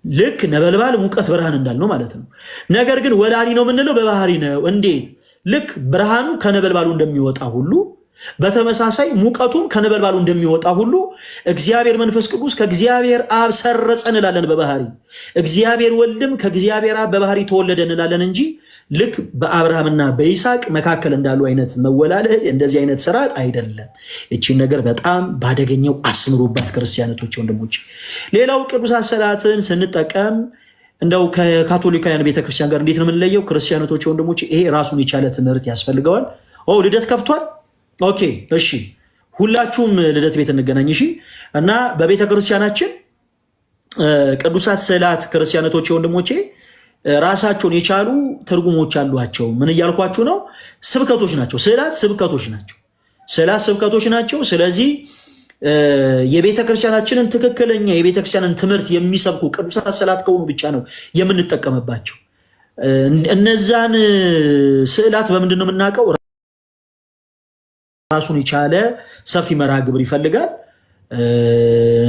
S1: ልክ ነበልባል ሙቀት ብርሃን እንዳልነው ማለት ነው። ነገር ግን ወላዲ ነው የምንለው በባህሪ ነው። እንዴት? ልክ ብርሃኑ ከነበልባሉ እንደሚወጣ ሁሉ በተመሳሳይ ሙቀቱም ከነበልባሉ እንደሚወጣ ሁሉ እግዚአብሔር መንፈስ ቅዱስ ከእግዚአብሔር አብ ሰረጸ እንላለን በባህሪ። እግዚአብሔር ወልድም ከእግዚአብሔር አብ በባህሪ ተወለደ እንላለን እንጂ ልክ በአብርሃምና በይስሐቅ መካከል እንዳሉ አይነት መወላለድ እንደዚህ አይነት ስርዓት አይደለም። እቺን ነገር በጣም ባደገኘው አስምሩባት ክርስቲያኖች ወንድሞች። ሌላው ቅዱሳት ሰላትን ስንጠቀም እንደው ከካቶሊካውያን ቤተክርስቲያን ጋር እንዴት ነው የምንለየው? ክርስቲያኖች ወንድሞች ይሄ ራሱን የቻለ ትምህርት ያስፈልገዋል። ልደት ከፍቷል። ኦኬ እሺ፣ ሁላችሁም ልደት ቤት እንገናኝ። እሺ። እና በቤተ ክርስቲያናችን ቅዱሳት ስዕላት ክርስቲያኖች ወንድሞቼ ራሳቸውን የቻሉ ትርጉሞች አሏቸው። ምን እያልኳችሁ ነው? ስብከቶች ናቸው። ስዕላት ስብከቶች ናቸው። ስዕላት ስብከቶች ናቸው። ስለዚህ የቤተ ክርስቲያናችንን ትክክለኛ የቤተ ክርስቲያንን ትምህርት የሚሰብኩ ቅዱሳት ስዕላት ከሆኑ ብቻ ነው የምንጠቀምባቸው። እነዛን ስዕላት በምንድን ነው የምናውቀው? ራሱን የቻለ ሰፊ መርሃ ግብር ይፈልጋል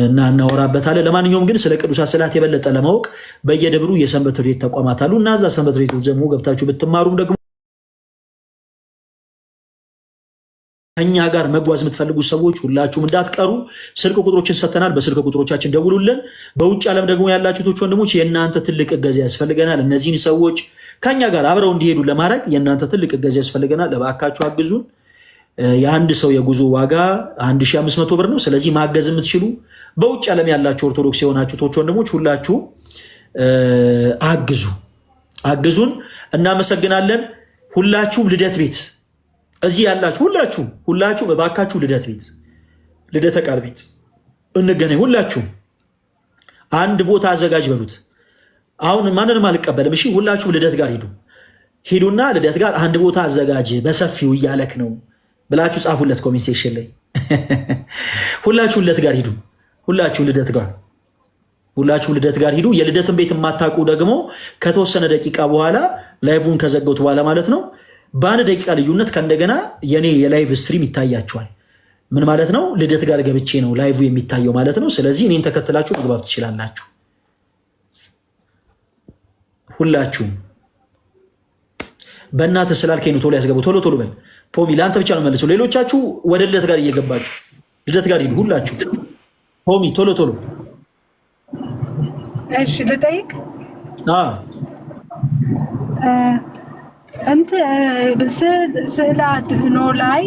S1: እና እናወራበታለን። ለማንኛውም ግን ስለ ቅዱሳት ስዕላት የበለጠ ለማወቅ በየደብሩ የሰንበት ቤት ተቋማት አሉ እና እዛ ሰንበት ቤቶች ደግሞ ገብታችሁ ብትማሩም ደግሞ ከኛ ጋር መጓዝ የምትፈልጉ ሰዎች ሁላችሁም እንዳትቀሩ ስልክ ቁጥሮችን ሰጥተናል። በስልክ ቁጥሮቻችን ደውሉልን። በውጭ ዓለም ደግሞ ያላችሁት ወንድሞች የእናንተ ትልቅ እገዛ ያስፈልገናል። እነዚህን ሰዎች ከኛ ጋር አብረው እንዲሄዱ ለማድረግ የእናንተ ትልቅ እገዛ ያስፈልገናል። እባካችሁ አግዙን። የአንድ ሰው የጉዞ ዋጋ 1500 ብር ነው። ስለዚህ ማገዝ የምትችሉ በውጭ ዓለም ያላችሁ ኦርቶዶክስ የሆናችሁ ወንድሞች ሁላችሁ አግዙን። እናመሰግናለን። ሁላችሁም ልደት ቤት እዚህ ያላችሁ ሁላችሁ በባካችሁ ልደት ቤት ልደተ ቃል ቤት እንገናኝ። ሁላችሁም አንድ ቦታ አዘጋጅ በሉት። አሁን ማንንም አልቀበልም። እሺ ሁላችሁም ልደት ጋር ሂዱና ልደት ጋር አንድ ቦታ አዘጋጅ በሰፊው እያለክ ነው ብላችሁ ጻፉለት ኮሜንት ሴክሽን ላይ። ሁላችሁ ልደት ጋር ሂዱ። ሁላችሁ ልደት ጋር ሁላችሁ ልደት ጋር ሂዱ። የልደትን ቤት የማታውቁ ደግሞ ከተወሰነ ደቂቃ በኋላ ላይቭን ከዘገውት በኋላ ማለት ነው በአንድ ደቂቃ ልዩነት ከእንደገና የኔ የላይቭ ስትሪም ይታያችኋል። ምን ማለት ነው? ልደት ጋር ገብቼ ነው ላይቭ የሚታየው ማለት ነው። ስለዚህ እኔን ተከትላችሁ መግባት ትችላላችሁ ሁላችሁም። በእናትህ ስላልከኝ ነው ቶሎ ያስገባው። ቶሎ በል ፖሚ፣ ለአንተ ብቻ ነው መልሰው። ሌሎቻችሁ ወደ ልደት ጋር እየገባችሁ ልደት ጋር ሂዱ ሁላችሁ። ፖሚ ቶሎ
S15: እሺ ልጠይቅ። ስዕለ አድኅኖ ላይ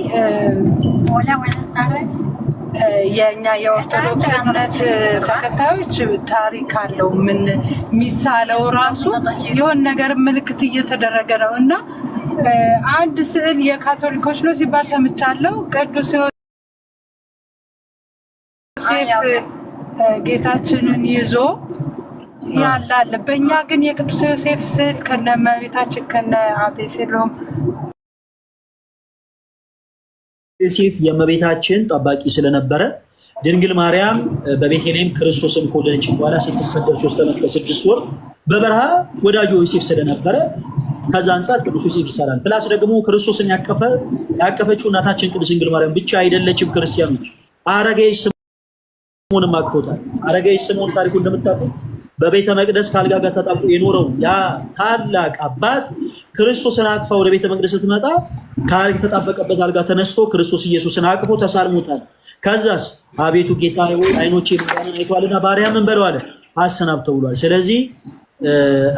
S15: የኛ የኦርቶዶክስ እምነት ተከታዮች ታሪክ አለው። ምን የሚሳለው ራሱ የሆነ ነገር ምልክት እየተደረገ ነው እና አንድ ስዕል የካቶሊኮች ነው ሲባል ሰምቻለሁ። ቅዱስ ዮሴፍ ጌታችንን ይዞ ያላለ። በእኛ ግን የቅዱስ ዮሴፍ ስዕል ከነ እመቤታችን ከነ አቤሴሎም
S1: ዮሴፍ የእመቤታችን ጠባቂ ስለነበረ ድንግል ማርያም በቤተልሔም ክርስቶስን ከወለደች በኋላ ስትሰደድ 3 ዓመት ከ6 ወር በበረሃ ወዳጁ ዮሴፍ ስለነበረ ከዛ አንፃር ቅዱስ ዮሴፍ ይሰራል። ፕላስ ደግሞ ክርስቶስን ያቀፈችው እናታችን ቅድስት ድንግል ማርያም ብቻ አይደለችም። ክርስቲያኖች አረጋዊ ስምዖንም አቅፎታል። አረጋዊ ስምዖን ታሪኩ እንደምታውቁት በቤተ መቅደስ ካልጋ ጋር ተጣብቆ የኖረው ያ ታላቅ አባት ክርስቶስን አቅፋ ወደ ቤተ መቅደስ ስትመጣ ከተጣበቀበት አልጋ ተነስቶ ክርስቶስ ኢየሱስን አቅፎ ተሳልሞታል። ከዛስ አቤቱ ጌታ ሆይ ዓይኖቼ ብርሃንን አይተዋልና ባሪያህን ምን በለው አለ አሰናብተው ብሏል። ስለዚህ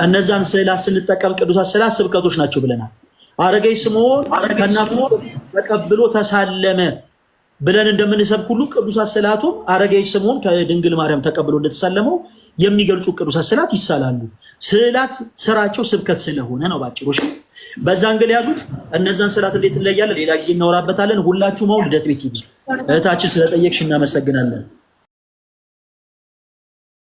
S1: እነዛን ስዕላት ስንጠቀም ቅዱሳት ስዕላት ስብከቶች ናቸው ብለናል። አረጋዊ ስምዖን ከእናቱ ተቀብሎ ተሳለመ ብለን እንደምንሰብክ ሁሉ ቅዱሳት ስዕላቱም አረጋዊ ስምዖን ከድንግል ማርያም ተቀብሎ እንደተሳለመው የሚገልጹ ቅዱሳት ስዕላት ይሳላሉ። ስዕላት ስራቸው ስብከት ስለሆነ ነው ባጭሩ። በዛ አንገል ያዙት። እነዛን ስዕላት እንዴት እንለያለን ሌላ ጊዜ እናወራበታለን። ሁላችሁም አሁን ልደት ቤት ይብዙ። እህታችን ስለጠየቅሽ እናመሰግናለን።